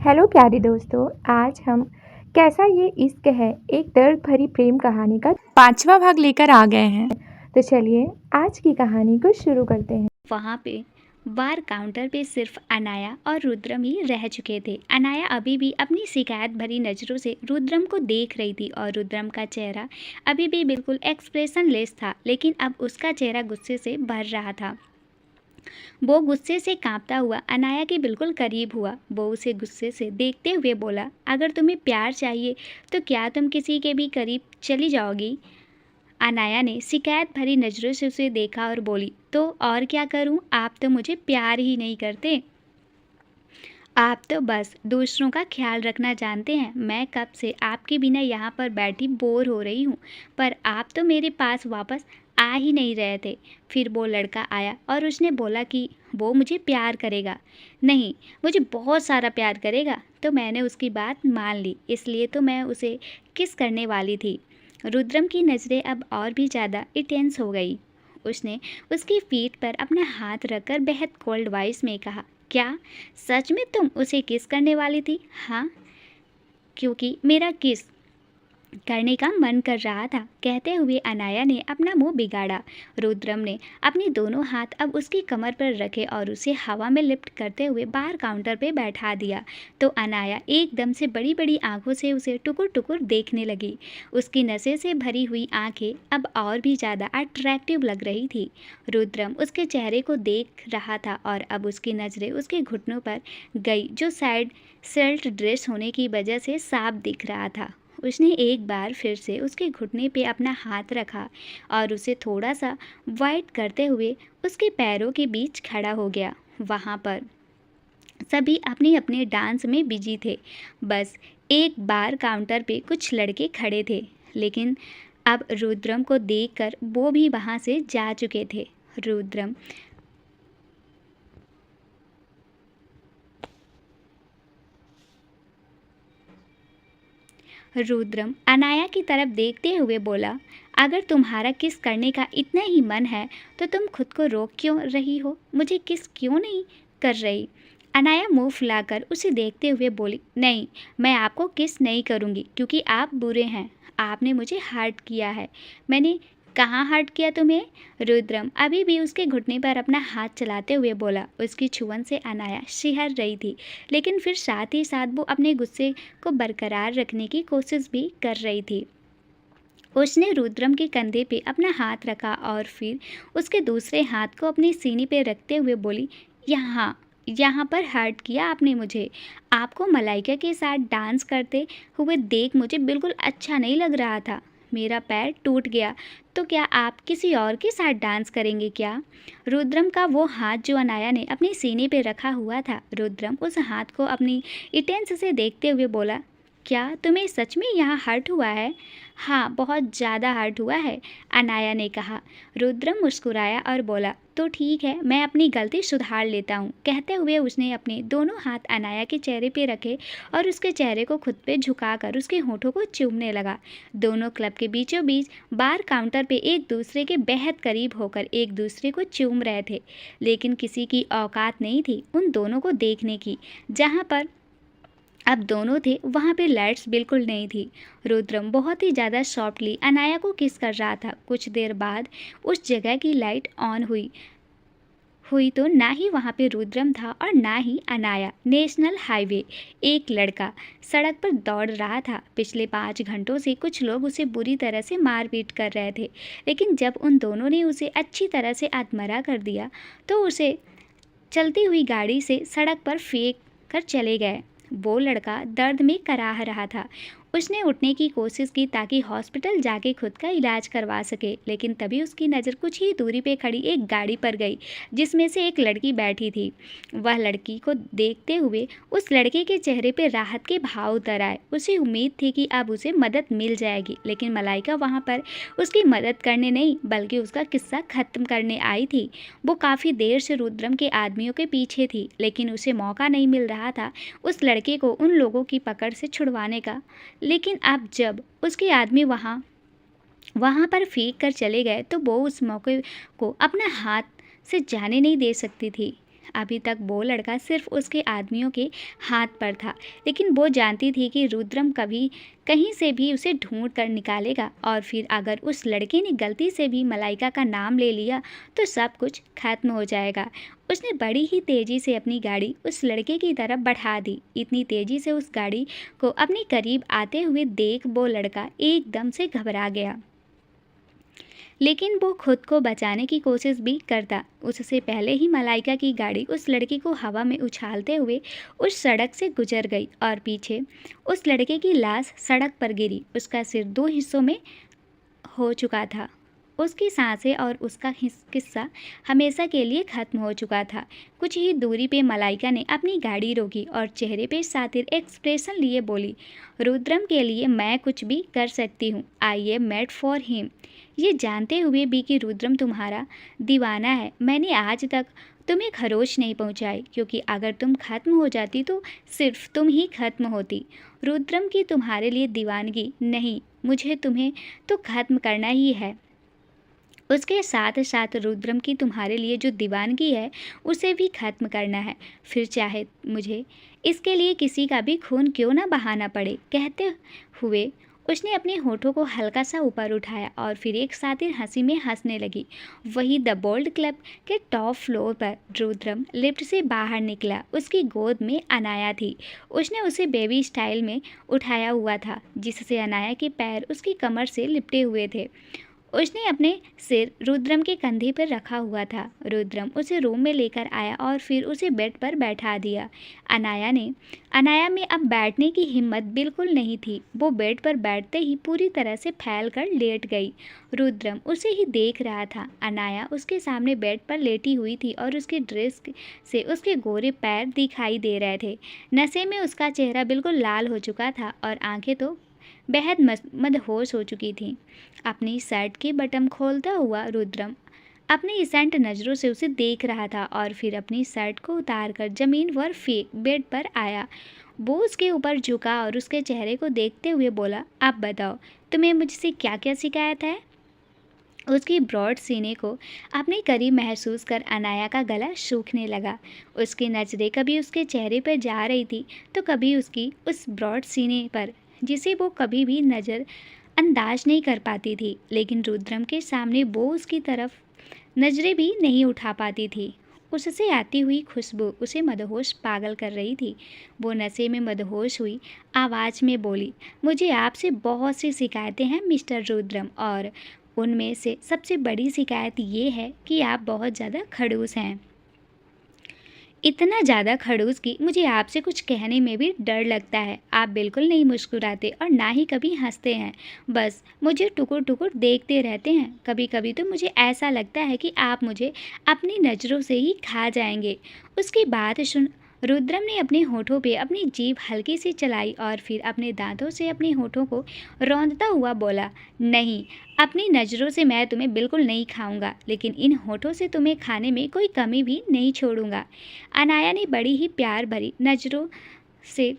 Hello प्यारे दोस्तों, आज हम कैसा ये इश्क है एक दर्द भरी प्रेम कहानी का 5वां भाग लेकर आ गए हैं। तो चलिए आज की कहानी को शुरू करते हैं। वहाँ पे बार काउंटर पे सिर्फ अनाया और रुद्रम ही रह चुके थे। अनाया अभी भी अपनी शिकायत भरी नज़रों से रुद्रम को देख रही थी और रुद्रम का चेहरा अभी भी बिल्कुल एक्सप्रेशनलेस था, लेकिन अब उसका चेहरा गुस्से से भर रहा था। वो गुस्से से कांपता हुआ अनाया के बिल्कुल करीब हुआ। वो उसे गुस्से से देखते हुए बोला, अगर तुम्हें प्यार चाहिए तो क्या तुम किसी के भी करीब चली जाओगी? अनाया ने शिकायत भरी नज़रों से उसे देखा और बोली, तो और क्या करूं? आप तो मुझे प्यार ही नहीं करते। आप तो बस दूसरों का ख्याल रखना जानते हैं। मैं कब से आपके बिना यहाँ पर बैठी बोर हो रही हूँ, पर आप तो मेरे पास वापस आ ही नहीं रहे थे। फिर वो लड़का आया और उसने बोला कि वो मुझे प्यार करेगा। नहीं, मुझे बहुत सारा प्यार करेगा। तो मैंने उसकी बात मान ली, इसलिए तो मैं उसे किस करने वाली थी। रुद्रम की नज़रें अब और भी ज़्यादा इंटेंस हो गई। उसने उसकी पीठ पर अपना हाथ रखकर बेहद कोल्ड वॉइस में कहा, क्या सच में तुम उसे किस करने वाली थी? हाँ, क्योंकि मेरा किस करने का मन कर रहा था। कहते हुए अनाया ने अपना मुंह बिगाड़ा। रुद्रम ने अपने दोनों हाथ अब उसकी कमर पर रखे और उसे हवा में लिफ्ट करते हुए बाहर काउंटर पे बैठा दिया। तो अनाया एकदम से बड़ी बड़ी आंखों से उसे टुकुर टुकुर देखने लगी। उसकी नशे से भरी हुई आंखें अब और भी ज़्यादा अट्रैक्टिव लग रही थी। रुद्रम उसके चेहरे को देख रहा था और अब उसकी नज़रें उसके घुटनों पर गई, जो साइड सेल्ट ड्रेस होने की वजह से साफ दिख रहा था। उसने एक बार फिर से उसके घुटने पे अपना हाथ रखा और उसे थोड़ा सा वाइट करते हुए उसके पैरों के बीच खड़ा हो गया। वहाँ पर सभी अपने अपने डांस में बिजी थे। बस एक बार काउंटर पे कुछ लड़के खड़े थे, लेकिन अब रुद्रम को देखकर वो भी वहाँ से जा चुके थे। रुद्रम अनाया की तरफ देखते हुए बोला, अगर तुम्हारा किस करने का इतना ही मन है तो तुम खुद को रोक क्यों रही हो? मुझे किस क्यों नहीं कर रही? अनाया मुंह फुलाकर उसे देखते हुए बोली, नहीं, मैं आपको किस नहीं करूँगी क्योंकि आप बुरे हैं। आपने मुझे हर्ट किया है। मैंने कहाँ हर्ट किया तुम्हें? रुद्रम अभी भी उसके घुटने पर अपना हाथ चलाते हुए बोला। उसकी छुअन से अनाया सिहर रही थी, लेकिन फिर साथ ही साथ वो अपने गुस्से को बरकरार रखने की कोशिश भी कर रही थी। उसने रुद्रम के कंधे पे अपना हाथ रखा और फिर उसके दूसरे हाथ को अपने सीने पे रखते हुए बोली, यहाँ यहाँ पर हर्ट किया आपने मुझे। आपको मलाइका के साथ डांस करते हुए देख मुझे बिल्कुल अच्छा नहीं लग रहा था। मेरा पैर टूट गया तो क्या आप किसी और के साथ डांस करेंगे क्या? रुद्रम का वो हाथ जो अनाया ने अपने सीने पे रखा हुआ था। रुद्रम उस हाथ को अपनी इंटेंस से देखते हुए बोला, क्या तुम्हें सच में यहाँ हर्ट हुआ है? हाँ, बहुत ज़्यादा हर्ट हुआ है, अनाया ने कहा। रुद्रम मुस्कुराया और बोला, तो ठीक है, मैं अपनी गलती सुधार लेता हूँ। कहते हुए उसने अपने दोनों हाथ अनाया के चेहरे पे रखे और उसके चेहरे को खुद पे झुकाकर उसके होठों को चूमने लगा। दोनों क्लब के बीचों बीच बार काउंटर पे एक दूसरे के बेहद करीब होकर एक दूसरे को चूम रहे थे, लेकिन किसी की औकात नहीं थी उन दोनों को देखने की। जहाँ पर अब दोनों थे वहाँ पे लाइट्स बिल्कुल नहीं थी। रुद्रम बहुत ही ज़्यादा सॉफ्टली अनाया को किस कर रहा था। कुछ देर बाद उस जगह की लाइट ऑन हुई हुई तो ना ही वहाँ पे रुद्रम था और ना ही अनाया। नेशनल हाईवे एक लड़का सड़क पर दौड़ रहा था। पिछले 5 घंटों से कुछ लोग उसे बुरी तरह से मारपीट कर रहे थे, लेकिन जब उन दोनों ने उसे अच्छी तरह से आत्महत्या कर दिया तो उसे चलती हुई गाड़ी से सड़क पर फेंक कर चले गए। वो लड़का दर्द में कराह रहा था। उसने उठने की कोशिश की ताकि हॉस्पिटल जाके खुद का इलाज करवा सके, लेकिन तभी उसकी नज़र कुछ ही दूरी पे खड़ी एक गाड़ी पर गई जिसमें से एक लड़की बैठी थी। वह लड़की को देखते हुए उस लड़के के चेहरे पे राहत के भाव उतर आए। उसे उम्मीद थी कि अब उसे मदद मिल जाएगी, लेकिन मलाइका वहाँ पर उसकी मदद करने नहीं बल्कि उसका किस्सा ख़त्म करने आई थी। वो काफ़ी देर से रुद्रम के आदमियों के पीछे थी, लेकिन उसे मौका नहीं मिल रहा था उस लड़के को उन लोगों की पकड़ से छुड़वाने का। लेकिन अब जब उसके आदमी वहाँ पर फेंक कर चले गए तो वो उस मौके को अपना हाथ से जाने नहीं दे सकती थी। अभी तक वो लड़का सिर्फ उसके आदमियों के हाथ पर था, लेकिन वो जानती थी कि रुद्रम कभी कहीं से भी उसे ढूंढ कर निकालेगा और फिर अगर उस लड़के ने गलती से भी मलाइका का नाम ले लिया तो सब कुछ खत्म हो जाएगा। उसने बड़ी ही तेज़ी से अपनी गाड़ी उस लड़के की तरफ बढ़ा दी। इतनी तेज़ी से उस गाड़ी को अपने करीब आते हुए देख वो लड़का एकदम से घबरा गया, लेकिन वो खुद को बचाने की कोशिश भी करता। उससे पहले ही मलाइका की गाड़ी उस लड़के को हवा में उछालते हुए उस सड़क से गुजर गई और पीछे उस लड़के की लाश सड़क पर गिरी। उसका सिर 2 हिस्सों में हो चुका था, उसकी सांसें और उसका किस्सा हमेशा के लिए खत्म हो चुका था। कुछ ही दूरी पे मलाइका ने अपनी गाड़ी रोकी और चेहरे पे सातिर एक्सप्रेशन लिए बोली, रुद्रम के लिए मैं कुछ भी कर सकती हूँ। I am made for him. ये जानते हुए भी कि रुद्रम तुम्हारा दीवाना है, मैंने आज तक तुम्हें खरोच नहीं पहुंचाई, क्योंकि अगर तुम खत्म हो जाती तो सिर्फ तुम ही खत्म होती। रुद्रम की तुम्हारे लिए दीवानगी नहीं, मुझे तुम्हें तो खत्म करना ही है। उसके साथ साथ रुद्रम की तुम्हारे लिए जो दीवानगी है उसे भी खत्म करना है, फिर चाहे मुझे इसके लिए किसी का भी खून क्यों ना बहाना पड़े। कहते हुए उसने अपने होठों को हल्का सा ऊपर उठाया और फिर एक सातिर हंसी में हंसने लगी। वही द बोल्ड क्लब के टॉप फ्लोर पर रुद्रम लिफ्ट से बाहर निकला। उसकी गोद में अनाया थी। उसने उसे बेबी स्टाइल में उठाया हुआ था, जिससे अनाया के पैर उसकी कमर से लिपटे हुए थे। उसने अपने सिर रुद्रम के कंधे पर रखा हुआ था। रुद्रम उसे रूम में लेकर आया और फिर उसे बेड पर बैठा दिया। अनाया में अब बैठने की हिम्मत बिल्कुल नहीं थी। वो बेड पर बैठते ही पूरी तरह से फैल कर लेट गई। रुद्रम उसे ही देख रहा था। अनाया उसके सामने बेड पर लेटी हुई थी और उसके ड्रेस से उसके गोरे पैर दिखाई दे रहे थे। नशे में उसका चेहरा बिल्कुल लाल हो चुका था और आंखें तो बेहद मदहोश हो चुकी थीं। अपनी शर्ट की बटन खोलता हुआ रुद्रम अपनी इसेंट नज़रों से उसे देख रहा था और फिर अपनी शर्ट को उतारकर ज़मीन पर फेंक बेड पर आया। वो उसके ऊपर झुका और उसके चेहरे को देखते हुए बोला, अब बताओ तुम्हें मुझसे क्या क्या शिकायत है। उसकी ब्रॉड सीने को अपने करीब महसूस कर अनाया का गला सूखने लगा। उसकी नज़रें कभी उसके चेहरे पर जा रही थी तो कभी उसकी उस ब्रॉड सीने पर, जिसे वो कभी भी नज़र अंदाज नहीं कर पाती थी। लेकिन रुद्रम के सामने वो उसकी तरफ नज़रें भी नहीं उठा पाती थी। उससे आती हुई खुशबू उसे मदहोश पागल कर रही थी। वो नशे में मदहोश हुई आवाज़ में बोली, मुझे आपसे बहुत सी शिकायतें हैं मिस्टर रुद्रम, और उनमें से सबसे बड़ी शिकायत ये है कि आप बहुत ज़्यादा खड़ूस हैं। इतना ज़्यादा खड़ूस कि मुझे आपसे कुछ कहने में भी डर लगता है। आप बिल्कुल नहीं मुस्कुराते और ना ही कभी हंसते हैं, बस मुझे टुकुर टुकुर देखते रहते हैं। कभी कभी तो मुझे ऐसा लगता है कि आप मुझे अपनी नज़रों से ही खा जाएंगे। उसकी बात सुन रुद्रम ने अपने होठों पे अपनी जीभ हल्की सी चलाई और फिर अपने दांतों से अपने होठों को रौंदता हुआ बोला, नहीं, अपनी नज़रों से मैं तुम्हें बिल्कुल नहीं खाऊंगा, लेकिन इन होठों से तुम्हें खाने में कोई कमी भी नहीं छोड़ूंगा। अनाया ने बड़ी ही प्यार भरी नज़रों से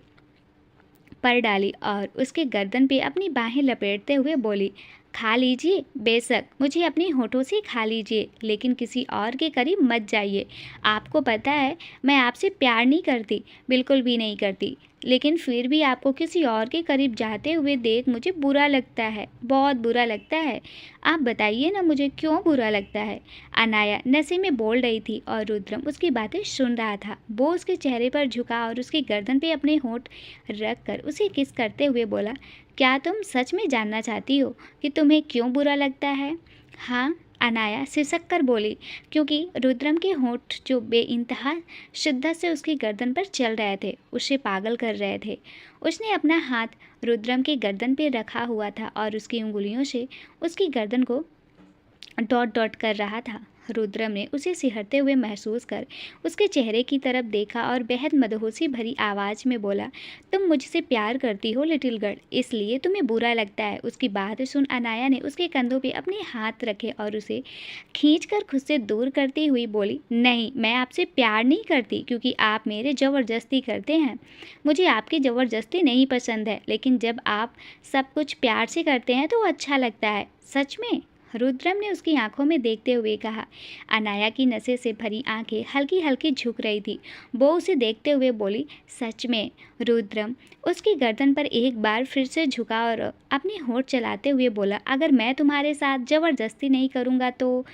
पर डाली और उसके गर्दन पे अपनी बाहें लपेटते हुए बोली, खा लीजिए, बेशक मुझे अपने होठों से खा लीजिए, लेकिन किसी और के करीब मत जाइए। आपको पता है मैं आपसे प्यार नहीं करती, बिल्कुल भी नहीं करती, लेकिन फिर भी आपको किसी और के करीब जाते हुए देख मुझे बुरा लगता है, बहुत बुरा लगता है। आप बताइए ना मुझे क्यों बुरा लगता है। अनाया नशे में बोल रही थी और रुद्रम उसकी बातें सुन रहा था। वो उसके चेहरे पर झुका और उसकी गर्दन पे अपने होंठ रख कर उसे किस करते हुए बोला, क्या तुम सच में जानना चाहती हो कि तुम्हें क्यों बुरा लगता है। हाँ, अनाया सिसक कर बोली, क्योंकि रुद्रम के होंठ जो बेइंतहा शिद्दत से उसकी गर्दन पर चल रहे थे उसे पागल कर रहे थे। उसने अपना हाथ रुद्रम के गर्दन पर रखा हुआ था और उसकी उंगलियों से उसकी गर्दन को डॉट डॉट कर रहा था। रुद्रम ने उसे सिहरते हुए महसूस कर उसके चेहरे की तरफ देखा और बेहद मदहोशी भरी आवाज़ में बोला, तुम मुझसे प्यार करती हो लिटिल गर्ल, इसलिए तुम्हें बुरा लगता है। उसकी बात सुन अनाया ने उसके कंधों पे अपने हाथ रखे और उसे खींचकर खुद से दूर करती हुई बोली, नहीं, मैं आपसे प्यार नहीं करती, क्योंकि आप मेरे ज़बरदस्ती करते हैं। मुझे आपकी ज़बरदस्ती नहीं पसंद है, लेकिन जब आप सब कुछ प्यार से करते हैं तो अच्छा लगता है। सच में, रुद्रम ने उसकी आंखों में देखते हुए कहा। अनाया की नशे से भरी आंखें हल्की हल्की झुक रही थी। वो उसे देखते हुए बोली, सच में? रुद्रम उसकी गर्दन पर एक बार फिर से झुका और अपने होंठ चलाते हुए बोला, अगर मैं तुम्हारे साथ जबरदस्ती नहीं करूँगा तो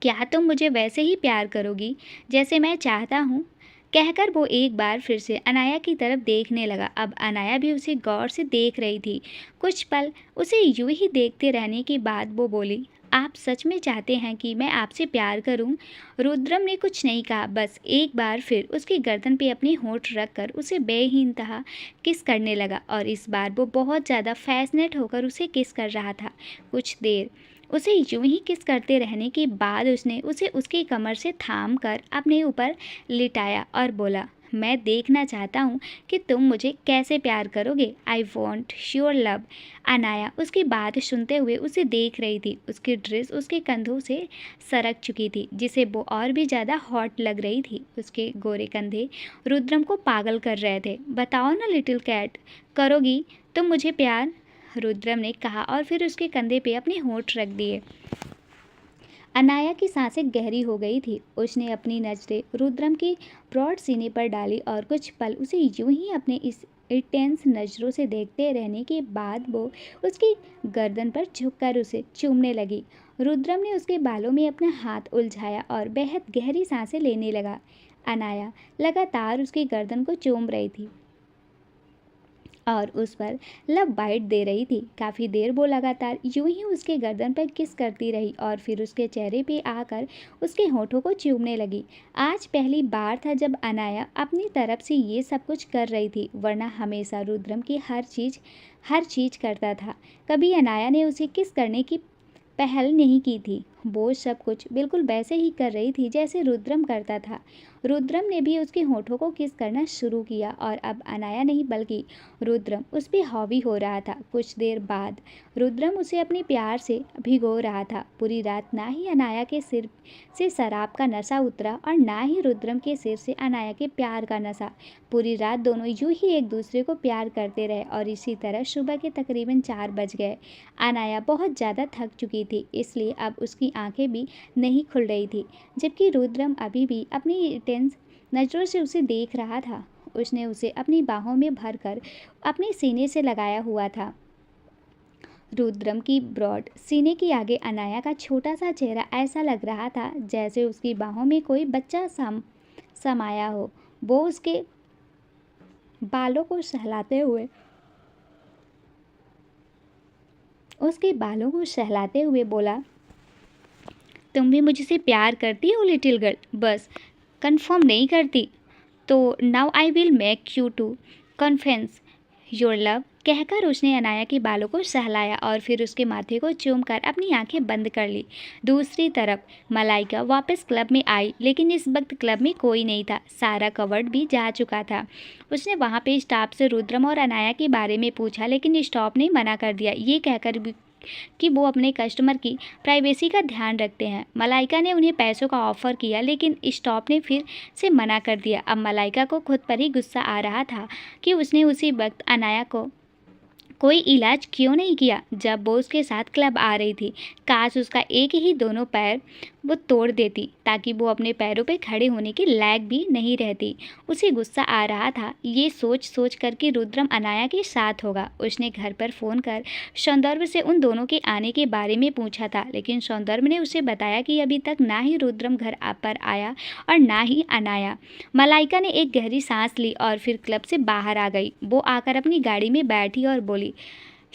क्या तुम मुझे वैसे ही प्यार करोगी जैसे मैं चाहता हूँ? कहकर वो एक बार फिर से अनाया की तरफ देखने लगा। अब अनाया भी उसे गौर से देख रही थी। कुछ पल उसे यूं ही देखते रहने के बाद वो बोली, आप सच में चाहते हैं कि मैं आपसे प्यार करूं? रुद्रम ने कुछ नहीं कहा, बस एक बार फिर उसकी गर्दन पे अपने होंठ रखकर उसे बेइंतहा किस करने लगा और इस बार वो बहुत ज़्यादा फैसिनेट होकर उसे किस कर रहा था। कुछ देर उसे यूं ही किस करते रहने के बाद उसने उसे उसकी कमर से थाम कर अपने ऊपर लिटाया और बोला, मैं देखना चाहता हूँ कि तुम मुझे कैसे प्यार करोगे। I want your love. Anaya उसकी बात सुनते हुए उसे देख रही थी। उसकी ड्रेस उसके कंधों से सरक चुकी थी, जिसे वो और भी ज़्यादा हॉट लग रही थी। उसके गोरे कंधे रुद्रम को पागल कर रहे थे। बताओ ना लिटिल कैट, करोगी तुम मुझे प्यार? रुद्रम ने कहा और फिर उसके कंधे पे अपने होंठ रख दिए। अनाया की सांसें गहरी हो गई थी। उसने अपनी नज़रें रुद्रम की ब्रॉड सीने पर डाली और कुछ पल उसे यूं ही अपने इस इंटेंस नज़रों से देखते रहने के बाद वो उसकी गर्दन पर झुककर उसे चूमने लगी। रुद्रम ने उसके बालों में अपना हाथ उलझाया और बेहद गहरी सांसें लेने लगा। अनाया लगातार उसकी गर्दन को चूम रही थी और उस पर लब बाइट दे रही थी। काफ़ी देर वो लगातार यूं ही उसके गर्दन पर किस करती रही और फिर उसके चेहरे पे आकर उसके होठों को चूमने लगी। आज पहली बार था जब अनाया अपनी तरफ से ये सब कुछ कर रही थी, वरना हमेशा रुद्रम की हर चीज़ करता था। कभी अनाया ने उसे किस करने की पहल नहीं की थी। वो सब कुछ बिल्कुल वैसे ही कर रही थी जैसे रुद्रम करता था। रुद्रम ने भी उसके होठों को किस करना शुरू किया और अब अनाया नहीं बल्कि रुद्रम उस पर हावी हो रहा था। कुछ देर बाद रुद्रम उसे अपने प्यार से भिगो रहा था। पूरी रात ना ही अनाया के सिर से शराब का नशा उतरा और ना ही रुद्रम के सिर से अनाया के प्यार का नशा। पूरी रात दोनों यूं ही एक दूसरे को प्यार करते रहे और इसी तरह सुबह के तकरीबन 4 बज गए। अनाया बहुत ज़्यादा थक चुकी थी, इसलिए अब उसकी आंखें भी नहीं खुल रही थी, जबकि रुद्रम अभी भी अपनी टेंस नज़रों से उसे देख रहा था। उसने उसे अपनी बाहों में भरकर अपने सीने से लगाया हुआ था। रुद्रम की ब्रॉड सीने के आगे अनाया का छोटा सा चेहरा ऐसा लग रहा था जैसे उसकी बाहों में कोई बच्चा समाया हो। वो उसके बालों को सहलाते हुए बोला, तुम भी मुझसे प्यार करती हो लिटिल गर्ल? बस कंफर्म नहीं करती तो now I will make you to confess your love. कहकर उसने अनाया के बालों को सहलाया और फिर उसके माथे को चूमकर अपनी आंखें बंद कर ली। दूसरी तरफ मलाइका वापस क्लब में आई, लेकिन इस वक्त क्लब में कोई नहीं था। सारा कवर्ड भी जा चुका था। उसने वहाँ पे स्टाफ से रुद्रम और अनाया के बारे में पूछा, लेकिन स्टाफ ने मना कर दिया, ये कहकर भी कि वो अपने कस्टमर की प्राइवेसी का ध्यान रखते हैं। मलाइका ने उन्हें पैसों का ऑफ़र किया, लेकिन स्टॉप ने फिर से मना कर दिया। अब मलाइका को खुद पर ही गुस्सा आ रहा था कि उसने उसी वक्त अनाया को कोई इलाज क्यों नहीं किया जब वो उसके साथ क्लब आ रही थी। काश उसका एक ही दोनों पैर वो तोड़ देती ताकि वो अपने पैरों पे खड़े होने के लायक भी नहीं रहती। उसे गुस्सा आ रहा था, ये सोच कर कि रुद्रम अनाया के साथ होगा। उसने घर पर फ़ोन कर सौंदर्य से उन दोनों के आने के बारे में पूछा था, लेकिन सौंदर्य ने उसे बताया कि अभी तक ना ही रुद्रम घर पर आया और ना ही अनाया। मलाइका ने एक गहरी सांस ली और फिर क्लब से बाहर आ गई। वो आकर अपनी गाड़ी में बैठी और बोली,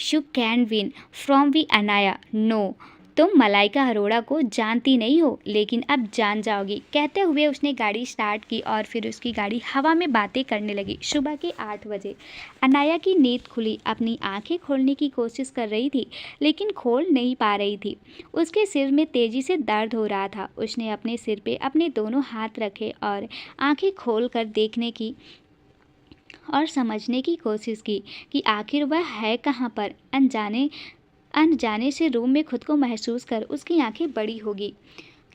you can win from we Anaya. No, तुम मलाइका अरोड़ा को जानती नहीं हो, लेकिन अब जान जाओगी। कहते हुए उसने गाड़ी स्टार्ट की और फिर उसकी गाड़ी हवा में बातें करने लगी। सुबह के 8 बजे अनाया की नींद खुली। अपनी आंखें खोलने की कोशिश कर रही थी, लेकिन खोल नहीं पा रही थी। उसके सिर में तेजी से दर्द हो रहा था। उसने अपने सिर पे अपने दोनों हाथ रखे और आंखें खोल कर देखने की और समझने की कोशिश की कि आखिर वह है कहाँ पर। अनजाने से रूम में खुद को महसूस कर उसकी आंखें बड़ी होगी।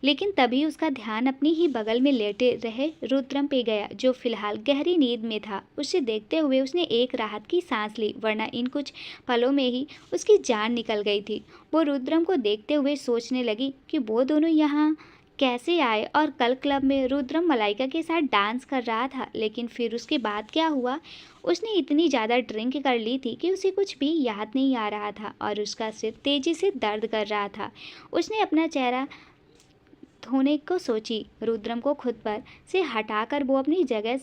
लेकिन तभी उसका ध्यान अपनी ही बगल में लेटे रहे रुद्रम पे गया, जो फिलहाल गहरी नींद में था। उसे देखते हुए उसने एक राहत की सांस ली, वरना इन कुछ पलों में ही उसकी जान निकल गई थी। वो रुद्रम को देखते हुए सोचने लगी कि वो दोनों यहाँ कैसे आए, और कल क्लब में रुद्रम मलाइका के साथ डांस कर रहा था, लेकिन फिर उसके बाद क्या हुआ? उसने इतनी ज़्यादा ड्रिंक कर ली थी कि उसे कुछ भी याद नहीं आ रहा था, और उसका सिर तेजी से दर्द कर रहा था। उसने अपना चेहरा धोने को सोची। रुद्रम को खुद पर से हटाकर वो अपनी जगह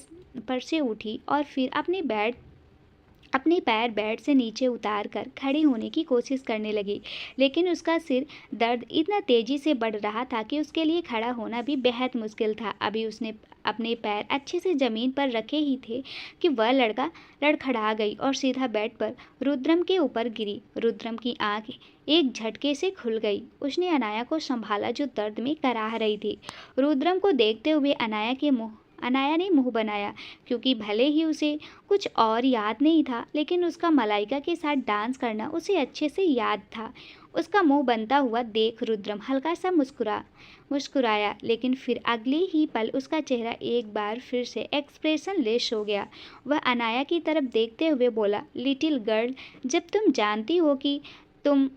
पर से उठी और फिर अपने पैर बेड से नीचे उतार कर खड़ी होने की कोशिश करने लगी, लेकिन उसका सिर दर्द इतना तेजी से बढ़ रहा था कि उसके लिए खड़ा होना भी बेहद मुश्किल था। अभी उसने अपने पैर अच्छे से ज़मीन पर रखे ही थे कि वह लड़खड़ा गई और सीधा बेड पर रुद्रम के ऊपर गिरी। रुद्रम की आंख एक झटके से खुल गई। उसने अनाया को संभाला, जो दर्द में कराह रही थी। रुद्रम को देखते हुए अनाया ने मुंह बनाया, क्योंकि भले ही उसे कुछ और याद नहीं था, लेकिन उसका मलाइका के साथ डांस करना उसे अच्छे से याद था। उसका मुंह बनता हुआ देख रुद्रम हल्का सा मुस्कुराया, लेकिन फिर अगले ही पल उसका चेहरा एक बार फिर से एक्सप्रेशन लेस हो गया। वह अनाया की तरफ देखते हुए बोला, लिटिल गर्ल, जब तुम जानती हो कि तुम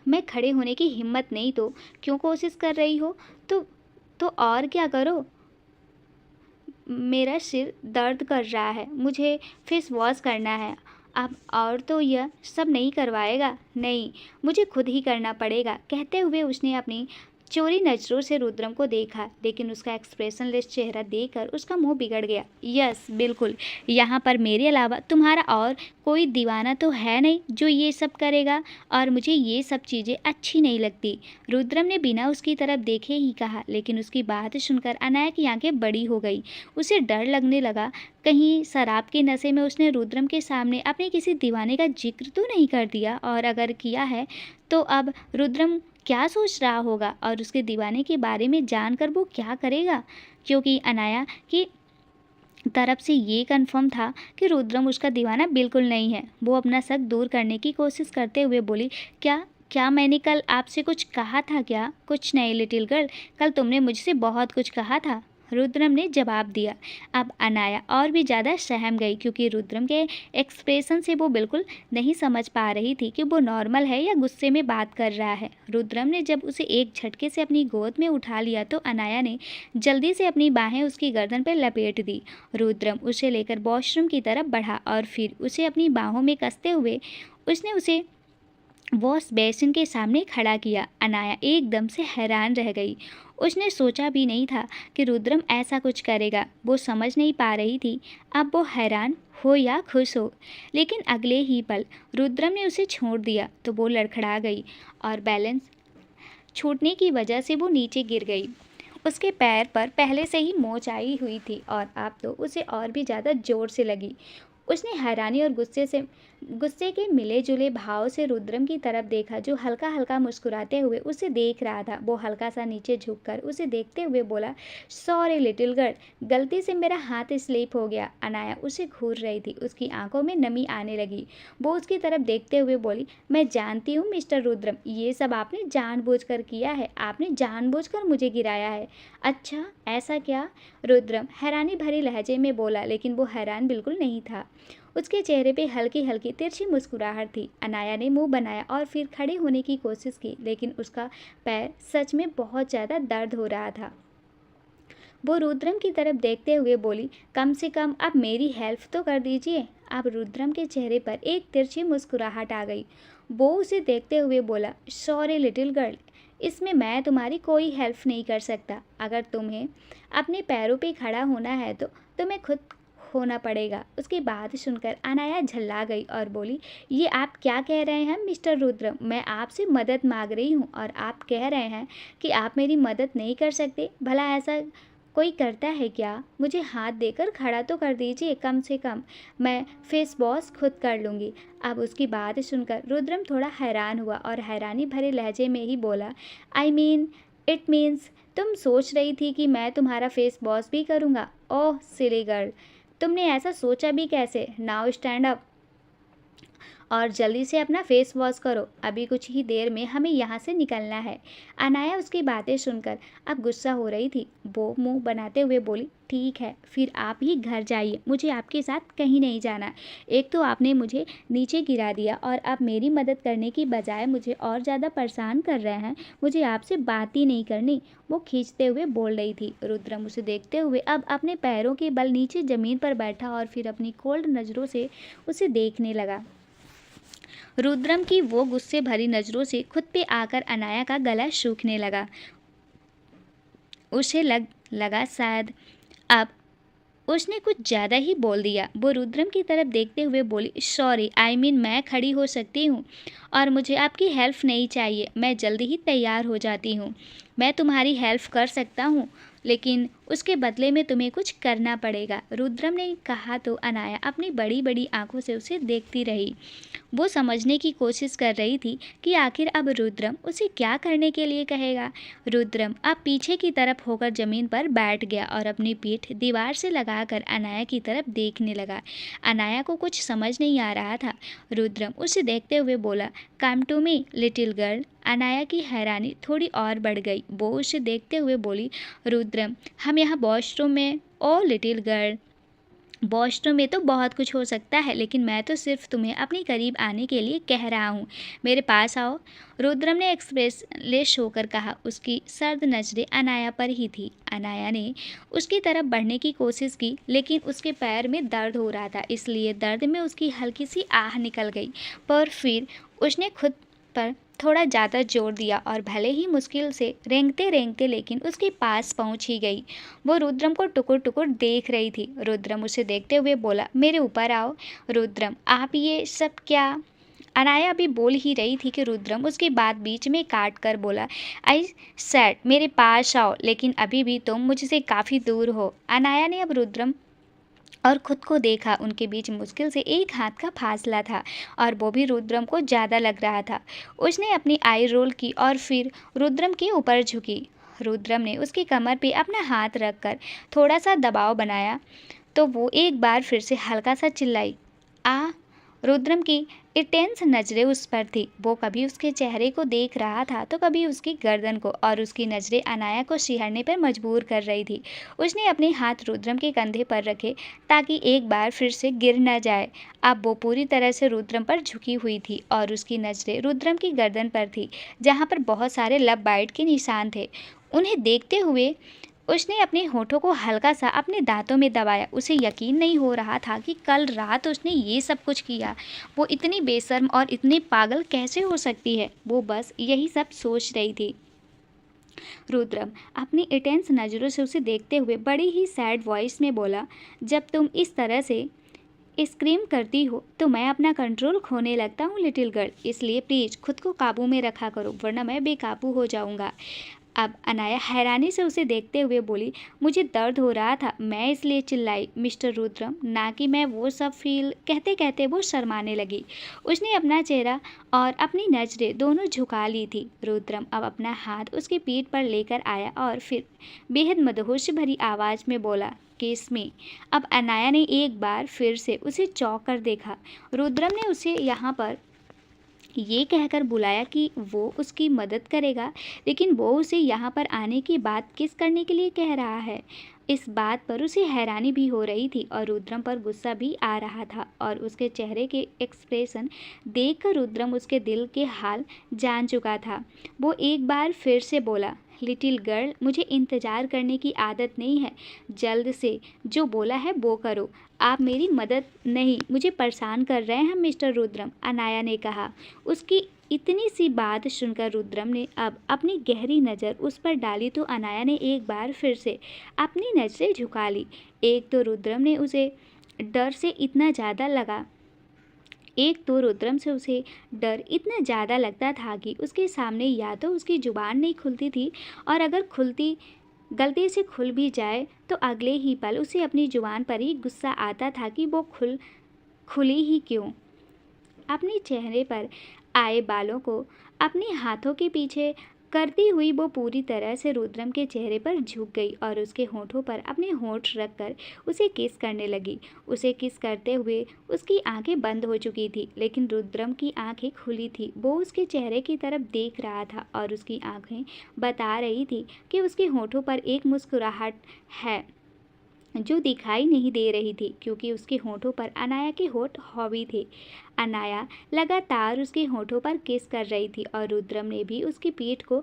मैं खड़े होने की हिम्मत नहीं तो क्यों कोशिश कर रही हो? तो और क्या करो। मेरा सिर दर्द कर रहा है, मुझे फेस वॉश करना है। अब और तो यह सब नहीं करवाएगा? नहीं, मुझे खुद ही करना पड़ेगा। कहते हुए उसने अपनी चोरी नज़रों से रुद्रम को देखा, लेकिन उसका एक्सप्रेशनलेस चेहरा देखकर उसका मुंह बिगड़ गया। यस, बिल्कुल, यहाँ पर मेरे अलावा तुम्हारा और कोई दीवाना तो है नहीं जो ये सब करेगा, और मुझे ये सब चीज़ें अच्छी नहीं लगती। रुद्रम ने बिना उसकी तरफ देखे ही कहा, लेकिन उसकी बात सुनकर अनाया की आंखें बड़ी हो गई। उसे डर लगने लगा, कहीं शराब के नशे में उसने रुद्रम के सामने अपने किसी दीवाने का जिक्र तो नहीं कर दिया, और अगर किया है तो अब रुद्रम क्या सोच रहा होगा, और उसके दीवाने के बारे में जानकर वो क्या करेगा? क्योंकि अनाया की तरफ से ये कंफर्म था कि रुद्रम उसका दीवाना बिल्कुल नहीं है। वो अपना शक दूर करने की कोशिश करते हुए बोली, क्या मैंने कल आपसे कुछ कहा था क्या? कुछ नहीं लिटिल गर्ल, कल तुमने मुझसे बहुत कुछ कहा था, रुद्रम ने जवाब दिया। अब अनाया और भी ज़्यादा सहम गई, क्योंकि रुद्रम के एक्सप्रेशन से वो बिल्कुल नहीं समझ पा रही थी कि वो नॉर्मल है या गुस्से में बात कर रहा है। रुद्रम ने जब उसे एक झटके से अपनी गोद में उठा लिया तो अनाया ने जल्दी से अपनी बाहें उसकी गर्दन पर लपेट दी। रुद्रम उसे लेकर वॉशरूम की तरफ बढ़ा, और फिर उसे अपनी बाहों में कसते हुए उसने उसे वॉश बेसिन के सामने खड़ा किया। अनाया एकदम से हैरान रह गई। उसने सोचा भी नहीं था कि रुद्रम ऐसा कुछ करेगा। वो समझ नहीं पा रही थी अब वो हैरान हो या खुश हो। लेकिन अगले ही पल रुद्रम ने उसे छोड़ दिया तो वो लड़खड़ा गई, और बैलेंस छूटने की वजह से वो नीचे गिर गई। उसके पैर पर पहले से ही मोच आई हुई थी, और अब तो उसे और भी ज़्यादा जोर से लगी। उसने हैरानी और गुस्से के मिले जुले भाव से रुद्रम की तरफ देखा, जो हल्का हल्का मुस्कुराते हुए उसे देख रहा था। वो हल्का सा नीचे झुककर उसे देखते हुए बोला, सॉरी लिटिल गर्ल, गलती से मेरा हाथ स्लिप हो गया। अनाया उसे घूर रही थी, उसकी आंखों में नमी आने लगी। वो उसकी तरफ देखते हुए बोली, मैं जानती हूँ मिस्टर रुद्रम, ये सब आपने जानबूझकर किया है, आपने जानबूझकर मुझे गिराया है। अच्छा, ऐसा क्या? रुद्रम हैरानी भरी लहजे में बोला, लेकिन वो हैरान बिल्कुल नहीं था। उसके चेहरे पे हल्की हल्की तिरछी मुस्कुराहट थी। अनाया ने मुंह बनाया और फिर खड़े होने की कोशिश की, लेकिन उसका पैर सच में बहुत ज़्यादा दर्द हो रहा था। वो रुद्रम की तरफ देखते हुए बोली, कम से कम अब मेरी हेल्प तो कर दीजिए। अब रुद्रम के चेहरे पर एक तिरछी मुस्कुराहट आ गई। वो उसे देखते हुए बोला, सॉरी लिटिल गर्ल, इसमें मैं तुम्हारी कोई हेल्प नहीं कर सकता। अगर तुम्हें अपने पैरों पे खड़ा होना है तो तुम्हें खुद होना पड़ेगा। उसकी बात सुनकर अनाया झल्ला गई और बोली, ये आप क्या कह रहे हैं मिस्टर रुद्रम? मैं आपसे मदद मांग रही हूँ और आप कह रहे हैं कि आप मेरी मदद नहीं कर सकते। भला ऐसा कोई करता है क्या? मुझे हाथ देकर खड़ा तो कर दीजिए कम से कम, मैं फेस वॉश खुद कर लूँगी। अब उसकी बात सुनकर रुद्रम थोड़ा हैरान हुआ और हैरानी भरे लहजे में ही बोला, इट मीन्स तुम सोच रही थी कि मैं तुम्हारा फेस वॉश भी करूँगा? ओह सिली गर्ल, तुमने ऐसा सोचा भी कैसे? नाउ स्टैंड अप और जल्दी से अपना फेस वॉश करो, अभी कुछ ही देर में हमें यहाँ से निकलना है। अनाया उसकी बातें सुनकर अब गुस्सा हो रही थी। वो मुंह बनाते हुए बोली, ठीक है, फिर आप ही घर जाइए, मुझे आपके साथ कहीं नहीं जाना। एक तो आपने मुझे नीचे गिरा दिया और अब मेरी मदद करने की बजाय मुझे और ज़्यादा परेशान कर रहे हैं। मुझे आपसे बात ही नहीं करनी, वो खींचते हुए बोल रही थी। रुद्रम उसे देखते हुए अब अपने पैरों के बल नीचे ज़मीन पर बैठा और फिर अपनी कोल्ड नज़रों से उसे देखने लगा। रुद्रम की वो गुस्से भरी नज़रों से खुद पे आकर अनाया का गला सूखने लगा। उसे लगा शायद अब उसने कुछ ज़्यादा ही बोल दिया। वो रुद्रम की तरफ देखते हुए बोली, सॉरी, आई मीन मैं खड़ी हो सकती हूँ और मुझे आपकी हेल्प नहीं चाहिए, मैं जल्दी ही तैयार हो जाती हूँ। मैं तुम्हारी हेल्प कर सकता हूँ, लेकिन उसके बदले में तुम्हें कुछ करना पड़ेगा। रुद्रम ने कहा तो अनाया अपनी बड़ी बड़ी आंखों से उसे देखती रही। वो समझने की कोशिश कर रही थी कि आखिर अब रुद्रम उसे क्या करने के लिए कहेगा। रुद्रम अब पीछे की तरफ होकर ज़मीन पर बैठ गया और अपनी पीठ दीवार से लगाकर अनाया की तरफ देखने लगा। अनाया को कुछ समझ नहीं आ रहा था। रुद्रम उसे देखते हुए बोला, come to me little girl. Anaya की हैरानी थोड़ी और बढ़ गई। वो उसे देखते हुए बोली, रुद्रम, हम यहाँ वॉशरूम में। ओ लिटिल गर्ल, वॉशरूम में तो बहुत कुछ हो सकता है, लेकिन मैं तो सिर्फ तुम्हें अपने करीब आने के लिए कह रहा हूँ, मेरे पास आओ। रुद्रम ने एक्सप्रेसलेस होकर कहा। उसकी सर्द नज़रें अनाया पर ही थी। अनाया ने उसकी तरफ बढ़ने की कोशिश की, लेकिन उसके पैर में दर्द हो रहा था, इसलिए दर्द में उसकी हल्की सी आह निकल गई। पर फिर उसने खुद पर थोड़ा ज़्यादा जोर दिया और भले ही मुश्किल से रेंगते रेंगते लेकिन उसके पास पहुंच ही गई। वो रुद्रम को टुकुर टुकुर देख रही थी। रुद्रम उसे देखते हुए बोला, मेरे ऊपर आओ। रुद्रम, आप ये सब क्या? अनाया अभी बोल ही रही थी कि रुद्रम उसकी बात बीच में काट कर बोला, आई सेड मेरे पास आओ, लेकिन अभी भी तुम मुझसे काफ़ी दूर हो। अनाया ने अब रुद्रम और खुद को देखा। उनके बीच मुश्किल से एक हाथ का फासला था और वो भी रुद्रम को ज़्यादा लग रहा था। उसने अपनी आई रोल की और फिर रुद्रम के ऊपर झुकी। रुद्रम ने उसकी कमर पे अपना हाथ रखकर थोड़ा सा दबाव बनाया तो वो एक बार फिर से हल्का सा चिल्लाई, आ। रुद्रम की इंटेंस नज़रें उस पर थी। वो कभी उसके चेहरे को देख रहा था तो कभी उसकी गर्दन को, और उसकी नज़रें अनाया को सिहरने पर मजबूर कर रही थी। उसने अपने हाथ रुद्रम के कंधे पर रखे ताकि एक बार फिर से गिर न जाए। अब वो पूरी तरह से रुद्रम पर झुकी हुई थी और उसकी नज़रें रुद्रम की गर्दन पर थी, जहाँ पर बहुत सारे लव बाइट के निशान थे। उन्हें देखते हुए उसने अपने होठों को हल्का सा अपने दांतों में दबाया। उसे यकीन नहीं हो रहा था कि कल रात उसने ये सब कुछ किया। वो इतनी बेशर्म और इतनी पागल कैसे हो सकती है? वो बस यही सब सोच रही थी। रुद्रम अपनी इंटेंस नज़रों से उसे देखते हुए बड़ी ही सैड वॉइस में बोला, जब तुम इस तरह से स्क्रीम करती हो तो मैं अपना कंट्रोल खोने लगता हूँ लिटिल गर्ल, इसलिए प्लीज़ खुद को काबू में रखा करो, वरना मैं बेकाबू हो जाऊँगा। अब अनाया हैरानी से उसे देखते हुए बोली, मुझे दर्द हो रहा था, मैं इसलिए चिल्लाई मिस्टर रुद्रम, ना कि मैं वो सब फील। कहते कहते वो शर्माने लगी। उसने अपना चेहरा और अपनी नज़रें दोनों झुका ली थी। रुद्रम अब अपना हाथ उसकी पीठ पर लेकर आया और फिर बेहद मदहोश भरी आवाज़ में बोला, किस में। अब अनाया ने एक बार फिर से उसे चौंक कर देखा। रुद्रम ने उसे यहाँ पर ये कहकर बुलाया कि वो उसकी मदद करेगा, लेकिन वो उसे यहाँ पर आने की बात किस करने के लिए कह रहा है। इस बात पर उसे हैरानी भी हो रही थी और रुद्रम पर गुस्सा भी आ रहा था, और उसके चेहरे के एक्सप्रेशन देखकर रुद्रम उसके दिल के हाल जान चुका था। वो एक बार फिर से बोला, लिटिल गर्ल, मुझे इंतज़ार करने की आदत नहीं है, जल्द से जो बोला है वो करो। आप मेरी मदद नहीं, मुझे परेशान कर रहे हैं मिस्टर रुद्रम, अनाया ने कहा। उसकी इतनी सी बात सुनकर रुद्रम ने अब अपनी गहरी नज़र उस पर डाली तो अनाया ने एक बार फिर से अपनी नज़रें झुका ली। एक तो रुद्रम से उसे डर इतना ज़्यादा लगता था कि उसके सामने या तो उसकी ज़ुबान नहीं खुलती थी, और अगर खुलती गलती से खुल भी जाए तो अगले ही पल उसे अपनी ज़ुबान पर ही गुस्सा आता था कि वो खुली ही क्यों। अपने चेहरे पर आए बालों को अपने हाथों के पीछे करती हुई वो पूरी तरह से रुद्रम के चेहरे पर झुक गई और उसके होठों पर अपने होठ रखकर उसे किस करने लगी। उसे किस करते हुए उसकी आंखें बंद हो चुकी थी, लेकिन रुद्रम की आंखें खुली थी। वो उसके चेहरे की तरफ देख रहा था और उसकी आंखें बता रही थी कि उसके होठों पर एक मुस्कुराहट है जो दिखाई नहीं दे रही थी, क्योंकि उसके होठों पर अनाया के होठ हावी थे। अनाया लगातार उसके होठों पर किस कर रही थी और रुद्रम ने भी उसकी पीठ को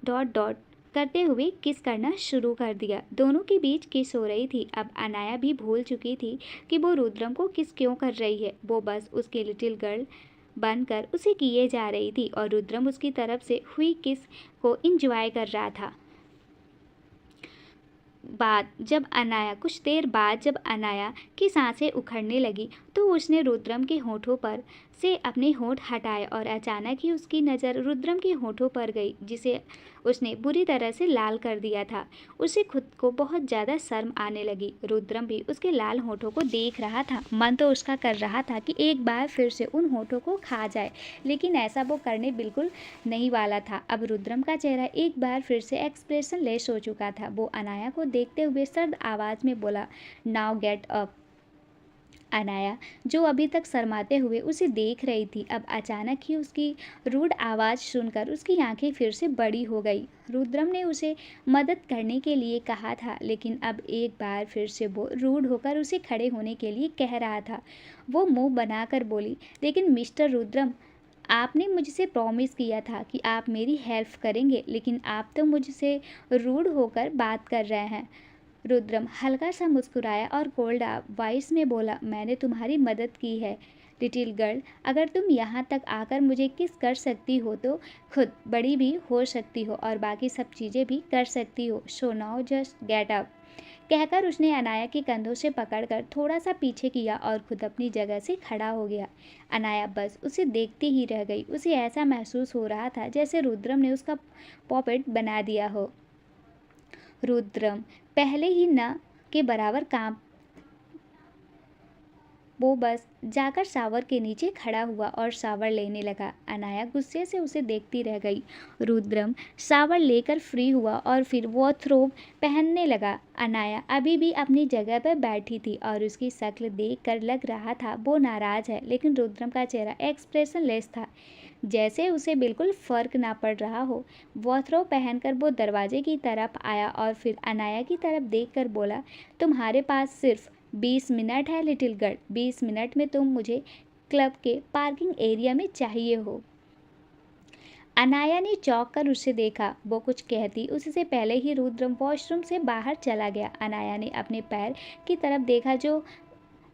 डॉट डॉट करते हुए किस करना शुरू कर दिया। दोनों के बीच किस हो रही थी। अब अनाया भी भूल चुकी थी कि वो रुद्रम को किस क्यों कर रही है। वो बस उसके लिटिल गर्ल बनकर उसे किए जा रही थी और रुद्रम उसकी तरफ से हुई किस को एंजॉय कर रहा था। कुछ देर बाद जब अनाया की सांसें उखड़ने लगी तो उसने रुद्रम के होठों पर से अपने होठ हटाए और अचानक ही उसकी नज़र रुद्रम के होठों पर गई, जिसे उसने बुरी तरह से लाल कर दिया था। उसे खुद को बहुत ज़्यादा शर्म आने लगी। रुद्रम भी उसके लाल होठों को देख रहा था। मन तो उसका कर रहा था कि एक बार फिर से उन होठों को खा जाए, लेकिन ऐसा वो करने बिल्कुल नहीं वाला था। अब रुद्रम का चेहरा एक बार फिर से एक्सप्रेशन लेस हो चुका था। वो अनाया को देखते हुए सर्द आवाज़ में बोला, नाउ गेट अप। अनाया, जो अभी तक शर्माते हुए उसे देख रही थी, अब अचानक ही उसकी रूड आवाज़ सुनकर उसकी आंखें फिर से बड़ी हो गई। रुद्रम ने उसे मदद करने के लिए कहा था, लेकिन अब एक बार फिर से वो रूड होकर उसे खड़े होने के लिए कह रहा था। वो मुंह बनाकर बोली, लेकिन मिस्टर रुद्रम, आपने मुझसे प्रॉमिस किया था कि आप मेरी हेल्प करेंगे, लेकिन आप तो मुझसे रूड होकर बात कर रहे हैं। रुद्रम हल्का सा मुस्कुराया और कोल्ड वॉइस में बोला, मैंने तुम्हारी मदद की है लिटिल गर्ल। अगर तुम यहाँ तक आकर मुझे किस कर सकती हो तो खुद बड़ी भी हो सकती हो और बाकी सब चीज़ें भी कर सकती हो। So now just get up. कहकर उसने अनाया के कंधों से पकड़कर थोड़ा सा पीछे किया और खुद अपनी जगह से खड़ा हो गया। अनाया बस उसे देखती ही रह गई। उसे ऐसा महसूस हो रहा था जैसे रुद्रम ने उसका पॉपेट बना दिया हो। रुद्रम पहले ही न के बराबर काम। वो बस जाकर शावर के नीचे खड़ा हुआ और शावर लेने लगा। अनाया गुस्से से उसे देखती रह गई। रुद्रम शावर लेकर फ्री हुआ और फिर वो थ्रोब पहनने लगा। अनाया अभी भी अपनी जगह पर बैठी थी और उसकी शक्ल देखकर लग रहा था वो नाराज़ है, लेकिन रुद्रम का चेहरा एक्सप्रेशन लेस था, जैसे उसे बिल्कुल फ़र्क ना पड़ रहा हो। वॉथरो पहनकर वो दरवाजे की तरफ आया और फिर अनाया की तरफ देखकर बोला, तुम्हारे पास सिर्फ 20 मिनट है लिटिल गर्ल। 20 मिनट में तुम मुझे क्लब के पार्किंग एरिया में चाहिए हो। अनाया ने चौंक कर उसे देखा। वो कुछ कहती उससे पहले ही रुद्रम वॉशरूम से बाहर चला गया। अनाया ने अपने पैर की तरफ देखा जो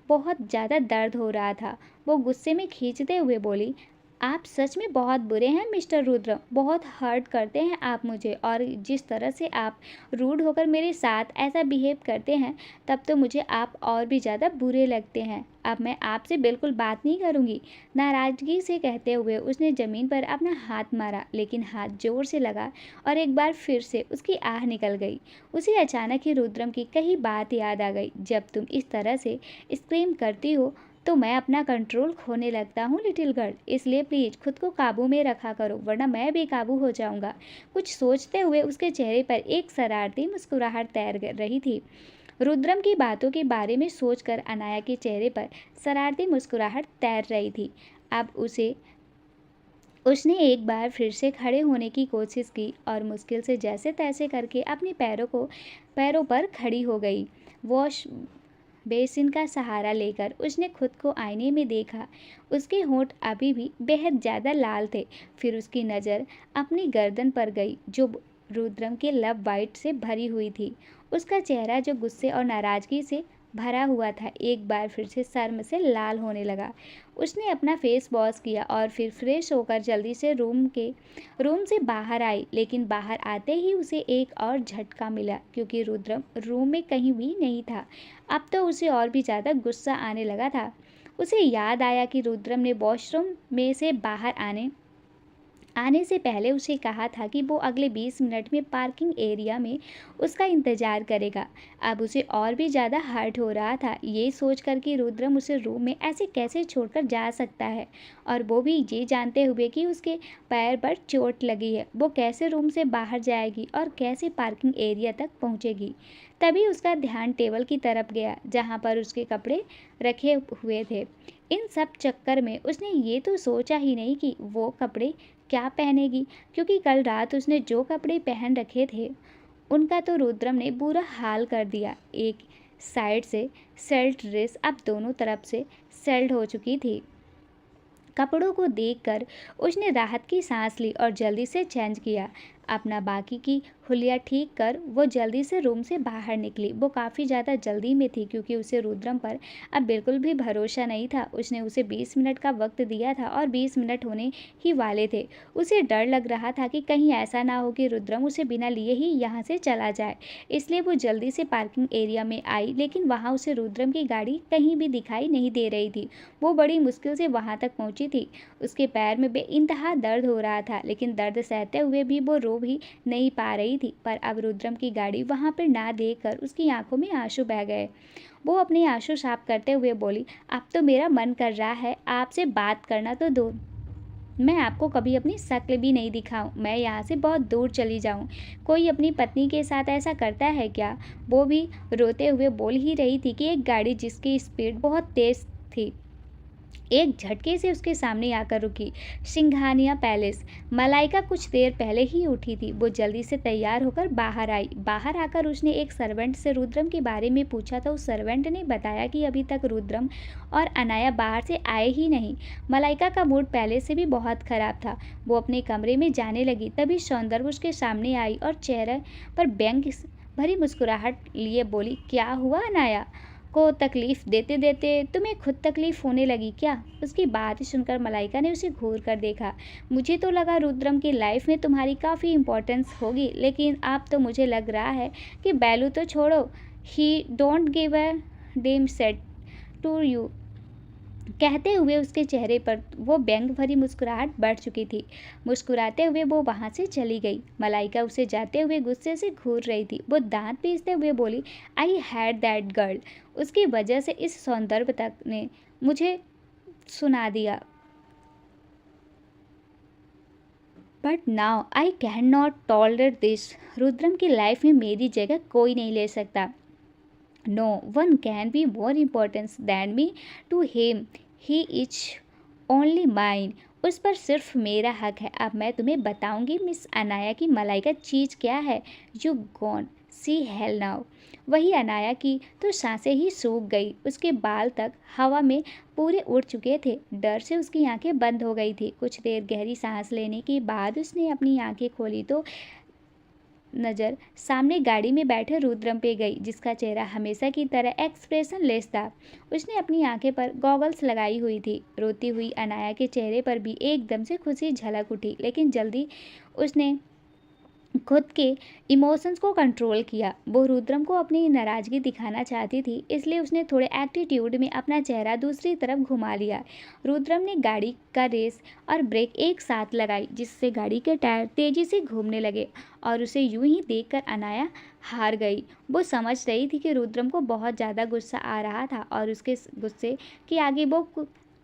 बहुत ज़्यादा दर्द हो रहा था। वो गुस्से में खींचते हुए बोली, आप सच में बहुत बुरे हैं मिस्टर रुद्र। बहुत हर्ट करते हैं आप मुझे, और जिस तरह से आप रूड होकर मेरे साथ ऐसा बिहेव करते हैं तब तो मुझे आप और भी ज़्यादा बुरे लगते हैं। अब मैं आपसे बिल्कुल बात नहीं करूँगी। नाराज़गी से कहते हुए उसने ज़मीन पर अपना हाथ मारा, लेकिन हाथ ज़ोर से लगा और एक बार फिर से उसकी आह निकल गई। उसे अचानक ही रुद्रम की कही बात याद आ गई। जब तुम इस तरह से स्क्रीम करती हो तो मैं अपना कंट्रोल खोने लगता हूँ लिटिल गर्ल, इसलिए प्लीज़ खुद को काबू में रखा करो, वरना मैं बेकाबू हो जाऊँगा। कुछ सोचते हुए उसके चेहरे पर एक शरारती मुस्कुराहट तैर रही थी। रुद्रम की बातों के बारे में सोचकर अनाया के चेहरे पर शरारती मुस्कुराहट तैर रही थी। अब उसने एक बार फिर से खड़े होने की कोशिश की और मुश्किल से जैसे तैसे करके अपने पैरों पर खड़ी हो गई। वॉश बेसिन का सहारा लेकर उसने खुद को आईने में देखा। उसके होंठ अभी भी बेहद ज़्यादा लाल थे। फिर उसकी नज़र अपनी गर्दन पर गई जो रुद्रम के लव बाइट से भरी हुई थी। उसका चेहरा जो गुस्से और नाराज़गी से भरा हुआ था एक बार फिर से शर्म से लाल होने लगा। उसने अपना फेस वॉश किया और फिर फ्रेश होकर जल्दी से रूम से बाहर आई, लेकिन बाहर आते ही उसे एक और झटका मिला क्योंकि रुद्रम रूम में कहीं भी नहीं था। अब तो उसे और भी ज़्यादा गुस्सा आने लगा था। उसे याद आया कि रुद्रम ने वॉशरूम में से बाहर आने आने से पहले उसे कहा था कि वो अगले 20 मिनट में पार्किंग एरिया में उसका इंतज़ार करेगा। अब उसे और भी ज़्यादा हर्ट हो रहा था, ये सोच कर कि रुद्रम उसे रूम में ऐसे कैसे छोड़कर जा सकता है, और वो भी ये जानते हुए कि उसके पैर पर चोट लगी है। वो कैसे रूम से बाहर जाएगी और कैसे पार्किंग एरिया तक पहुंचेगी। तभी उसका ध्यान टेबल की तरफ गया जहाँ पर उसके कपड़े रखे हुए थे। इन सब चक्कर में उसने ये तो सोचा ही नहीं कि वो कपड़े क्या पहनेगी, क्योंकि कल रात उसने जो कपड़े पहन रखे थे उनका तो रुद्रम ने बुरा हाल कर दिया। एक साइड से सेल्ड ड्रेस अब दोनों तरफ से सेल्ड हो चुकी थी। कपड़ों को देखकर उसने राहत की सांस ली और जल्दी से चेंज किया। अपना बाकी की हुलिया ठीक कर वो जल्दी से रूम से बाहर निकली। वो काफ़ी ज़्यादा जल्दी में थी क्योंकि उसे रुद्रम पर अब बिल्कुल भी भरोसा नहीं था। उसने उसे 20 मिनट का वक्त दिया था और 20 मिनट होने ही वाले थे। उसे डर लग रहा था कि कहीं ऐसा ना हो कि रुद्रम उसे बिना लिए ही यहाँ से चला जाए। इसलिए वो जल्दी से पार्किंग एरिया में आई, लेकिन वहाँ उसे रुद्रम की गाड़ी कहीं भी दिखाई नहीं दे रही थी। वो बड़ी मुश्किल से वहाँ तक पहुँची थी। उसके पैर में बेइंतहा दर्द हो रहा था, लेकिन दर्द सहते हुए भी वो रो भी नहीं पा रही थी। पर अब रुद्रम की गाड़ी वहाँ पर ना देखकर उसकी आंखों में आंसू बह गए। वो अपने आंसू साफ करते हुए बोली, अब तो मेरा मन कर रहा है आपसे बात करना तो दो, मैं आपको कभी अपनी शक्ल भी नहीं दिखाऊं। मैं यहाँ से बहुत दूर चली जाऊं। कोई अपनी पत्नी के साथ ऐसा करता है क्या? वो भी रोते हुए बोल ही रही थी कि एक गाड़ी जिसकी स्पीड बहुत तेज थी एक झटके से उसके सामने आकर रुकी। सिंघानिया पैलेस। मलाइका कुछ देर पहले ही उठी थी। वो जल्दी से तैयार होकर बाहर आई। बाहर आकर उसने एक सर्वेंट से रुद्रम के बारे में पूछा तो उस सर्वेंट ने बताया कि अभी तक रुद्रम और अनाया बाहर से आए ही नहीं। मलाइका का मूड पहले से भी बहुत खराब था। वो अपने कमरे में जाने लगी, तभी सौंदर्य उसके सामने आई और चेहरे पर व्यंग भरी मुस्कुराहट लिए बोली, क्या हुआ अनाया को तकलीफ़ देते देते तुम्हें खुद तकलीफ़ होने लगी क्या? उसकी बात सुनकर मलाइका ने उसे घूर कर देखा। मुझे तो लगा रुद्रम की लाइफ में तुम्हारी काफ़ी इम्पोर्टेंस होगी, लेकिन अब तो मुझे लग रहा है कि बैलू तो छोड़ो, he don't give a damn set to you. कहते हुए उसके चेहरे पर वो व्यंग भरी मुस्कुराहट बढ़ चुकी थी। मुस्कुराते हुए वो वहाँ से चली गई। मलाइका उसे जाते हुए गुस्से से घूर रही थी। वो दांत पीसते हुए बोली, आई हैड दैट गर्ल। उसकी वजह से इस सौंदर्य तक ने मुझे सुना दिया। But now I can not tolerate this. Rudram की लाइफ में मेरी जगह कोई नहीं ले सकता। No one can be more important than me to him. He is only mine. उस पर सिर्फ मेरा हक है। अब मैं तुम्हें बताऊंगी मिस अनाया की मलाइका चीज़ क्या है। You gonna see hell now. वही अनाया की तो सांसें ही सूख गई। उसके बाल तक हवा में पूरे उड़ चुके थे। डर से उसकी आंखें बंद हो गई थी। कुछ देर गहरी सांस लेने के बाद उसने अपनी आंखें खोली तो नज़र सामने गाड़ी में बैठे रुद्रम पे गई, जिसका चेहरा हमेशा की तरह एक्सप्रेशन लेस था। उसने अपनी आंखें पर गॉगल्स लगाई हुई थी। रोती हुई अनाया के चेहरे पर भी एकदम से खुशी झलक उठी, लेकिन जल्दी उसने खुद के इमोशंस को कंट्रोल किया। वो रुद्रम को अपनी नाराज़गी दिखाना चाहती थी, इसलिए उसने थोड़े एटीट्यूड में अपना चेहरा दूसरी तरफ घुमा लिया। रुद्रम ने गाड़ी का रेस और ब्रेक एक साथ लगाई, जिससे गाड़ी के टायर तेज़ी से घूमने लगे और उसे यूं ही देखकर अनाया हार गई। वो समझ रही थी कि रुद्रम को बहुत ज़्यादा गुस्सा आ रहा था और उसके गुस्से के आगे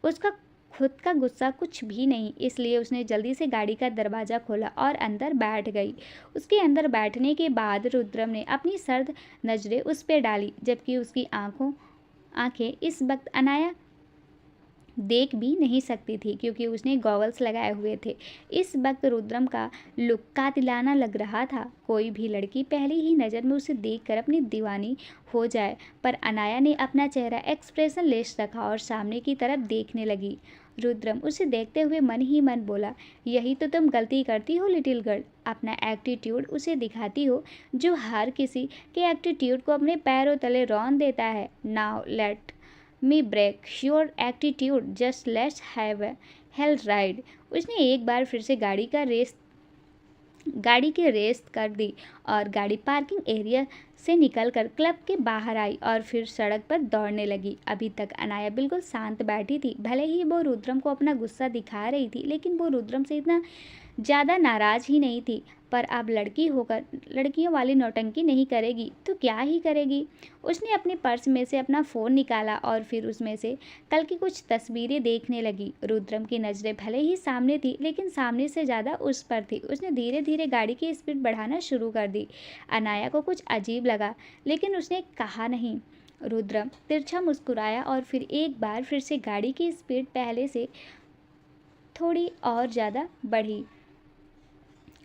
उसका खुद का गुस्सा कुछ भी नहीं। इसलिए उसने जल्दी से गाड़ी का दरवाज़ा खोला और अंदर बैठ गई। उसके अंदर बैठने के बाद रुद्रम ने अपनी सर्द नज़रें उस पर डाली, जबकि उसकी आंखें इस वक्त अनाया देख भी नहीं सकती थी क्योंकि उसने गॉगल्स लगाए हुए थे। इस वक्त रुद्रम का लुक कातिलाना लग रहा था। कोई भी लड़की पहली ही नज़र में उसे देखकर अपनी दीवानी हो जाए, पर अनाया ने अपना चेहरा एक्सप्रेशन लेस रखा और सामने की तरफ देखने लगी। रुद्रम उसे देखते हुए मन ही मन बोला, यही तो तुम गलती करती हो लिटिल गर्ल। अपना एटीट्यूड उसे दिखाती हो जो हर किसी के एटीट्यूड को अपने पैरों तले रौंद देता है। Now let me break your attitude, just let's have a hell ride. उसने एक बार फिर से गाड़ी की रेस कर दी और गाड़ी पार्किंग एरिया से निकलकर क्लब के बाहर आई और फिर सड़क पर दौड़ने लगी। अभी तक अनाया बिल्कुल शांत बैठी थी। भले ही वो रुद्रम को अपना गुस्सा दिखा रही थी, लेकिन वो रुद्रम से इतना ज़्यादा नाराज़ ही नहीं थी, पर अब लड़की होकर लड़कियों वाली नौटंकी नहीं करेगी तो क्या ही करेगी। उसने अपने पर्स में से अपना फ़ोन निकाला और फिर उसमें से कल की कुछ तस्वीरें देखने लगी। रुद्रम की नज़रें भले ही सामने थी, लेकिन सामने से ज़्यादा उस पर थी। उसने धीरे धीरे गाड़ी की स्पीड बढ़ाना शुरू कर दी। अनाया को कुछ अजीब लगा, लेकिन उसने कहा नहीं। रुद्रम तिरछा मुस्कुराया और फिर एक बार फिर से गाड़ी की स्पीड पहले से थोड़ी और ज़्यादा बढ़ी।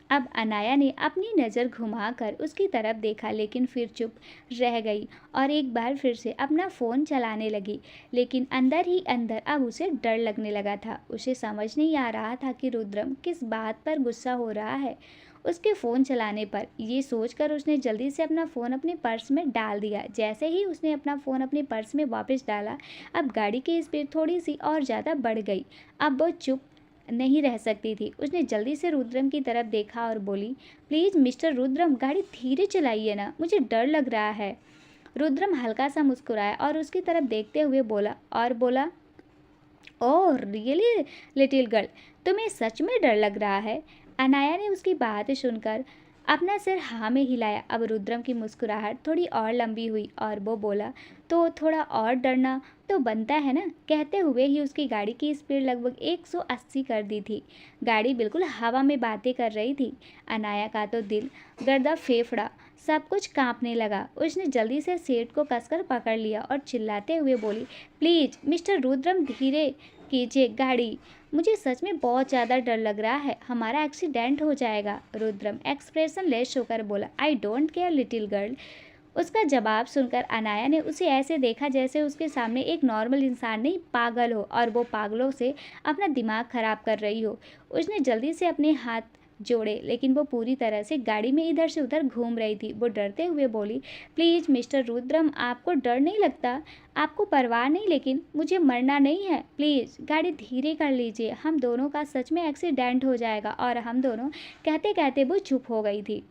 अब अनाया ने अपनी नज़र घुमाकर उसकी तरफ देखा, लेकिन फिर चुप रह गई और एक बार फिर से अपना फ़ोन चलाने लगी। लेकिन अंदर ही अंदर अब उसे डर लगने लगा था। उसे समझ नहीं आ रहा था कि रुद्रम किस बात पर गुस्सा हो रहा है उसके फ़ोन चलाने पर। ये सोचकर उसने जल्दी से अपना फ़ोन अपने पर्स में डाल दिया। जैसे ही उसने अपना फ़ोन अपने पर्स में वापस डाला, अब गाड़ी की स्पीड थोड़ी सी और ज़्यादा बढ़ गई। अब वो चुप नहीं रह सकती थी। उसने जल्दी से रुद्रम की तरफ देखा और बोली, प्लीज़ मिस्टर रुद्रम, गाड़ी धीरे चलाइए ना, मुझे डर लग रहा है। रुद्रम हल्का सा मुस्कुराया और उसकी तरफ देखते हुए बोला, ओह रियली लिटिल गर्ल, तुम्हें सच में डर लग रहा है? अनाया ने उसकी बात सुनकर अपना सिर हाँ में हिलाया। अब रुद्रम की मुस्कुराहट थोड़ी और लंबी हुई और वो बोला, तो थोड़ा और डरना तो बनता है ना। कहते हुए ही उसकी गाड़ी की स्पीड लगभग 180 कर दी थी। गाड़ी बिल्कुल हवा में बातें कर रही थी। अनाया का तो दिल, गर्दा, फेफड़ा सब कुछ कांपने लगा। उसने जल्दी से सीट को कसकर पकड़ लिया और चिल्लाते हुए बोली, प्लीज़ मिस्टर रुद्रम, धीरे कीजिए गाड़ी, मुझे सच में बहुत ज़्यादा डर लग रहा है, हमारा एक्सीडेंट हो जाएगा। रुद्रम एक्सप्रेशन लेस होकर बोला, I don't care little girl. उसका जवाब सुनकर अनाया ने उसे ऐसे देखा जैसे उसके सामने एक नॉर्मल इंसान नहीं, पागल हो और वो पागलों से अपना दिमाग खराब कर रही हो। उसने जल्दी से अपने हाथ जोड़े, लेकिन वो पूरी तरह से गाड़ी में इधर से उधर घूम रही थी। वो डरते हुए बोली, प्लीज़ मिस्टर रुद्रम, आपको डर नहीं लगता? आपको परवाह नहीं? लेकिन मुझे मरना नहीं है, प्लीज़ गाड़ी धीरे कर लीजिए, हम दोनों का सच में एक्सीडेंट हो जाएगा। और हम दोनों, कहते कहते वो चुप हो गई थी।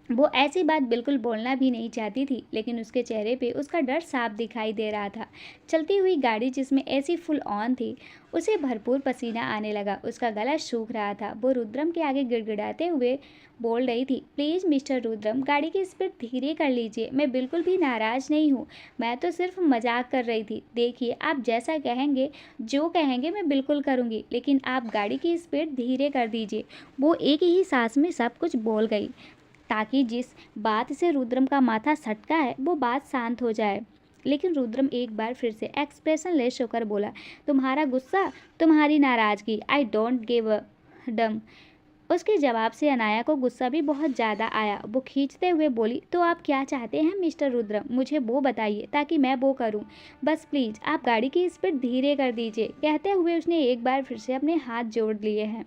वो ऐसी बात बिल्कुल बोलना भी नहीं चाहती थी, लेकिन उसके चेहरे पे उसका डर साफ दिखाई दे रहा था। चलती हुई गाड़ी जिसमें एसी फुल ऑन थी, उसे भरपूर पसीना आने लगा। उसका गला सूख रहा था। वो रुद्रम के आगे गिड़गिड़ाते हुए बोल रही थी, प्लीज़ मिस्टर रुद्रम, गाड़ी की स्पीड धीरे कर लीजिए, मैं बिल्कुल भी नाराज़ नहीं हूँ, मैं तो सिर्फ मजाक कर रही थी। देखिए, आप जैसा कहेंगे, जो कहेंगे मैं बिल्कुल करूँगी, लेकिन आप गाड़ी की स्पीड धीरे कर दीजिए। वो एक ही सांस में सब कुछ बोल गई, ताकि जिस बात से रुद्रम का माथा सटका है वो बात शांत हो जाए। लेकिन रुद्रम एक बार फिर से एक्सप्रेशन लेस होकर बोला, तुम्हारा गुस्सा, तुम्हारी नाराज़गी, आई डोंट गिव अ डम। उसके जवाब से अनाया को गुस्सा भी बहुत ज़्यादा आया। वो खींचते हुए बोली, तो आप क्या चाहते हैं मिस्टर रुद्रम, मुझे वो बताइए ताकि मैं वो करूं। बस प्लीज़ आप गाड़ी की स्पीड धीरे कर दीजिए। कहते हुए उसने एक बार फिर से अपने हाथ जोड़ लिए हैं।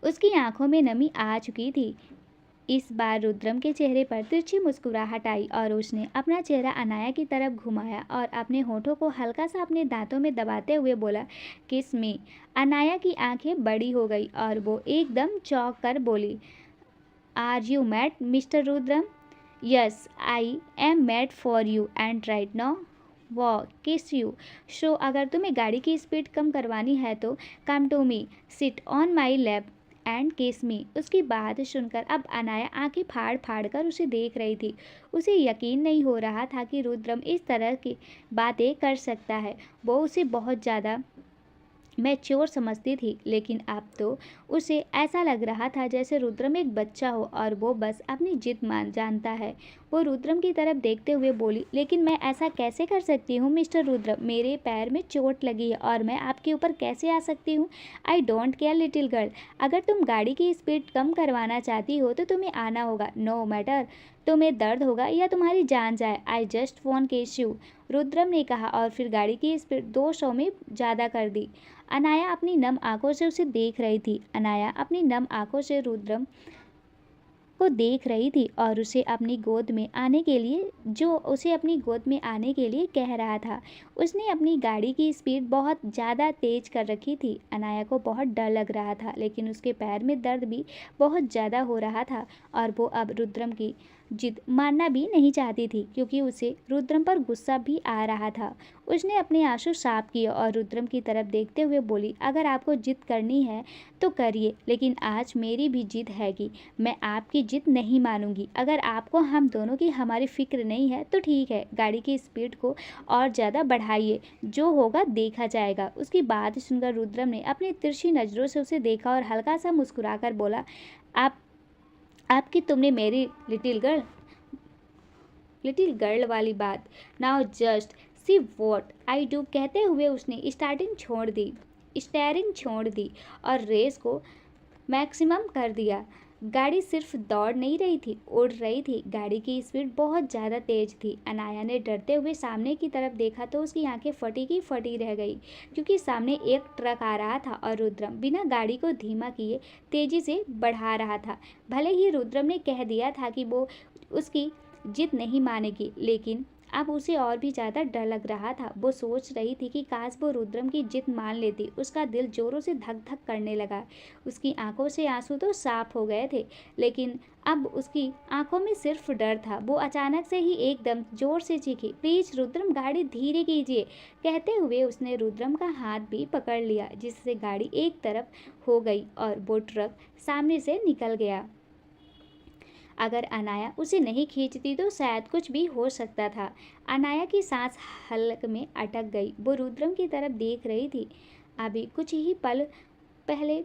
उसकी आंखों में नमी आ चुकी थी। इस बार रुद्रम के चेहरे पर तिरछी मुस्कुराहट आई और उसने अपना चेहरा अनाया की तरफ घुमाया और अपने होठों को हल्का सा अपने दांतों में दबाते हुए बोला, किस मी। अनाया की आंखें बड़ी हो गई और वो एकदम चौंक कर बोली, are you mad mister Rudram? Yes I am mad for you and right now वो किस यू। सो अगर तुम्हें गाड़ी की स्पीड कम करवानी है तो come to me, sit on my lap and kiss me. उसकी बात सुनकर अब अनाया आंखें फाड़ फाड़ कर उसे देख रही थी। उसे यकीन नहीं हो रहा था कि रुद्रम इस तरह की बातें कर सकता है। वो उसे बहुत ज़्यादा मैच्योर समझती थी, लेकिन अब तो उसे ऐसा लग रहा था जैसे रुद्रम एक बच्चा हो और वो बस अपनी जिद मान जानता है। वो रुद्रम की तरफ देखते हुए बोली, लेकिन मैं ऐसा कैसे कर सकती हूँ मिस्टर रुद्रम, मेरे पैर में चोट लगी है और मैं आपके ऊपर कैसे आ सकती हूँ? I don't care little girl, अगर तुम गाड़ी की स्पीड कम करवाना चाहती हो तो तुम्हें आना होगा, नो मैटर तुम्हें दर्द होगा या तुम्हारी जान जाए। I just want case you, Rudram ने कहा और फिर गाड़ी की स्पीड 200 में ज़्यादा कर दी। अनाया अपनी नम आंखों से उसे देख रही थी। अनाया अपनी नम आंखों से रुद्रम को देख रही थी और उसे अपनी गोद में आने के लिए कह रहा था। उसने अपनी गाड़ी की स्पीड बहुत ज़्यादा तेज कर रखी थी। अनाया को बहुत डर लग रहा था, लेकिन उसके पैर में दर्द भी बहुत ज़्यादा हो रहा था और वो अब रुद्रम की जिद मानना भी नहीं चाहती थी क्योंकि उसे रुद्रम पर गुस्सा भी आ रहा था। उसने अपने आंसू साफ किए और रुद्रम की तरफ देखते हुए बोली, अगर आपको जिद करनी है तो करिए, लेकिन आज मेरी भी जिद है कि मैं आपकी जिद नहीं मानूंगी। अगर आपको हम दोनों की हमारी फिक्र नहीं है तो ठीक है, गाड़ी की स्पीड को और ज़्यादा बढ़ाइए, जो होगा देखा जाएगा। उसकी बात सुनकर रुद्रम ने अपनी तिरछी नज़रों से उसे देखा और हल्का सा मुस्कुराकर बोला, आपकी तुमने मेरी लिटिल गर्ल वाली बात, now just see what I do, कहते हुए उसने स्टीयरिंग छोड़ दी और रेस को मैक्सिमम कर दिया। गाड़ी सिर्फ दौड़ नहीं रही थी, उड़ रही थी। गाड़ी की स्पीड बहुत ज़्यादा तेज थी। अनाया ने डरते हुए सामने की तरफ देखा तो उसकी आंखें फटी की फटी रह गई, क्योंकि सामने एक ट्रक आ रहा था और रुद्रम बिना गाड़ी को धीमा किए तेजी से बढ़ा रहा था। भले ही रुद्रम ने कह दिया था कि वो उसकी जिद नहीं मानेगी, लेकिन अब उसे और भी ज़्यादा डर लग रहा था। वो सोच रही थी कि काश वो रुद्रम की जिद मान लेती। उसका दिल जोरों से धक धक करने लगा। उसकी आंखों से आंसू तो साफ हो गए थे, लेकिन अब उसकी आंखों में सिर्फ डर था। वो अचानक से ही एकदम जोर से चीखी, प्लीज़ रुद्रम, गाड़ी धीरे कीजिए। कहते हुए उसने रुद्रम का हाथ भी पकड़ लिया, जिससे गाड़ी एक तरफ हो गई और वो ट्रक सामने से निकल गया। अगर अनाया उसे नहीं खींचती तो शायद कुछ भी हो सकता था। अनाया की सांस हलक में अटक गई। वो रुद्रम की तरफ देख रही थी। अभी कुछ ही पल पहले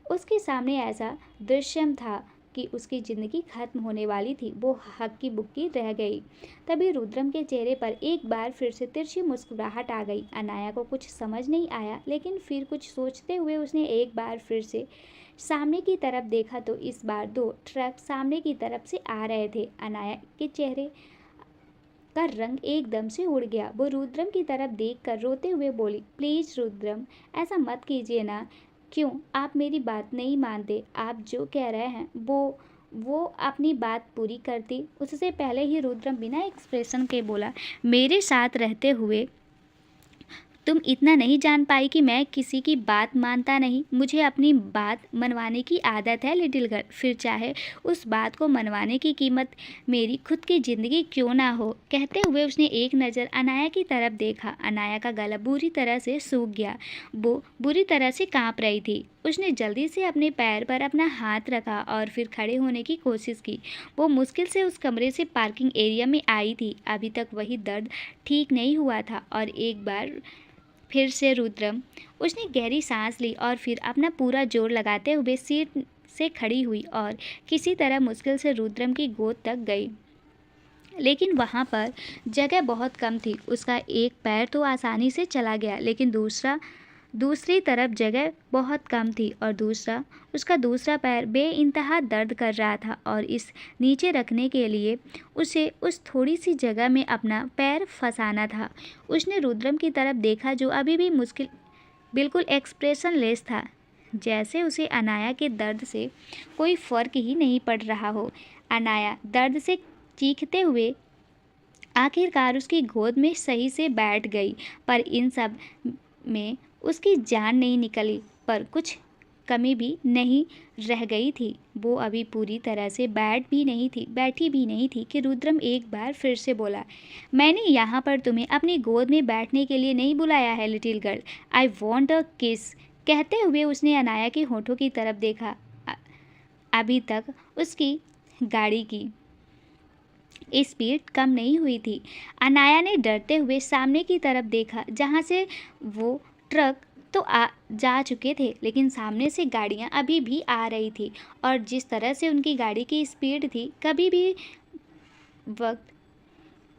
उसके सामने ऐसा दृश्यम था कि उसकी ज़िंदगी खत्म होने वाली थी। वो हक्की बुक्की रह गई। तभी रुद्रम के चेहरे पर एक बार फिर से तिरछी मुस्कुराहट आ गई। अनाया को कुछ समझ नहीं आया, लेकिन फिर कुछ सोचते हुए उसने एक बार फिर से सामने की तरफ देखा तो इस बार 2 ट्रक सामने की तरफ से आ रहे थे। अनाया के चेहरे का रंग एकदम से उड़ गया। वो रुद्रम की तरफ देखकर रोते हुए बोली, प्लीज़ रुद्रम, ऐसा मत कीजिए ना। क्यों आप मेरी बात नहीं मानते? आप जो कह रहे हैं वो अपनी बात पूरी करती। उससे पहले ही रुद्रम बिना एक्सप्रेशन के बोला, मेरे साथ रहते हुए तुम इतना नहीं जान पाई कि मैं किसी की बात मानता नहीं। मुझे अपनी बात मनवाने की आदत है लिटिल गर्ल, फिर चाहे उस बात को मनवाने की कीमत मेरी खुद की ज़िंदगी क्यों ना हो। कहते हुए उसने एक नज़र अनाया की तरफ देखा। अनाया का गला बुरी तरह से सूख गया। वो बुरी तरह से काँप रही थी। उसने जल्दी से अपने पैर पर अपना हाथ रखा और फिर खड़े होने की कोशिश की। वो मुश्किल से उस कमरे से पार्किंग एरिया में आई थी। अभी तक वही दर्द ठीक नहीं हुआ था और एक बार फिर से रुद्रम। उसने गहरी सांस ली और फिर अपना पूरा जोर लगाते हुए सीट से खड़ी हुई और किसी तरह मुश्किल से रुद्रम की गोद तक गई। लेकिन वहाँ पर जगह बहुत कम थी। उसका एक पैर तो आसानी से चला गया, लेकिन दूसरी तरफ जगह बहुत कम थी और उसका दूसरा पैर बेइंतहा दर्द कर रहा था और इस नीचे रखने के लिए उसे उस थोड़ी सी जगह में अपना पैर फंसाना था। उसने रुद्रम की तरफ देखा, जो अभी भी बिल्कुल एक्सप्रेशनलेस था, जैसे उसे अनाया के दर्द से कोई फ़र्क ही नहीं पड़ रहा हो। अनाया दर्द से चीखते हुए आखिरकार उसकी गोद में सही से बैठ गई, पर इन सब में उसकी जान नहीं निकली, पर कुछ कमी भी नहीं रह गई थी। वो अभी पूरी तरह से बैठी भी नहीं थी कि रुद्रम एक बार फिर से बोला, मैंने यहाँ पर तुम्हें अपनी गोद में बैठने के लिए नहीं बुलाया है little girl, I want a किस। कहते हुए उसने अनाया के होठों की तरफ देखा। अभी तक उसकी गाड़ी की स्पीड कम नहीं हुई थी। अनाया ने डरते हुए सामने की तरफ देखा, जहाँ से वो ट्रक तो जा चुके थे, लेकिन सामने से गाड़ियाँ अभी भी आ रही थी और जिस तरह से उनकी गाड़ी की स्पीड थी, कभी भी वक्त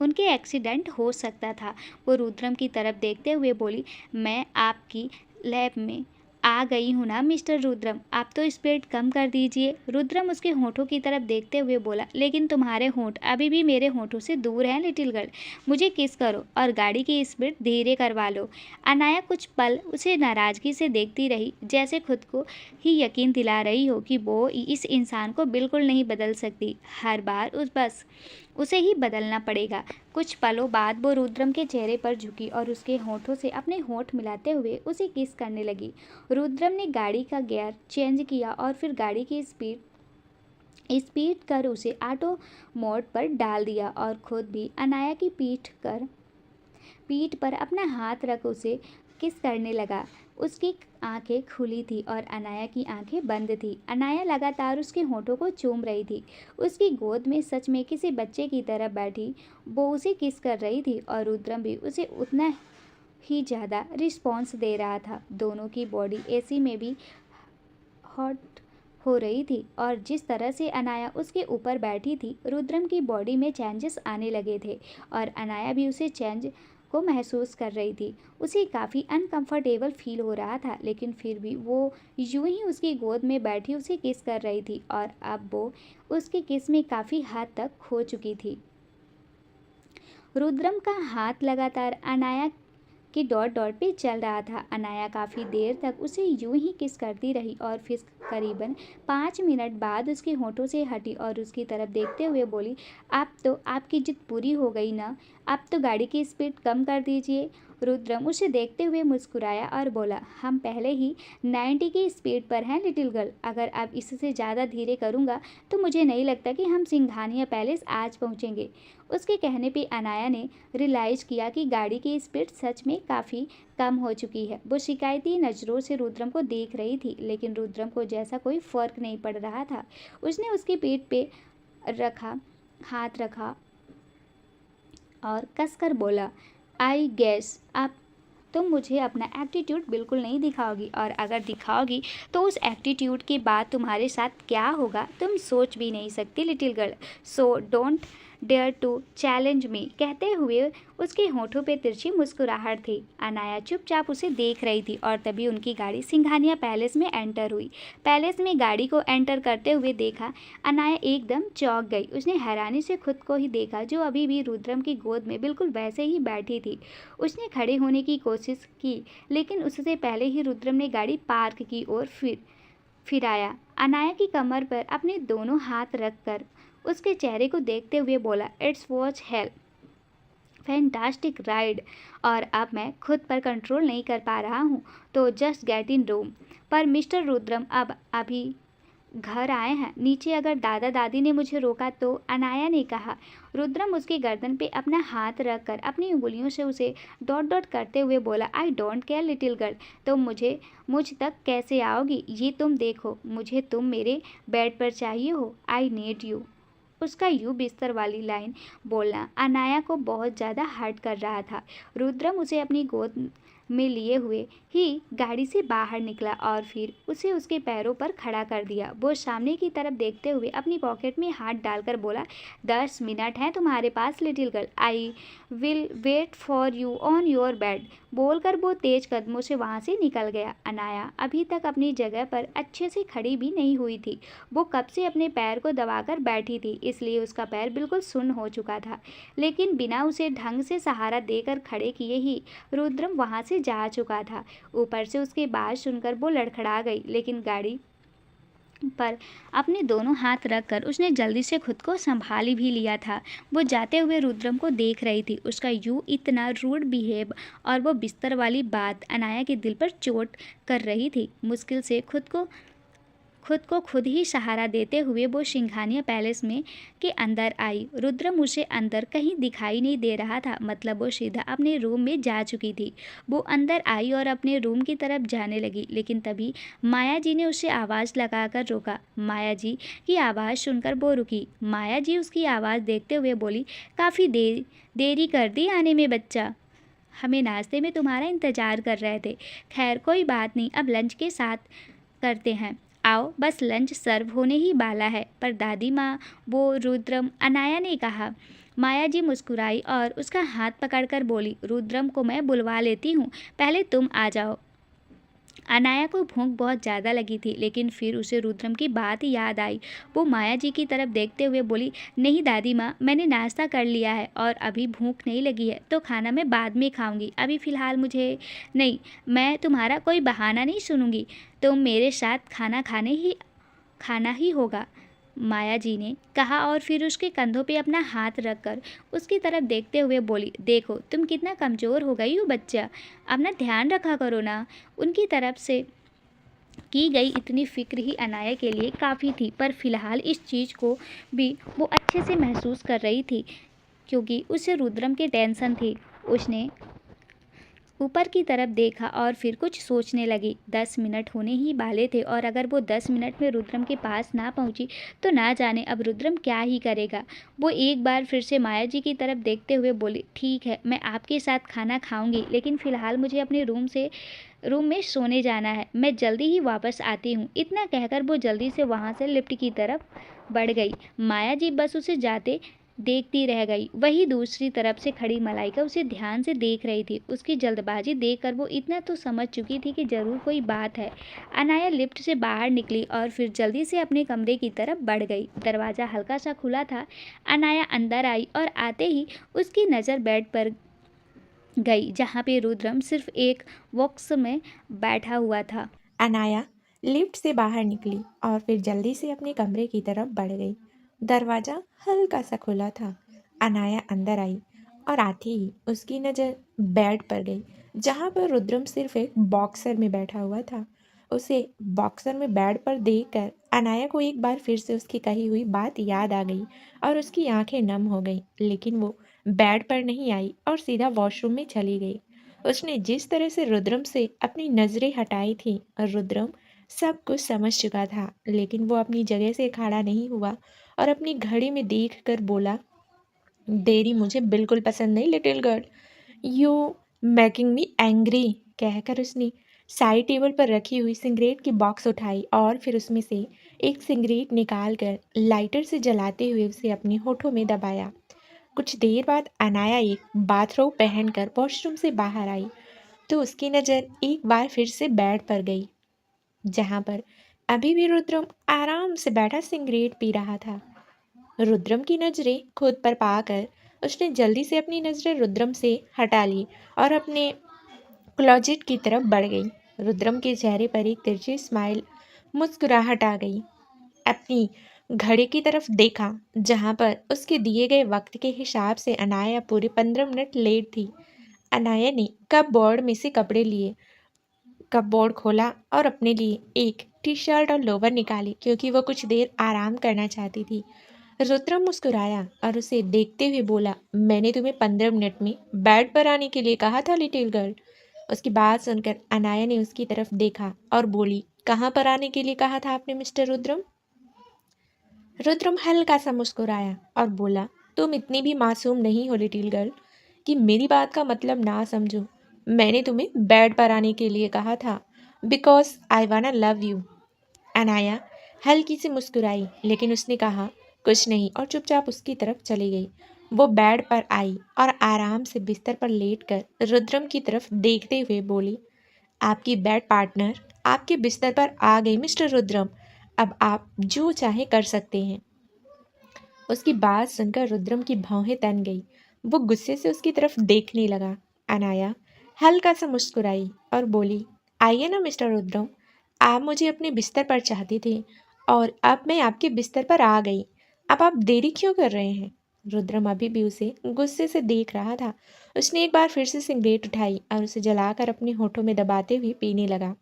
उनके एक्सीडेंट हो सकता था। वो रुद्रम की तरफ देखते हुए बोली, मैं आपकी लैब में आ गई हूँ ना मिस्टर रुद्रम, आप तो स्पीड कम कर दीजिए। रुद्रम उसके होठों की तरफ देखते हुए बोला, लेकिन तुम्हारे होंठ अभी भी मेरे होठों से दूर हैं लिटिल गर्ल, मुझे किस करो और गाड़ी की स्पीड धीरे करवा लो। अनाया कुछ पल उसे नाराज़गी से देखती रही, जैसे खुद को ही यकीन दिला रही हो कि वो इस इंसान को बिल्कुल नहीं बदल सकती। हर बार बस उसे ही बदलना पड़ेगा। कुछ पलों बाद वो रुद्रम के चेहरे पर झुकी और उसके होठों से अपने होठ मिलाते हुए उसे किस करने लगी। रुद्रम ने गाड़ी का गियर चेंज किया और फिर गाड़ी की स्पीड स्पीड कर उसे ऑटो मोड पर डाल दिया और खुद भी अनाया की पीठ पर अपना हाथ रख उसे किस करने लगा। उसकी आंखें खुली थी और अनाया की आंखें बंद थी। अनाया लगातार उसके होठों को चूम रही थी। उसकी गोद में सच में किसी बच्चे की तरह बैठी वो उसे किस कर रही थी और रुद्रम भी उसे उतना ही ज़्यादा रिस्पॉन्स दे रहा था। दोनों की बॉडी एसी में भी हॉट हो रही थी और जिस तरह से अनाया उसके ऊपर बैठी थी, रुद्रम की बॉडी में चेंजेस आने लगे थे और अनाया भी उसे चेंज को महसूस कर रही थी। उसे काफ़ी अनकंफर्टेबल फील हो रहा था, लेकिन फिर भी वो यूं ही उसकी गोद में बैठी उसे किस कर रही थी और अब वो उसके किस में काफ़ी हद तक खो चुकी थी। रुद्रम का हाथ लगातार अनाया कि डॉट डॉट पे चल रहा था। अनाया काफ़ी देर तक उसे यूं ही किस करती रही और फिर करीबन 5 मिनट बाद उसके होठों से हटी और उसकी तरफ देखते हुए बोली, अब तो आपकी जिद पूरी हो गई ना, अब तो गाड़ी की स्पीड कम कर दीजिए। रुद्रम उसे देखते हुए मुस्कुराया और बोला, हम पहले ही 90 की स्पीड पर हैं लिटिल गर्ल, अगर अब इससे ज़्यादा धीरे करूँगा तो मुझे नहीं लगता कि हम सिंघानिया पैलेस आज पहुँचेंगे। उसके कहने पे अनाया ने रियलाइज़ किया कि गाड़ी की स्पीड सच में काफ़ी कम हो चुकी है। वो शिकायती नज़रों से रुद्रम को देख रही थी, लेकिन रुद्रम को जैसा कोई फ़र्क नहीं पड़ रहा था। उसने उसकी पीठ पे हाथ रखा और कसकर बोला, आई गेस अब तुम मुझे अपना एटीट्यूड बिल्कुल नहीं दिखाओगी, और अगर दिखाओगी तो उस एटीट्यूड के बाद तुम्हारे साथ क्या होगा तुम सोच भी नहीं सकती little girl, so don't dare to challenge me. कहते हुए उसके होठों पे तिरछी मुस्कुराहट थी। अनाया चुपचाप उसे देख रही थी और तभी उनकी गाड़ी सिंघानिया पैलेस में एंटर हुई। पैलेस में गाड़ी को एंटर करते हुए देखा अनाया एकदम चौंक गई। उसने हैरानी से खुद को ही देखा जो अभी भी रुद्रम की गोद में बिल्कुल वैसे ही बैठी थी। उसने खड़े होने की कोशिश की, लेकिन उससे पहले ही रुद्रम ने गाड़ी पार्क की ओर फिराया। अनाया की कमर पर अपने दोनों हाथ रखकर उसके चेहरे को देखते हुए बोला, it's watch hello fantastic ride, और अब मैं खुद पर कंट्रोल नहीं कर पा रहा हूँ, तो जस्ट गेट इन रूम। पर मिस्टर रुद्रम अब अभी घर आए हैं, नीचे अगर दादा दादी ने मुझे रोका तो, अनाया ने कहा। रुद्रम उसकी गर्दन पे अपना हाथ रखकर अपनी उंगलियों से उसे डॉट डॉट करते हुए बोला, I don't care little girl, तुम मुझ तक कैसे आओगी ये तुम देखो, मुझे तुम मेरे बेड पर चाहिए हो, आई नीड यू। उसका यू बिस्तर वाली लाइन बोलना अनाया को बहुत ज़्यादा हर्ट कर रहा था। रुद्रम उसे अपनी गोद में लिए हुए ही गाड़ी से बाहर निकला और फिर उसे उसके पैरों पर खड़ा कर दिया। वो सामने की तरफ देखते हुए अपनी पॉकेट में हाथ डालकर बोला, 10 मिनट हैं तुम्हारे पास little girl, I will wait for you on your bed. बोलकर वो तेज कदमों से वहाँ से निकल गया। अनाया अभी तक अपनी जगह पर अच्छे से खड़ी भी नहीं हुई थी। वो कब से अपने पैर को दबाकर बैठी थी, इसलिए उसका पैर बिल्कुल सुन्न हो चुका था। लेकिन बिना उसे ढंग से सहारा देकर खड़े किए ही रुद्रम वहाँ से जा चुका था। ऊपर से उसकी बात सुनकर वो लड़खड़ा गई, लेकिन गाड़ी पर अपने दोनों हाथ रखकर उसने जल्दी से खुद को संभाल भी लिया था। वो जाते हुए रुद्रम को देख रही थी। उसका यूँ इतना रूड बिहेव और वो बिस्तर वाली बात अनाया के दिल पर चोट कर रही थी। मुश्किल से खुद को खुद ही सहारा देते हुए वो सिंघानिया पैलेस में के अंदर आई। रुद्रम उसे अंदर कहीं दिखाई नहीं दे रहा था, मतलब वो सीधा अपने रूम में जा चुकी थी। वो अंदर आई और अपने रूम की तरफ जाने लगी, लेकिन तभी माया जी ने उसे आवाज़ लगाकर रोका। माया जी की आवाज़ सुनकर वो रुकी। माया जी उसकी आवाज़ देखते हुए बोली, काफ़ी देरी कर दी आने में बच्चा, हमें नाश्ते में तुम्हारा इंतज़ार कर रहे थे। खैर कोई बात नहीं, अब लंच के साथ करते हैं, आओ, बस लंच सर्व होने ही वाला है। पर दादी माँ, वो रुद्रम, अनाया ने कहा। माया जी मुस्कुराई और उसका हाथ पकड़कर बोली, रुद्रम को मैं बुलवा लेती हूँ, पहले तुम आ जाओ। अनाया को भूख बहुत ज़्यादा लगी थी, लेकिन फिर उसे रुद्रम की बात याद आई। वो माया जी की तरफ देखते हुए बोली, नहीं दादी माँ, मैंने नाश्ता कर लिया है और अभी भूख नहीं लगी है, तो खाना मैं बाद में खाऊंगी, अभी फ़िलहाल मुझे नहीं। मैं तुम्हारा कोई बहाना नहीं सुनूंगी, तुम मेरे साथ खाना ही होगा, माया जी ने कहा और फिर उसके कंधों पे अपना हाथ रखकर उसकी तरफ देखते हुए बोली, देखो तुम कितना कमज़ोर हो गई हो बच्चा, अपना ध्यान रखा करो ना। उनकी तरफ से की गई इतनी फिक्र ही अनाया के लिए काफ़ी थी, पर फिलहाल इस चीज़ को भी वो अच्छे से महसूस कर रही थी क्योंकि उसे रुद्रम की टेंशन थी। उसने ऊपर की तरफ देखा और फिर कुछ सोचने लगी। 10 मिनट होने ही वाले थे और अगर वो 10 मिनट में रुद्रम के पास ना पहुंची तो ना जाने अब रुद्रम क्या ही करेगा। वो एक बार फिर से माया जी की तरफ देखते हुए बोली, ठीक है, मैं आपके साथ खाना खाऊंगी, लेकिन फ़िलहाल मुझे अपने रूम में सोने जाना है। मैं जल्दी ही वापस आती हूँ। इतना कहकर वो जल्दी से वहाँ से लिफ्ट की तरफ बढ़ गई। माया जी बस उसे जाते देखती रह गई। वहीं दूसरी तरफ से खड़ी मलाइका उसे ध्यान से देख रही थी। उसकी जल्दबाजी देखकर वो इतना तो समझ चुकी थी कि जरूर कोई बात है। अनाया लिफ्ट से बाहर निकली और फिर जल्दी से अपने कमरे की तरफ बढ़ गई। दरवाज़ा हल्का सा खुला था। अनाया अंदर आई और आते ही उसकी नज़र बेड पर गई जहाँ पे रुद्रम सिर्फ एक बॉक्स में बैठा हुआ था। अनाया लिफ्ट से बाहर निकली और फिर जल्दी से अपने कमरे की तरफ बढ़ गई। दरवाज़ा हल्का सा खुला था। अनाया अंदर आई और आते ही उसकी नज़र बेड पर गई जहाँ पर रुद्रम सिर्फ एक बॉक्सर में बैठा हुआ था। उसे बॉक्सर में बेड पर देखकर अनाया को एक बार फिर से उसकी कही हुई बात याद आ गई और उसकी आंखें नम हो गईं। लेकिन वो बेड पर नहीं आई और सीधा वॉशरूम में चली गई। उसने जिस तरह से रुद्रम से अपनी नज़रें हटाई थी और रुद्रम सब कुछ समझ चुका था, लेकिन वो अपनी जगह से खड़ा नहीं हुआ और अपनी घड़ी में देख कर बोला, देरी मुझे बिल्कुल पसंद नहीं little girl, you making me angry. कहकर उसने साइड टेबल पर रखी हुई सिगरेट की बॉक्स उठाई और फिर उसमें से एक सिगरेट निकाल कर लाइटर से जलाते हुए उसे अपने होठों में दबाया। कुछ देर बाद अनाया एक बाथरोब पहनकर वॉशरूम से बाहर आई तो उसकी नज़र एक बार फिर से बेड पर गई जहाँ पर अभी भी रुद्रम आराम से बैठा सिगरेट पी रहा था। रुद्रम की नज़रें खुद पर पाकर उसने जल्दी से अपनी नज़रें रुद्रम से हटा ली और अपने क्लोजेट की तरफ बढ़ गई। रुद्रम के चेहरे पर एक तिरछी स्माइल मुस्कुराहट आ गई। अपनी घड़ी की तरफ देखा जहाँ पर उसके दिए गए वक्त के हिसाब से अनाया पूरे 15 मिनट लेट थी। अनाया ने कपबोर्ड में से कपड़े लिए, कपबोर्ड खोला और अपने लिए एक टी शर्ट और लोवर निकाली क्योंकि वो कुछ देर आराम करना चाहती थी। रुद्रम मुस्कुराया और उसे देखते हुए बोला, मैंने तुम्हें 15 मिनट में बेड पर आने के लिए कहा था लिटिल गर्ल। उसकी बात सुनकर अनाया ने उसकी तरफ देखा और बोली, कहाँ पर आने के लिए कहा था आपने मिस्टर रुद्रम? रुद्रम हल्का सा मुस्कुराया और बोला, तुम इतनी भी मासूम नहीं हो लिटिल गर्ल कि मेरी बात का मतलब ना समझो। मैंने तुम्हें बेड पर आने के लिए कहा था बिकॉज आई वाना लव यू। अनाया हल्की सी मुस्कुराई लेकिन उसने कहा कुछ नहीं और चुपचाप उसकी तरफ चली गई। वो बेड पर आई और आराम से बिस्तर पर लेटकर रुद्रम की तरफ देखते हुए बोली, आपकी बेड पार्टनर आपके बिस्तर पर आ गई मिस्टर रुद्रम। अब आप जो चाहे कर सकते हैं। उसकी बात सुनकर रुद्रम की भौहें तन गई। वो गुस्से से उसकी तरफ देखने लगा। अनाया हल्का सा मुस्कुराई और बोली, आइए ना मिस्टर रुद्रम, आप मुझे अपने बिस्तर पर चाहते थे और अब मैं आपके बिस्तर पर आ गई। अब आप देरी क्यों कर रहे हैं? रुद्रम अभी भी उसे गुस्से से देख रहा था। उसने एक बार फिर से सिगरेट उठाई और उसे जलाकर अपने होठों में दबाते हुए पीने लगा।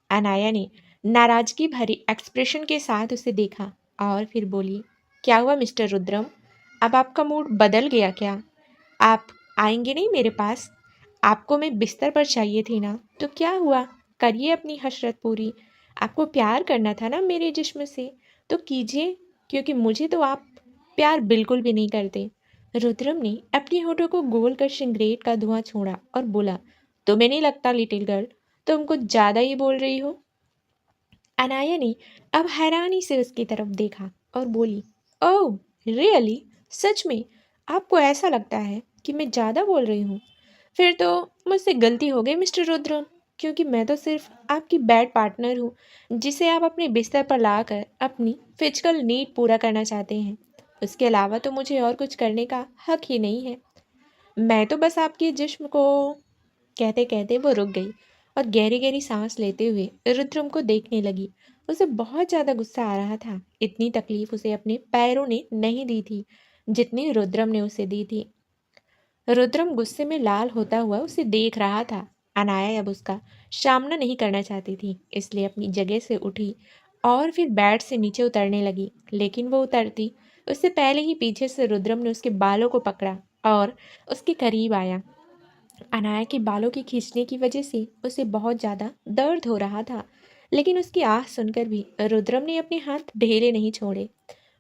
अनाया ने नाराजगी भरी एक्सप्रेशन के साथ उसे देखा और फिर बोली, क्या हुआ मिस्टर रुद्रम? अब आपका मूड बदल गया क्या? आप आएंगे नहीं मेरे पास? आपको मैं बिस्तर पर चाहिए थी ना, तो क्या हुआ? करिए अपनी हसरत पूरी। आपको प्यार करना था ना मेरे जिस्म से, तो कीजिए, क्योंकि मुझे तो आप प्यार बिल्कुल भी नहीं करते। रुद्रम ने अपनी होठों को गोल कर सिगरेट का धुआं छोड़ा और बोला, तुम्हें नहीं लगता लिटिल गर्ल, तुम कुछ ज़्यादा ही बोल रही हो? अनाया ने अब हैरानी से उसकी तरफ देखा और बोली, ओह रियली, सच में आपको ऐसा लगता है कि मैं ज़्यादा बोल रही हूँ? फिर तो मुझसे गलती हो गई मिस्टर रुद्रम, क्योंकि मैं तो सिर्फ आपकी बेड पार्टनर हूँ जिसे आप अपने बिस्तर पर लाकर अपनी फिजिकल नीड पूरा करना चाहते हैं। उसके अलावा तो मुझे और कुछ करने का हक ही नहीं है। मैं तो बस आपके जिस्म को। कहते कहते वो रुक गई और गहरी गहरी सांस लेते हुए रुद्रम को देखने लगी। उसे बहुत ज़्यादा गुस्सा आ रहा था। इतनी तकलीफ उसे अपने पैरों ने नहीं दी थी जितनी रुद्रम ने उसे दी थी। रुद्रम गुस्से में लाल होता हुआ उसे देख रहा था। अनाया अब उसका सामना नहीं करना चाहती थी, इसलिए अपनी जगह से उठी और फिर बेड से नीचे उतरने लगी। लेकिन वो उतरती उससे पहले ही पीछे से रुद्रम ने उसके बालों को पकड़ा और उसके करीब आया। अनाया के बालों के खींचने की वजह से उसे बहुत ज़्यादा दर्द हो रहा था, लेकिन उसकी आह सुनकर भी रुद्रम ने अपने हाथ ढेले नहीं छोड़े।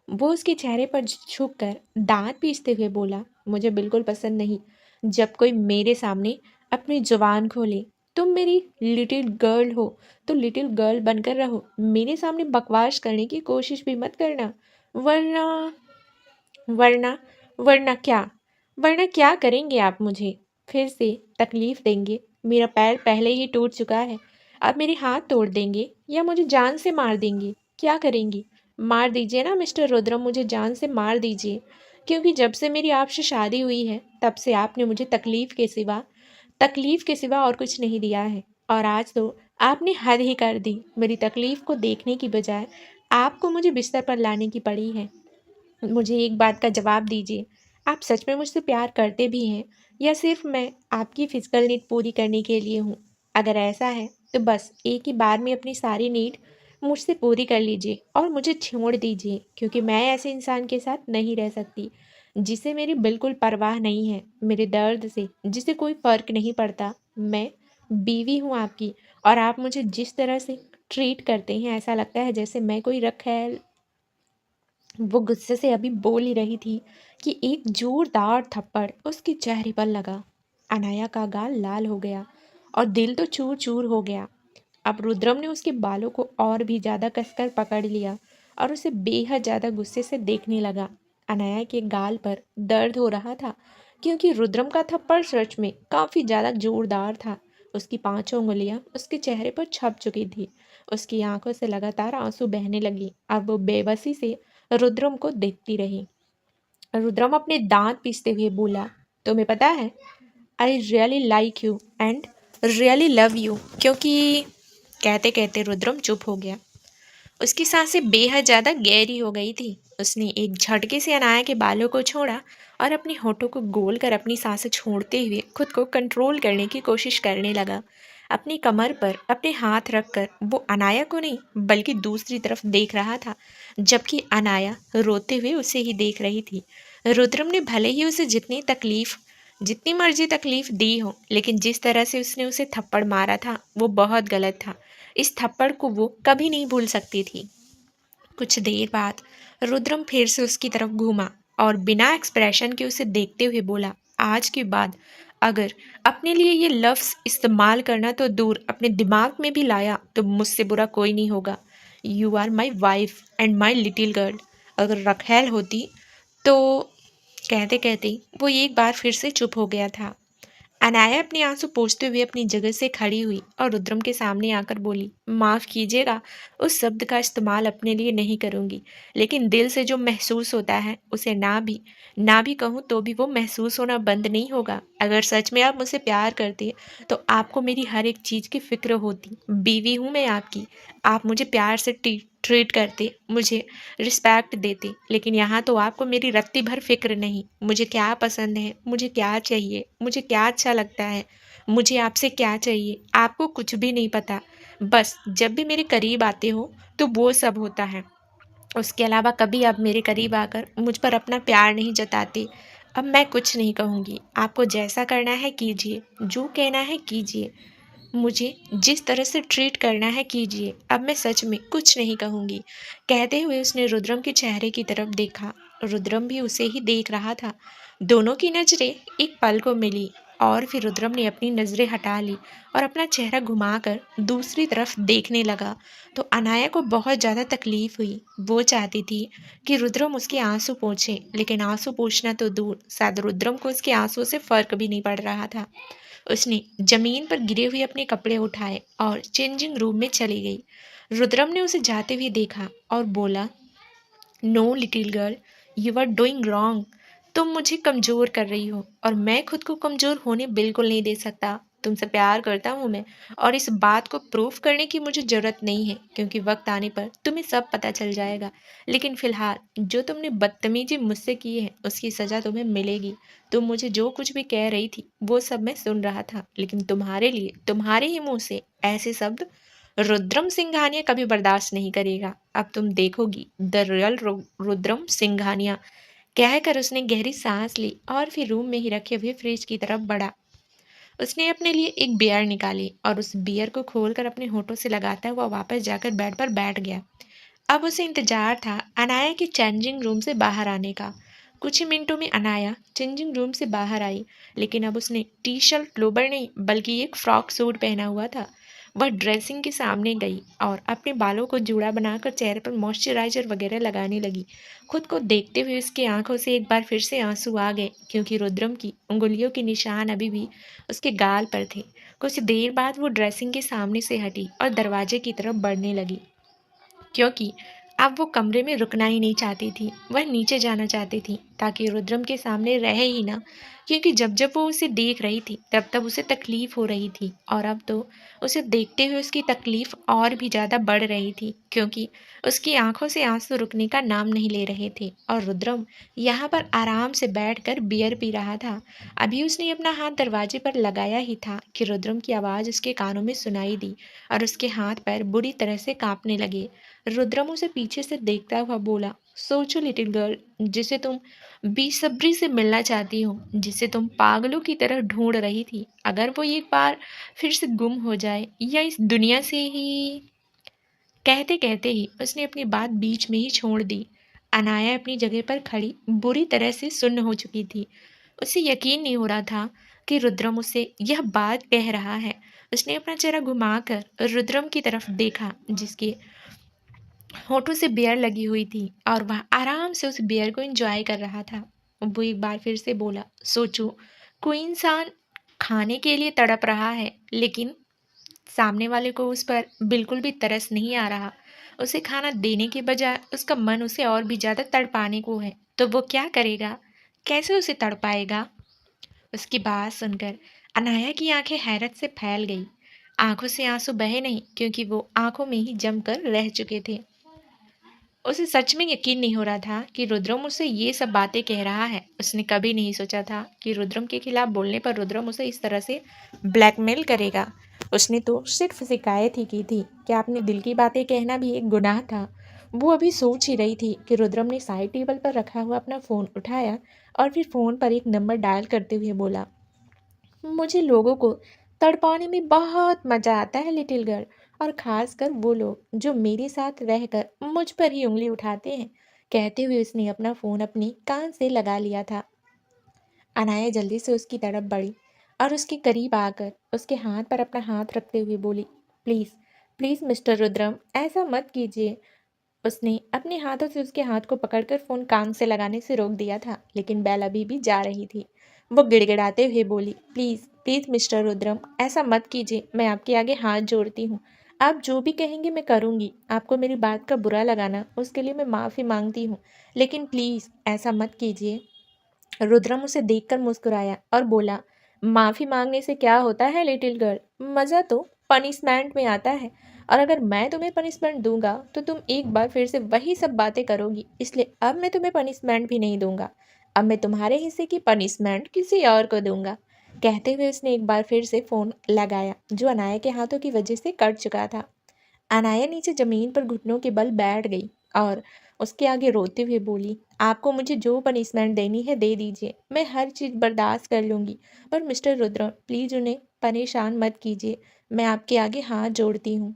वो उसके चेहरे पर झुक कर दांत पीसते हुए बोला, मुझे बिल्कुल पसंद नहीं जब कोई मेरे सामने अपनी जुबान खोले। तुम मेरी लिटिल गर्ल हो तो लिटिल गर्ल बनकर रहो, मेरे सामने बकवास करने की कोशिश भी मत करना, वरना वरना वरना क्या करेंगे आप मुझे? फिर से तकलीफ देंगे? मेरा पैर पहले ही टूट चुका है, अब मेरे हाथ तोड़ देंगे या मुझे जान से मार देंगे? क्या करेंगी? मार दीजिए ना मिस्टर रुद्रम, मुझे जान से मार दीजिए, क्योंकि जब से मेरी आपसे शादी हुई है तब से आपने मुझे तकलीफ के सिवा और कुछ नहीं दिया है। और आज तो आपने हद ही कर दी। मेरी तकलीफ को देखने की बजाय आपको मुझे बिस्तर पर लाने की पड़ी है। मुझे एक बात का जवाब दीजिए, आप सच में मुझसे प्यार करते भी हैं या सिर्फ मैं आपकी फिजिकल नीड पूरी करने के लिए हूँ? अगर ऐसा है तो बस एक ही बार में अपनी सारी नीड मुझसे पूरी कर लीजिए और मुझे छोड़ दीजिए, क्योंकि मैं ऐसे इंसान के साथ नहीं रह सकती जिसे मेरी बिल्कुल परवाह नहीं है, मेरे दर्द से जिसे कोई फ़र्क नहीं पड़ता। मैं बीवी हूँ आपकी, और आप मुझे जिस तरह से ट्रीट करते हैं ऐसा लगता है जैसे मैं कोई रखैल। वो गुस्से से अभी बोल ही रही थी कि एक जोरदार थप्पड़ उसके चेहरे पर लगा। अनाया का गाल लाल हो गया और दिल तो चूर चूर हो गया। अब रुद्रम ने उसके बालों को और भी ज्यादा कसकर पकड़ लिया और उसे बेहद ज्यादा गुस्से से देखने लगा। अनाया के गाल पर दर्द हो रहा था क्योंकि रुद्रम का थप्पड़ सच में काफी ज्यादा जोरदार था। उसकी पांचों उंगलियां उसके चेहरे पर छप चुकी थी। उसकी आंखों से लगातार आंसू बहने लगी और वो बेबसी से रुद्रम को देखती रही। रुद्रम अपने दांत पीसते हुए बोला, तुम्हें पता है, I really like you and really love you. क्योंकि कहते कहते रुद्रम चुप हो गया। उसकी सांसें बेहद ज़्यादा गहरी हो गई थी। उसने एक झटके से अनाया के बालों को छोड़ा और अपने होठों को गोल कर अपनी सांसें छोड़ते हुए खुद को कंट्रोल करने की कोशिश करने लगा। अपनी कमर पर अपने हाथ रखकर वो अनाया को नहीं बल्कि दूसरी तरफ देख रहा था, जबकि अनाया रोते हुए उसे ही देख रही थी। रुद्रम ने भले ही उसे जितनी मर्जी तकलीफ दी हो, लेकिन जिस तरह से उसने उसे थप्पड़ मारा था वो बहुत गलत था। इस थप्पड़ को वो कभी नहीं भूल सकती थी। कुछ देर बाद रुद्रम फिर से उसकी तरफ घूमा और बिना एक्सप्रेशन के उसे देखते हुए बोला, आज के बाद अगर अपने लिए ये लफ्ज़ इस्तेमाल करना तो दूर, अपने दिमाग में भी लाया तो मुझसे बुरा कोई नहीं होगा। You are my wife and my little girl. अगर रखेल होती तो। कहते कहते वो एक बार फिर से चुप हो गया था। अनाया अपने आंसू पोंछते हुए अपनी जगह से खड़ी हुई और रुद्रम के सामने आकर बोली, माफ़ कीजिएगा, उस शब्द का इस्तेमाल अपने लिए नहीं करूँगी, लेकिन दिल से जो महसूस होता है उसे ना भी कहूँ तो भी वो महसूस होना बंद नहीं होगा। अगर सच में आप मुझसे प्यार करते तो आपको मेरी हर एक चीज़ की फ़िक्र होती। बीवी हूँ मैं आपकी, आप मुझे प्यार से ट्रीट करते, मुझे रिस्पेक्ट देते, लेकिन यहाँ तो आपको मेरी रत्ती भर फिक्र नहीं। मुझे क्या पसंद है, मुझे क्या चाहिए, मुझे क्या अच्छा लगता है, मुझे आपसे क्या चाहिए, आपको कुछ भी नहीं पता। बस जब भी मेरे करीब आते हो तो वो सब होता है, उसके अलावा कभी आप मेरे करीब आकर मुझ पर अपना प्यार नहीं जताते। अब मैं कुछ नहीं कहूँगी, आपको जैसा करना है कीजिए, जो कहना है कीजिए, मुझे जिस तरह से ट्रीट करना है कीजिए, अब मैं सच में कुछ नहीं कहूँगी। कहते हुए उसने रुद्रम के चेहरे की तरफ देखा। रुद्रम भी उसे ही देख रहा था। दोनों की नज़रें एक पल को मिली और फिर रुद्रम ने अपनी नज़रें हटा ली और अपना चेहरा घुमाकर दूसरी तरफ देखने लगा। तो अनाया को बहुत ज़्यादा तकलीफ हुई। वो चाहती थी कि रुद्रम उसके आंसू पोंछे, लेकिन आंसू पोंछना तो दूर, शायद रुद्रम को उसके आंसू से फ़र्क भी नहीं पड़ रहा था। उसने जमीन पर गिरे हुए अपने कपड़े उठाए और चेंजिंग रूम में चली गई। रुद्रम ने उसे जाते हुए देखा और बोला, no little girl, you are doing wrong. तुम मुझे कमज़ोर कर रही हो और मैं खुद को कमज़ोर होने बिल्कुल नहीं दे सकता। तुमसे प्यार करता हूँ मैं, और इस बात को प्रूफ करने की मुझे ज़रूरत नहीं है, क्योंकि वक्त आने पर तुम्हें सब पता चल जाएगा। लेकिन फ़िलहाल जो तुमने बदतमीज़ी मुझसे की है, उसकी सज़ा तुम्हें मिलेगी। तुम मुझे जो कुछ भी कह रही थी, वो सब मैं सुन रहा था, लेकिन तुम्हारे लिए तुम्हारे ही मुँह से ऐसे शब्द रुद्रम सिंघानिया कभी बर्दाश्त नहीं करेगा। अब तुम देखोगी द रियल रुद्रम सिंघानिया। कहकर उसने गहरी सांस ली और फिर रूम में ही रखे हुए फ्रिज की तरफ बढ़ा। उसने अपने लिए एक बियर निकाली और उस बियर को खोलकर अपने होठों से लगाता हुआ वापस जाकर बेड पर बैठ गया। अब उसे इंतजार था अनाया के चेंजिंग रूम से बाहर आने का। कुछ ही मिनटों में अनाया चेंजिंग रूम से बाहर आई, लेकिन अब उसने टी शर्ट लोबर नहीं बल्कि एक फ्रॉक सूट पहना हुआ था। वह ड्रेसिंग के सामने गई और अपने बालों को जूड़ा बनाकर चेहरे पर मॉइस्चराइजर वगैरह लगाने लगी। खुद को देखते हुए उसकी आंखों से एक बार फिर से आंसू आ गए, क्योंकि रुद्रम की उंगलियों के निशान अभी भी उसके गाल पर थे। कुछ देर बाद वो ड्रेसिंग के सामने से हटी और दरवाजे की तरफ बढ़ने लगी, क्योंकि अब वो कमरे में रुकना ही नहीं चाहती थी। वह नीचे जाना चाहती थी ताकि रुद्रम के सामने रहे ही ना, क्योंकि जब जब वो उसे देख रही थी तब तब उसे तकलीफ हो रही थी, और अब तो उसे देखते हुए उसकी तकलीफ और भी ज़्यादा बढ़ रही थी, क्योंकि उसकी आंखों से आंसू रुकने का नाम नहीं ले रहे थे। और रुद्रम यहाँ पर आराम से बैठकर बियर पी रहा था। अभी उसने अपना हाथ दरवाजे पर लगाया ही था कि रुद्रम की आवाज़ उसके कानों में सुनाई दी और उसके हाथ पैर बुरी तरह से कांपने लगे। रुद्रम उसे पीछे से देखता हुआ बोला, सोचो लिटिल गर्ल, जिसे तुम बेसब्री से मिलना चाहती हो, जिसे तुम पागलों की तरह ढूंढ रही थी, अगर वो एक बार फिर से गुम हो जाए या इस दुनिया से ही। कहते कहते ही उसने अपनी बात बीच में ही छोड़ दी। अनाया अपनी जगह पर खड़ी बुरी तरह से सुन्न हो चुकी थी। उसे यकीन नहीं हो रहा था कि रुद्रम उसे यह बात कह रहा है। उसने अपना चेहरा घुमाकर रुद्रम की तरफ देखा, जिसके होठों से बियर लगी हुई थी और वह आराम से उस बियर को एंजॉय कर रहा था। वो एक बार फिर से बोला, सोचो, कोई इंसान खाने के लिए तड़प रहा है, लेकिन सामने वाले को उस पर बिल्कुल भी तरस नहीं आ रहा। उसे खाना देने के बजाय उसका मन उसे और भी ज़्यादा तड़पाने को है, तो वो क्या करेगा? कैसे उसे तड़पाएगा? उसकी बात सुनकर अनाया की आंखें हैरत से फैल गई। आंखों से आंसू बहे नहीं, क्योंकि वो आंखों में ही जमकर रह चुके थे। उसे सच में यकीन नहीं हो रहा था कि रुद्रम उसे ये सब बातें कह रहा है। उसने कभी नहीं सोचा था कि रुद्रम के खिलाफ बोलने पर रुद्रम उसे इस तरह से ब्लैकमेल करेगा। उसने तो सिर्फ शिकायत ही की थी कि अपने दिल की बातें कहना भी एक गुनाह था। वो अभी सोच ही रही थी कि रुद्रम ने साइड टेबल पर रखा हुआ अपना फ़ोन उठाया और फिर फ़ोन पर एक नंबर डायल करते हुए बोला, मुझे लोगों को तड़पाने में बहुत मज़ा आता है लिटिल गर्ल, और ख़ासकर वो लोग जो मेरे साथ रहकर मुझ पर ही उँगली उठाते हैं। कहते हुए उसने अपना फ़ोन अपने कान से लगा लिया था। अनाया जल्दी से उसकी तरफ बढ़ी और उसके करीब आकर उसके हाथ पर अपना हाथ रखते हुए बोली, प्लीज़ प्लीज़ मिस्टर रुद्रम, ऐसा मत कीजिए। उसने अपने हाथों से उसके हाथ को पकड़कर फ़ोन कान से लगाने से रोक दिया था, लेकिन बेल अभी भी जा रही थी। वो गिड़गिड़ाते हुए बोली, प्लीज़ प्लीज़ मिस्टर रुद्रम, ऐसा मत कीजिए, मैं आपके आगे हाथ जोड़ती हूँ। आप जो भी कहेंगे मैं करूँगी। आपको मेरी बात का बुरा लगाना, उसके लिए मैं माफ़ी मांगती हूँ, लेकिन प्लीज़ ऐसा मत कीजिए। रुद्रम उसे देखकर मुस्कुराया और बोला, माफ़ी मांगने से क्या होता है लिटिल गर्ल, मज़ा तो पनिशमेंट में आता है, और अगर मैं तुम्हें पनिशमेंट दूंगा तो तुम एक बार फिर से वही सब बातें करोगी, इसलिए अब मैं तुम्हें पनिशमेंट भी नहीं दूंगा। अब मैं तुम्हारे हिस्से की पनिशमेंट किसी और को दूंगा। कहते हुए उसने एक बार फिर से फ़ोन लगाया, जो अनाया के हाथों की वजह से कट चुका था। अनाया नीचे ज़मीन पर घुटनों के बल बैठ गई और उसके आगे रोते हुए बोली, आपको मुझे जो पनिशमेंट देनी है दे दीजिए, मैं हर चीज़ बर्दाश्त कर लूँगी, पर मिस्टर रुद्र प्लीज़ उन्हें परेशान मत कीजिए, मैं आपके आगे हाथ जोड़ती हूँ।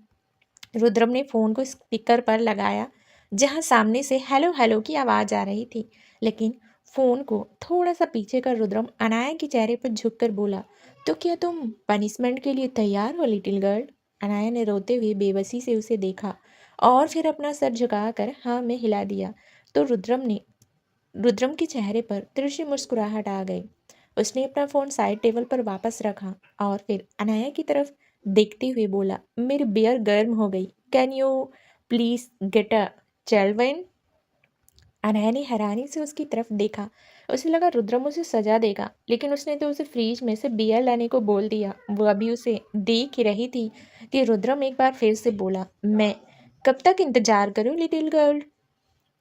रुद्रम ने फ़ोन को स्पीकर पर लगाया, जहाँ सामने से हेलो हेलो की आवाज़ आ रही थी, लेकिन फ़ोन को थोड़ा सा पीछे कर रुद्रम अनाया के चेहरे पर झुककर बोला, तो क्या तुम पनिशमेंट के लिए तैयार हो लिटिल गर्ल? अनाया ने रोते हुए बेबसी से उसे देखा और फिर अपना सर झुकाकर हाँ में हिला दिया। तो रुद्रम के चेहरे पर तिरछी मुस्कुराहट आ गई। उसने अपना फ़ोन साइड टेबल पर वापस रखा और फिर अनाया की तरफ देखते हुए बोला, मेरी बियर गर्म हो गई, can you please get a chilled one? Anaya ने हैरानी से उसकी तरफ देखा उसे लगा रुद्रम उसे सजा देगा, लेकिन उसने तो उसे फ्रिज में से बियर लाने को बोल दिया। वो अभी उसे देख ही रही थी कि रुद्रम एक बार फिर से बोला, मैं कब तक इंतजार करूं लिटिल गर्ल।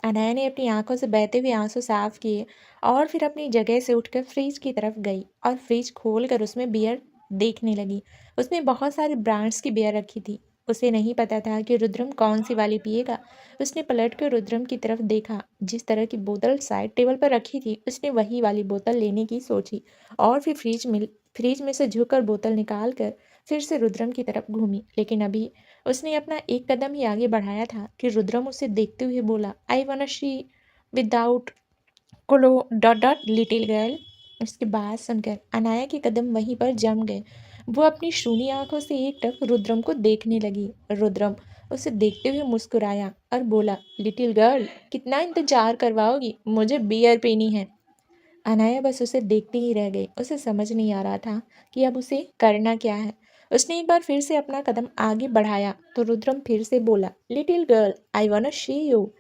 अनया ने अपनी आंखों से बहते हुए आंसू साफ किए और फिर अपनी जगह से उठकर फ्रिज की तरफ गई और फ्रिज खोलकर उसमें बियर देखने लगी। उसमें बहुत सारी ब्रांड्स की बियर रखी थी। उसे नहीं पता था कि रुद्रम कौन सी वाली पिएगा। उसने पलट कर रुद्रम की तरफ देखा। जिस तरह की बोतल साइड टेबल पर रखी थी, उसने वही वाली बोतल लेने की सोची और फिर फ्रिज में से झुककर बोतल निकाल कर फिर से रुद्रम की तरफ घूमी। लेकिन अभी उसने अपना एक कदम ही आगे बढ़ाया था कि रुद्रम उसे देखते हुए बोला, आई वाना शी विदाउट क्लो डॉट डॉट लिटिल गर्ल। उसकी बात सुनकर अनाया के कदम वहीं पर जम गए। वो अपनी शूनी आंखों से एकटक रुद्रम को देखने लगी। रुद्रम उसे देखते हुए मुस्कुराया और बोला, लिटिल गर्ल, कितना इंतजार करवाओगी? मुझे बियर पीनी है। अनाया बस उसे देखती ही रह गई। उसे समझ नहीं आ रहा था कि अब उसे करना क्या है। उसने एक बार फिर से अपना कदम आगे बढ़ाया तो रुद्रम फिर से बोला, little girl, I want see you.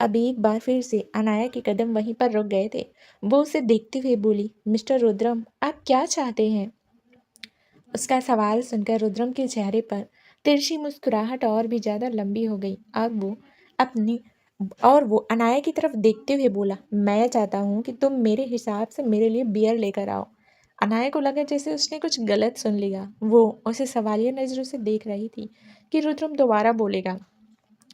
अब एक बार फिर से अनाया के कदम वहीं पर रुक गए थे। वो उसे देखते हुए बोली, मिस्टर रुद्रम, आप क्या चाहते हैं? उसका सवाल सुनकर रुद्रम के चेहरे पर तिरछी मुस्कुराहट और भी ज्यादा लंबी हो गई अपनी और वो अनाया की तरफ देखते हुए बोला, मैं चाहता हूँ कि तुम मेरे हिसाब से मेरे लिए बियर लेकर आओ। अनाया को लगा जैसे उसने कुछ गलत सुन लिया। वो उसे सवालिया नजरों से देख रही थी कि रुद्रम दोबारा बोलेगा।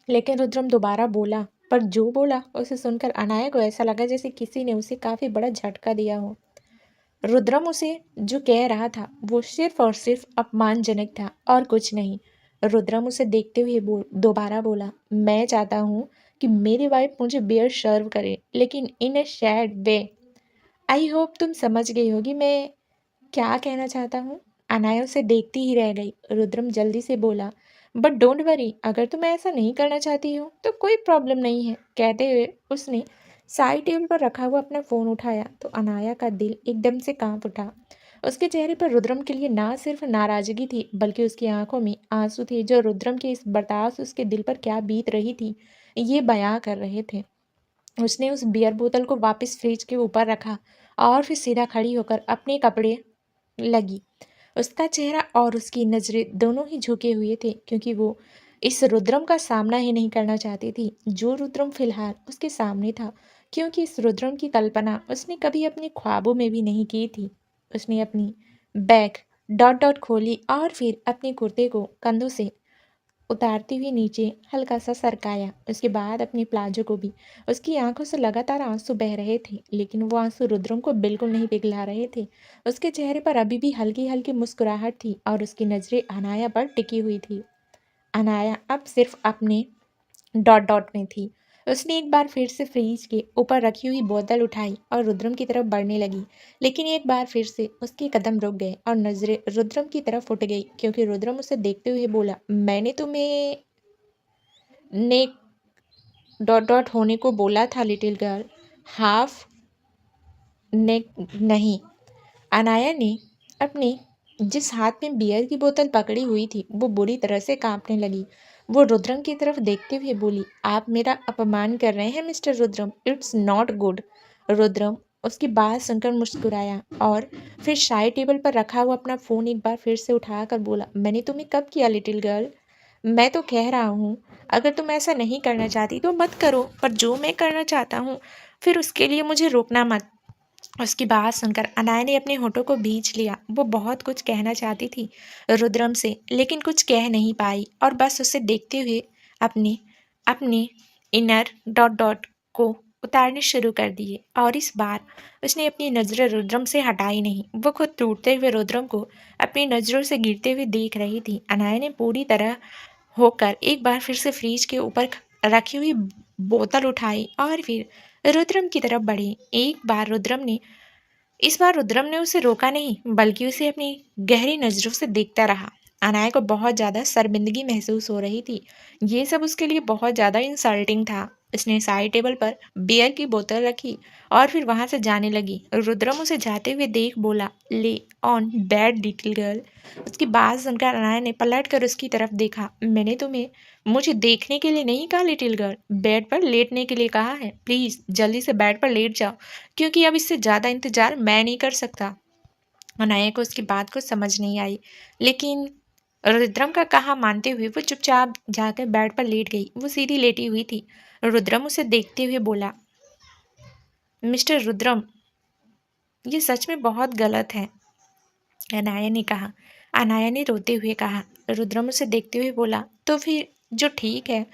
लेकिन रुद्रम दोबारा बोला, पर जो बोला उसे सुनकर अनाया को ऐसा लगा जैसे किसी ने उसे काफी बड़ा झटका दिया हो। रुद्रम उसे जो कह रहा था वो सिर्फ और सिर्फ अपमानजनक था और कुछ नहीं। रुद्रम उसे देखते हुए दोबारा बोला, मैं चाहता हूँ कि मेरी वाइफ मुझे बियर सर्व करे, लेकिन इन ए सैड वे। आई होप तुम समझ गई होगी मैं क्या कहना चाहता हूँ। अनाया उसे देखती ही रह गई। रुद्रम जल्दी से बोला, बट डोंट वरी, अगर तुम ऐसा नहीं करना चाहती हो तो कोई प्रॉब्लम नहीं है। कहते हुए उसने साइड टेबल पर रखा हुआ अपना फ़ोन उठाया तो अनाया का दिल एकदम से कांप उठा। उसके चेहरे पर रुद्रम के लिए ना सिर्फ नाराजगी थी, बल्कि उसकी आंखों में आंसू थे जो रुद्रम के इस बर्ताव से उसके दिल पर क्या बीत रही थी ये बयां कर रहे थे। उसने उस बियर बोतल को वापस फ्रिज के ऊपर रखा और फिर सीधा खड़ी होकर अपने कपड़े लगी। उसका चेहरा और उसकी नज़रें दोनों ही झुके हुए थे, क्योंकि वो इस रुद्रम का सामना ही नहीं करना चाहती थी जो रुद्रम फिलहाल उसके सामने था। क्योंकि इस रुद्रम की कल्पना उसने कभी अपने ख्वाबों में भी नहीं की थी। उसने अपनी बैग डॉट डॉट खोली और फिर अपने कुर्ते को कंधों से उतारती हुई नीचे हल्का सा सरकाया। उसके बाद अपनी प्लाजो को भी। उसकी आंखों से लगातार आंसू बह रहे थे, लेकिन वो आंसू रुद्रम को बिल्कुल नहीं पिघला रहे थे। उसके चेहरे पर अभी भी हल्की हल्की मुस्कुराहट थी और उसकी नज़रें अनाया पर टिकी हुई थी। अनाया अब सिर्फ अपने डॉट डॉट में थी। उसने एक बार फिर से फ्रिज के ऊपर रखी हुई बोतल उठाई और रुद्रम की तरफ बढ़ने लगी। लेकिन एक बार फिर से उसके कदम रुक गए और नजरें रुद्रम की तरफ उठ गई, क्योंकि रुद्रम उसे देखते हुए बोला, मैंने तुम्हें ने डॉट डॉट होने को बोला था लिटिल गर्ल, हाफ ने नहीं। अनाया ने अपने जिस हाथ में बियर की बोतल पकड़ी हुई थी वो बुरी तरह से कांपने लगी। वो रुद्रम की तरफ देखते हुए बोली, आप मेरा अपमान कर रहे हैं mister Rudram, it's not good. Rudram उसकी बात सुनकर मुस्कुराया और फिर शाही टेबल पर रखा हुआ अपना फ़ोन एक बार फिर से उठाकर बोला, मैंने तुम्हें कब किया लिटिल गर्ल? मैं तो कह रहा हूँ, अगर तुम ऐसा नहीं करना चाहती तो मत करो, पर जो मैं करना चाहता हूँ फिर उसके लिए मुझे रोकना मत। उसकी बात सुनकर अनाया ने अपने होठों को भींच लिया। वो बहुत कुछ कहना चाहती थी रुद्रम से, लेकिन कुछ कह नहीं पाई और बस उसे देखते हुए अपने अपने इनर डॉट डॉट को उतारने शुरू कर दिए। और इस बार उसने अपनी नज़रें रुद्रम से हटाई नहीं। वो खुद टूटते हुए रुद्रम को अपनी नज़रों से गिरते हुए देख रही थी। अनाया ने पूरी तरह होकर एक बार फिर से फ्रिज के ऊपर रखी हुई बोतल उठाई और फिर रुद्रम की तरफ बढ़ी। इस बार रुद्रम ने उसे रोका नहीं, बल्कि उसे अपनी गहरी नज़रों से देखता रहा। अनाया को बहुत ज़्यादा शर्मिंदगी महसूस हो रही थी। ये सब उसके लिए बहुत ज़्यादा इंसल्टिंग था। उसने साइड टेबल पर बियर की बोतल रखी और फिर वहां से जाने लगी। रुद्रम उसे जाते हुए देख बोला, ले ऑन बैड लिटिल गर्ल। उसकी बात सुनकर अनाया ने पलट कर उसकी तरफ देखा। मैंने तुम्हें मुझे देखने के लिए नहीं कहा लिटिल गर्ल, बेड पर लेटने के लिए कहा है। प्लीज जल्दी से बेड पर लेट जाओ, क्योंकि अब इससे ज्यादा इंतजार मैं नहीं कर सकता। अनाया को उसकी बात को समझ नहीं आई, लेकिन रुद्रम का कहा मानते हुए वो चुपचाप जाकर बेड पर लेट गई। वो सीधी लेटी हुई थी। रुद्रम उसे देखते हुए बोला, मिस्टर रुद्रम, ये सच में बहुत गलत है। अनाया ने कहा। अनाया ने रोते हुए कहा। रुद्रम उसे देखते हुए बोला, तो फिर जो ठीक है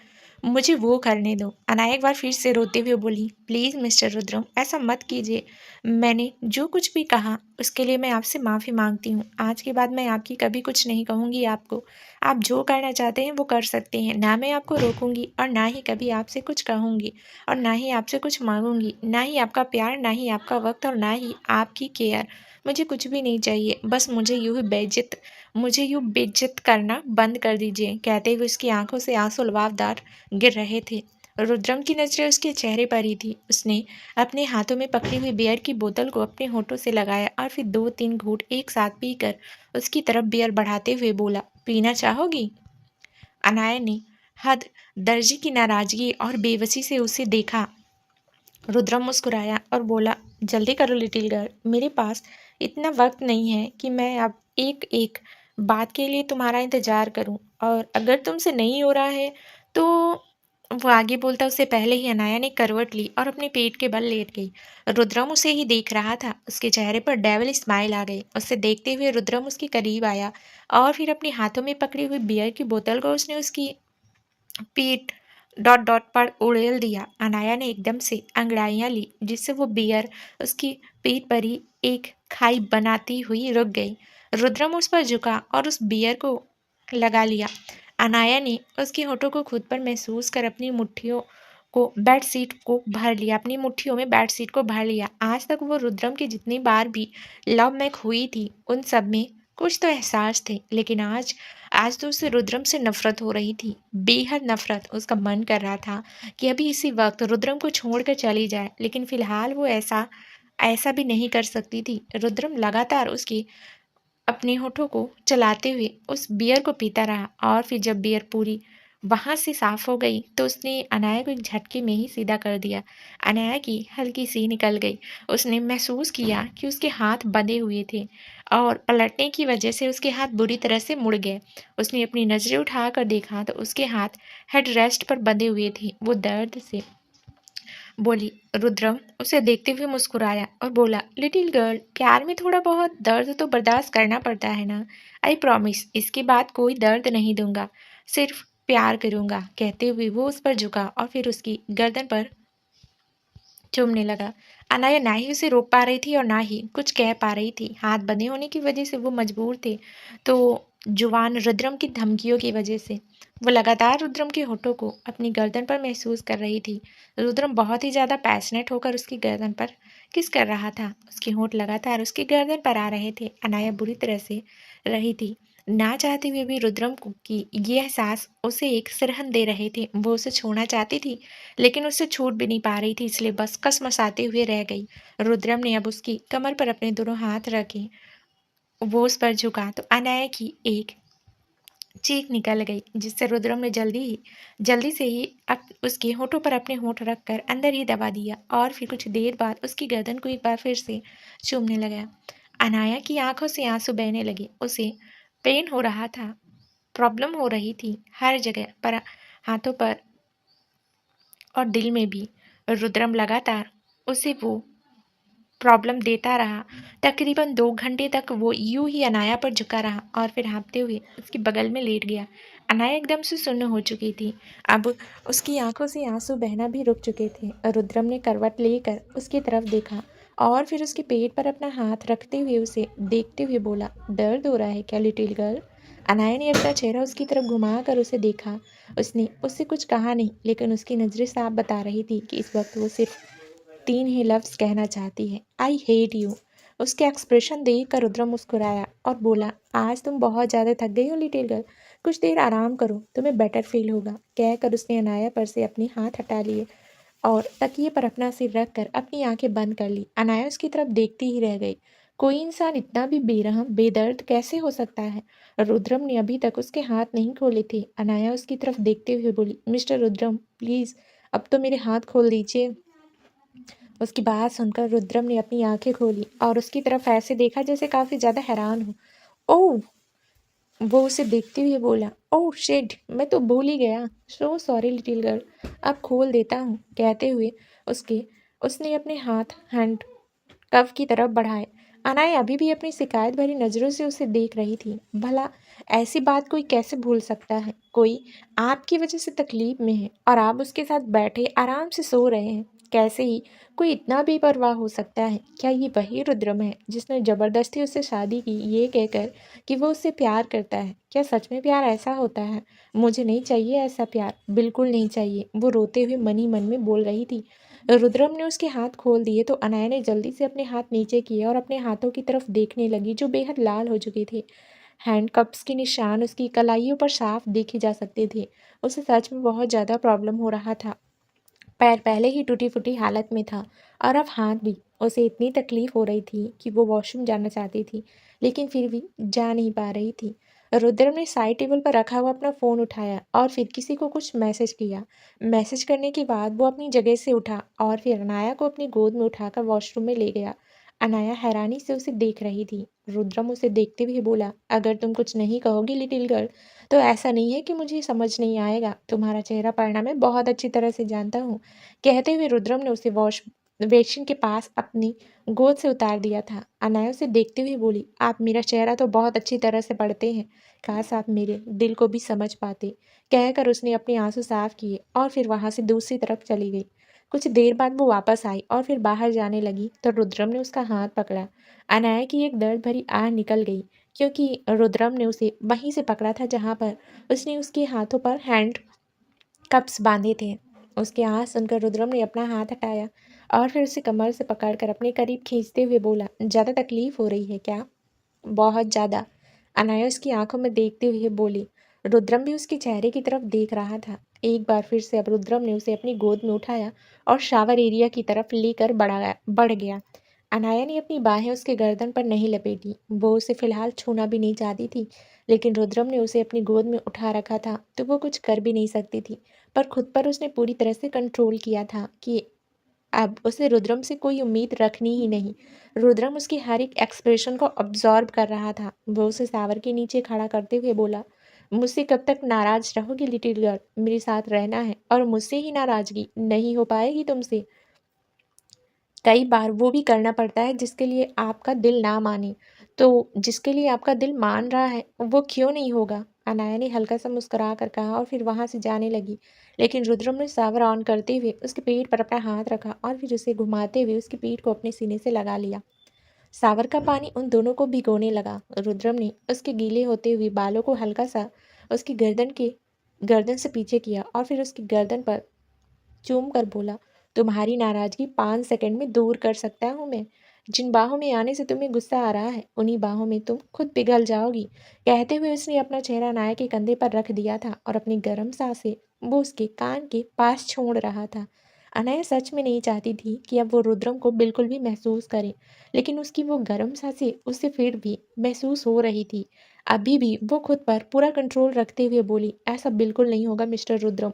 मुझे वो करने दो। अनाया एक बार फिर से रोते हुए बोली, प्लीज़ मिस्टर रुद्रम ऐसा मत कीजिए। मैंने जो कुछ भी कहा उसके लिए मैं आपसे माफ़ी मांगती हूँ। आज के बाद मैं आपकी कभी कुछ नहीं कहूँगी आपको। आप जो करना चाहते हैं वो कर सकते हैं। ना मैं आपको रोकूंगी और ना ही कभी आपसे कुछ कहूँगी और ना ही आपसे कुछ मांगूंगी। ना ही आपका प्यार, ना ही आपका वक्त और ना ही आपकी केयर। मुझे कुछ भी नहीं चाहिए। बस मुझे यूँ बेइज्जत करना बंद कर दीजिए। कहते हुए उसकी आंखों से आंसू लबाबदार गिर रहे थे। रुद्रम की नजरें उसके चेहरे पर ही थी। उसने अपने हाथों में पकड़ी हुई बियर की बोतल को अपने होठों से लगाया और फिर 2-3 घूंट एक साथ पीकर उसकी तरफ बियर बढ़ाते हुए बोला, पीना चाहोगी? अनाया ने हद दर्जी की नाराजगी और बेबसी से उसे देखा। रुद्रम मुस्कुराया और बोला, जल्दी करो लिटिल गर्ल, मेरे पास इतना वक्त नहीं है कि मैं अब एक एक बात के लिए तुम्हारा इंतजार करूं। और अगर तुमसे नहीं हो रहा है तो वो आगे बोलता उससे पहले ही अनाया ने करवट ली और अपने पेट के बल लेट गई। रुद्रम उसे ही देख रहा था। उसके चेहरे पर डेविल स्माइल आ गई। उसे देखते हुए रुद्रम उसके करीब आया और फिर अपने हाथों में पकड़ी हुई बियर की बोतल को उसने उसकी पीठ डॉट डॉट पर उड़ेल दिया। अनाया ने एकदम से अंगड़ाइयाँ ली, जिससे वो बियर उसकी पीठ पर ही एक खाई बनाती हुई रुक गई। रुद्रम उस पर झुका और उस बियर को लगा लिया। अनाया ने उसके होठों को खुद पर महसूस कर अपनी मुट्ठियों में बेड शीट को भर लिया। आज तक वो रुद्रम की जितनी बार भी लव में हुई थी उन सब में कुछ तो एहसास थे, लेकिन आज आज तो उसे रुद्रम से नफरत हो रही थी, बेहद नफरत। उसका मन कर रहा था कि अभी इसी वक्त रुद्रम को छोड़कर चली जाए, लेकिन फिलहाल वो ऐसा ऐसा भी नहीं कर सकती थी। रुद्रम लगातार उसकी अपने होठों को चलाते हुए उस बियर को पीता रहा और फिर जब बियर पूरी वहां से साफ हो गई तो उसने अनाया को एक झटके में ही सीधा कर दिया। अनाया की हल्की सी निकल गई। उसने महसूस किया कि उसके हाथ बंधे हुए थे और पलटने की वजह से उसके हाथ बुरी तरह से मुड़ गए। उसने अपनी नजरें उठाकर देखा तो उसके हाथ हेड रेस्ट पर बंधे हुए थे। वो दर्द से बोली। रुद्रम उसे देखते हुए मुस्कुराया और बोला, लिटिल गर्ल, प्यार में थोड़ा बहुत दर्द तो बर्दाश्त करना पड़ता है ना। आई प्रॉमिस इसके बाद कोई दर्द नहीं दूंगा, सिर्फ प्यार करूंगा। कहते हुए वो उस पर झुका और फिर उसकी गर्दन पर चूमने लगा। अनाया ना ही उसे रोक पा रही थी और ना ही कुछ कह पा रही थी। हाथ बंधे होने की वजह से वो मजबूर थे, तो जुबान रुद्रम की धमकियों की वजह से वो लगातार रुद्रम के होठों को अपनी गर्दन पर महसूस कर रही थी। रुद्रम बहुत ही ज्यादा पैशनेट होकर उसकी गर्दन पर किस कर रहा था। उसके होठ लगातार उसकी गर्दन पर आ रहे थे। अनाया बुरी तरह से रही थी, ना चाहते हुए भी रुद्रम को कि ये एहसास उसे एक सिरहन दे रहे थे। वो उसे छोड़ना चाहती थी, लेकिन उससे छूट भी नहीं पा रही थी, इसलिए बस कसमसाते हुए रह गई। रुद्रम ने अब उसकी कमर पर अपने दोनों हाथ रखे। वो उस पर झुका तो अनाया की एक चीख निकल गई, जिससे रुद्रम ने जल्दी से ही उसके होठों पर अपने होठ रखकर अंदर ही दबा दिया और फिर कुछ देर बाद उसकी गर्दन को एक बार फिर से चूमने लगा। अनाया की आंखों से आंसू बहने लगे। उसे पेन हो रहा था, प्रॉब्लम हो रही थी हर जगह पर, हाथों पर और दिल में भी। रुद्रम लगातार उसे वो प्रॉब्लम देता रहा। तकरीबन 2 घंटे तक वो यूं ही अनाया पर झुका रहा और फिर हाँफते हुए उसके बगल में लेट गया। अनाया एकदम से सुन्न हो चुकी थी। अब उसकी आंखों से आंसू बहना भी रुक चुके थे। रुद्रम ने करवट लेकर उसकी तरफ देखा और फिर उसके पेट पर अपना हाथ रखते हुए उसे देखते हुए बोला, दर्द हो रहा है क्या लिटिल गर्ल? अनाया ने अपना चेहरा उसकी तरफ घुमाकर उसे देखा। उसने उससे कुछ कहा नहीं, लेकिन उसकी नजरें साफ बता रही थी कि इस वक्त वो सिर्फ 3 ही लफ्ज कहना चाहती है, आई हेट यू। उसके एक्सप्रेशन देख कर रुद्रम मुस्कुराया और बोला, आज तुम बहुत ज़्यादा थक गई हो लिटिल गर्ल, कुछ देर आराम करो, तुम्हें बेटर फील होगा। कहकर उसने अनाया पर से अपने हाथ हटा लिए और तकिए पर अपना सिर रखकर अपनी आंखें बंद कर ली। अनाया उसकी तरफ देखती ही रह गई। कोई इंसान इतना भी बेरहम बेदर्द कैसे हो सकता है? रुद्रम ने अभी तक उसके हाथ नहीं खोले थे। अनाया उसकी तरफ देखते हुए बोली, मिस्टर रुद्रम प्लीज अब तो मेरे हाथ खोल दीजिए। उसकी बात सुनकर रुद्रम ने अपनी आंखें खोली और उसकी तरफ ऐसे देखा जैसे काफी ज्यादा हैरान हो। ओह, वो उसे देखते हुए बोला, ओह शिट, मैं तो भूल ही गया। सो सॉरी लिटिल गर्ल, अब खोल देता हूँ, कहते हुए उसके उसने अपने हाथ हैंड कव की तरफ बढ़ाए। अनाया अभी भी अपनी शिकायत भरी नजरों से उसे देख रही थी। भला ऐसी बात कोई कैसे भूल सकता है? कोई आपकी वजह से तकलीफ में है और आप उसके साथ बैठे आराम से सो रहे हैं। कैसे ही कोई इतना बेपरवाह हो सकता है? क्या ये वही रुद्रम है जिसने जबरदस्ती उससे शादी की, ये कहकर कि वो उससे प्यार करता है? क्या सच में प्यार ऐसा होता है? मुझे नहीं चाहिए ऐसा प्यार, बिल्कुल नहीं चाहिए, वो रोते हुए मन ही मन में बोल रही थी। रुद्रम ने उसके हाथ खोल दिए तो अनाया ने जल्दी से अपने हाथ नीचे किए और अपने हाथों की तरफ देखने लगी जो बेहद लाल हो चुके थे। हैंडकप्स के निशान उसकी कलाइयों पर साफ देखे जा सकते थे। उसे सच में बहुत ज़्यादा प्रॉब्लम हो रहा था। पैर पहले ही टूटी फूटी हालत में था और अब हाथ भी। उसे इतनी तकलीफ हो रही थी कि वो वॉशरूम जाना चाहती थी, लेकिन फिर भी जा नहीं पा रही थी। रुद्र ने साइड टेबल पर रखा हुआ अपना फ़ोन उठाया और फिर किसी को कुछ मैसेज किया। मैसेज करने के बाद वो अपनी जगह से उठा और फिर अनाया को अपनी गोद में उठाकर वॉशरूम में ले गया। अनाया हैरानी से उसे देख रही थी। रुद्रम उसे देखते हुए बोला, अगर तुम कुछ नहीं कहोगी लिटिल गर्ल, तो ऐसा नहीं है कि मुझे समझ नहीं आएगा। तुम्हारा चेहरा पढ़ना मैं बहुत अच्छी तरह से जानता हूँ। कहते हुए रुद्रम ने उसे वॉश बेसिन के पास अपनी गोद से उतार दिया था। अनाया उसे देखते हुए बोली, आप मेरा चेहरा तो बहुत अच्छी तरह से पढ़ते हैं, काश आप मेरे दिल को भी समझ पाते। कहकर उसने अपने आंसू साफ किए और फिर वहां से दूसरी तरफ चली गई। कुछ देर बाद वो वापस आई और फिर बाहर जाने लगी तो रुद्रम ने उसका हाथ पकड़ा। अनाया की एक दर्द भरी आह निकल गई, क्योंकि रुद्रम ने उसे वहीं से पकड़ा था जहां पर उसने उसके हाथों पर हैंड कप्स बांधे थे। उसकी आवाज़ सुनकर रुद्रम ने अपना हाथ हटाया और फिर उसे कमर से पकड़कर अपने करीब खींचते हुए बोला, ज़्यादा तकलीफ हो रही है क्या? बहुत ज़्यादा, अनाया उसकी आंखों में देखते हुए बोली। रुद्रम भी उसके चेहरे की तरफ देख रहा था। एक बार फिर से अब रुद्रम ने उसे अपनी गोद में उठाया और शावर एरिया की तरफ लेकर बढ़ गया। अनाया ने अपनी बाहें उसके गर्दन पर नहीं लपेटी। वो उसे फिलहाल छूना भी नहीं चाहती थी, लेकिन रुद्रम ने उसे अपनी गोद में उठा रखा था तो वो कुछ कर भी नहीं सकती थी। पर खुद पर उसने पूरी तरह से कंट्रोल किया था कि अब उसे रुद्रम से कोई उम्मीद रखनी ही नहीं। रुद्रम उसकी हर एक एक्सप्रेशन को ऑब्जॉर्व कर रहा था। वो उसे सावर के नीचे खड़ा करते हुए बोला, मुझसे कब तक नाराज रहोगी लिटिल गर्ल? मेरे साथ रहना है और मुझसे ही नाराजगी नहीं हो पाएगी तुमसे। कई बार वो भी करना पड़ता है जिसके लिए आपका दिल ना माने। तो जिसके लिए आपका दिल मान रहा है, वो क्यों नहीं होगा? अनाया ने हल्का सा मुस्कुरा कर कहा और फिर वहां से जाने लगी। लेकिन रुद्रम ने सावर ऑन करते हुए उसके पेट पर अपना हाथ रखा और फिर उसे घुमाते हुए उसकी पीठ को अपने सीने से लगा लिया। सावर का पानी उन दोनों को भिगोने लगा। रुद्रम ने उसके गीले होते हुए बालों को हल्का सा उसकी गर्दन से पीछे किया और फिर उसकी गर्दन पर चूम कर बोला, तुम्हारी नाराजगी 5 सेकंड में दूर कर सकता हूँ मैं। जिन बाहों में आने से तुम्हें गुस्सा आ रहा है, उन्हीं बाहों में तुम खुद पिघल जाओगी। कहते हुए उसने अपना चेहरा अनाया के कंधे पर रख दिया था और अपनी गर्म सांसें वो उसके कान के पास छोड़ रहा था। अनाया सच में नहीं चाहती थी कि अब वो रुद्रम को बिल्कुल भी महसूस करे, लेकिन उसकी वो गर्म सांसें उसे फिर भी महसूस हो रही थी। अभी भी वो खुद पर पूरा कंट्रोल रखते हुए बोली, ऐसा बिल्कुल नहीं होगा मिस्टर रुद्रम।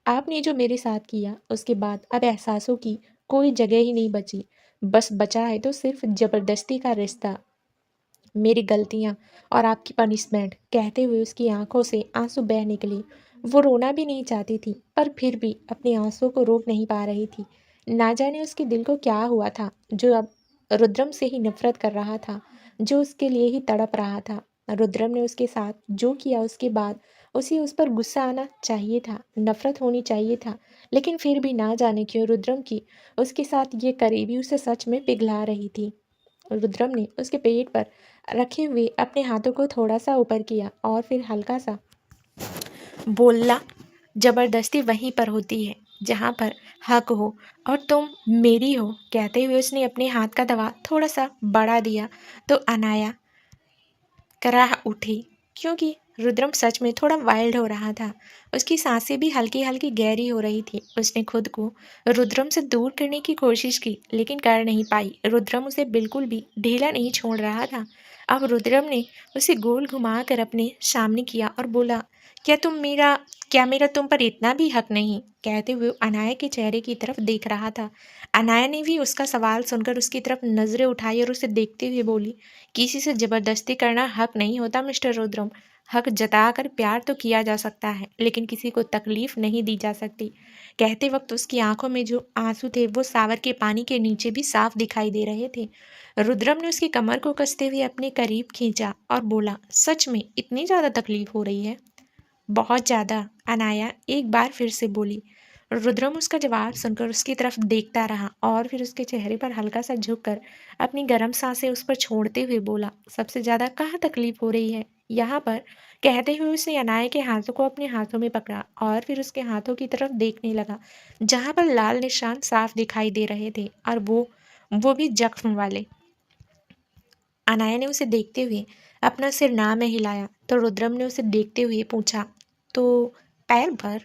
आपने जो मेरे साथ किया उसके बाद अब एहसासों की कोई जगह ही नहीं बची। बस बचा है तो सिर्फ जबरदस्ती का रिश्ता, मेरी गलतियाँ और आपकी पनिशमेंट। कहते हुए उसकी आंखों से आंसू बह निकले। वो रोना भी नहीं चाहती थी पर फिर भी अपने आंसुओं को रोक नहीं पा रही थी। ना जाने उसके दिल को क्या हुआ था जो अब रुद्रम से ही नफरत कर रहा था, जो उसके लिए ही तड़प रहा था। रुद्रम ने उसके साथ जो किया उसके बाद उसे उस पर गुस्सा आना चाहिए था, नफरत होनी चाहिए था, लेकिन फिर भी ना जाने क्यों रुद्रम की उसके साथ ये करीबी उसे सच में पिघला रही थी। रुद्रम ने उसके पेट पर रखे हुए अपने हाथों को थोड़ा सा ऊपर किया और फिर हल्का सा बोला, जबरदस्ती वहीं पर होती है जहाँ पर हक हो और तुम मेरी हो। कहते हुए उसने अपने हाथ का दबाव थोड़ा सा बढ़ा दिया तो अनाया कराह उठी, क्योंकि रुद्रम सच में थोड़ा वाइल्ड हो रहा था। उसकी सांसें भी हल्की हल्की गहरी हो रही थी। उसने खुद को रुद्रम से दूर करने की कोशिश की, लेकिन कर नहीं पाई। रुद्रम उसे बिल्कुल भी ढीला नहीं छोड़ रहा था। अब रुद्रम ने उसे गोल घुमाकर अपने सामने किया और बोला, क्या मेरा तुम पर इतना भी हक नहीं? कहते हुए अनाया के चेहरे की तरफ देख रहा था। अनाया ने भी उसका सवाल सुनकर उसकी तरफ नजरें उठाई और उसे देखते हुए बोली, किसी से जबरदस्ती करना हक नहीं होता मिस्टर रुद्रम। हक जताकर प्यार तो किया जा सकता है, लेकिन किसी को तकलीफ नहीं दी जा सकती। कहते वक्त उसकी आंखों में जो आंसू थे वो सावर के पानी के नीचे भी साफ दिखाई दे रहे थे। रुद्रम ने उसकी कमर को कसते हुए अपने करीब खींचा और बोला, सच में इतनी ज्यादा तकलीफ हो रही है? बहुत ज्यादा, अनाया एक बार फिर से बोली। रुद्रम उसका जवाब सुनकर उसकी तरफ देखता रहा और फिर उसके चेहरे पर हल्का सा झुककर अपनी गर्म सांसें उस पर छोड़ते हुए बोला, सबसे ज्यादा कहाँ तकलीफ हो रही है? यहाँ पर। कहते हुए उसने अनाया के हाथों को अपने हाथों में पकड़ा और फिर उसके हाथों की तरफ देखने लगा, जहाँ पर लाल निशान साफ दिखाई दे रहे थे, और वो भी जख्म वाले। अनाया ने उसे देखते हुए अपना सिर ना में हिलाया तो रुद्रम ने उसे देखते हुए पूछा, तो पैर पर?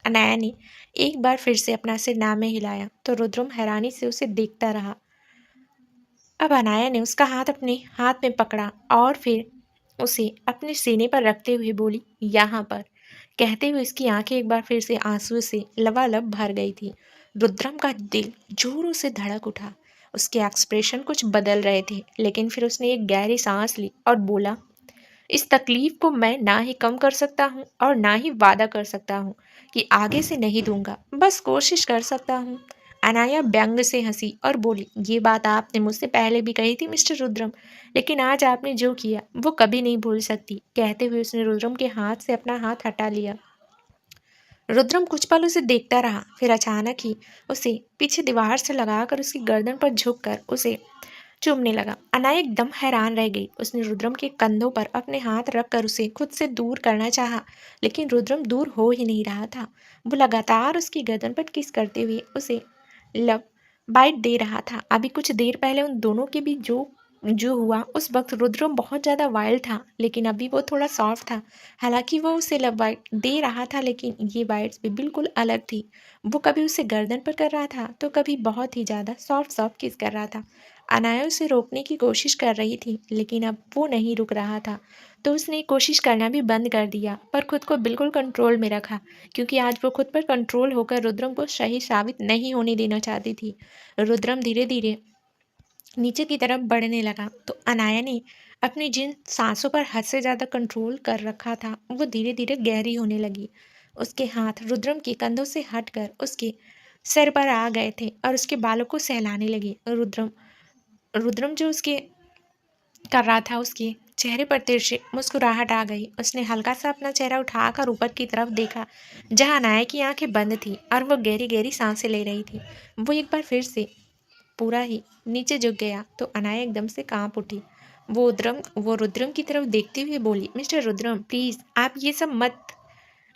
अनाया ने एक बार फिर से अपना सिर ना में हिलाया तो रुद्रम हैरानी से उसे देखता रहा। अब अनाया ने उसका हाथ अपने हाथ में पकड़ा और फिर उसे अपने सीने पर रखते हुए बोली, यहाँ पर। कहते हुए उसकी आंखें एक बार फिर से आंसू से लबालब भर गई थी। रुद्रम का दिल जोरों से धड़क उठा। उसके एक्सप्रेशन कुछ बदल रहे थे, लेकिन फिर उसने एक गहरी सांस ली और बोला, इस तकलीफ को मैं ना ही कम कर सकता हूँ और ना ही वादा कर सकता हूँ कि आगे से नहीं दूंगा, बस कोशिश कर सकता हूँ। अनाया व्यंग से हंसी और बोली, ये बात आपने मुझसे पहले भी कही थी मिस्टर रुद्रम, लेकिन आज आपने जो किया वो कभी नहीं भूल सकती। कहते हुए उसने रुद्रम के हाथ से अपना हाथ हटा लिया। रुद्रम कुछ पल उसे देखता रहा, फिर अचानक ही उसे पीछे दीवार से लगाकर उसकी गर्दन पर झुककर उसे चूमने लगा। अनाया एकदम हैरान रह गई। उसने रुद्रम के कंधों पर अपने हाथ रखकर उसे खुद से दूर करना चाहा, लेकिन रुद्रम दूर हो ही नहीं रहा था। वो लगातार उसकी गर्दन पर किस करते हुए उसे लब बाइट दे रहा था। अभी कुछ देर पहले उन दोनों के बीच जो जो हुआ, उस वक्त रुद्रम बहुत ज़्यादा वाइल्ड था, लेकिन अभी वो थोड़ा सॉफ्ट था। हालांकि वो उसे लब बाइट दे रहा था, लेकिन ये बाइट्स भी बिल्कुल अलग थी। वो कभी उसे गर्दन पर कर रहा था तो कभी बहुत ही ज़्यादा सॉफ्ट सॉफ्ट किस कर रहा था। अनाया उसे रोकने की कोशिश कर रही थी, लेकिन अब वो नहीं रुक रहा था, तो उसने कोशिश करना भी बंद कर दिया, पर खुद को बिल्कुल कंट्रोल में रखा, क्योंकि आज वो खुद पर कंट्रोल होकर रुद्रम को सही साबित नहीं होने देना चाहती थी। रुद्रम धीरे धीरे नीचे की तरफ बढ़ने लगा तो अनाया ने अपनी जिन सांसों पर हद से ज़्यादा कंट्रोल कर रखा था वो धीरे धीरे गहरी होने लगी। उसके हाथ रुद्रम के कंधों से हटकर उसके सिर पर आ गए थे और उसके बालों को सहलाने लगे। रुद्रम रुद्रम जो उसके कर रहा था, उसके चेहरे पर तिरछी मुस्कुराहट आ गई। उसने हल्का सा अपना चेहरा उठाकर ऊपर की तरफ देखा, जहां अनाया की आंखें बंद थी और वो गहरी गहरी सांसें ले रही थी। वो एक बार फिर से पूरा ही नीचे झुक गया तो अनाया एकदम से कांप उठी। वो रुद्रम की तरफ देखते हुए बोली, मिस्टर रुद्रम प्लीज आप ये सब मत।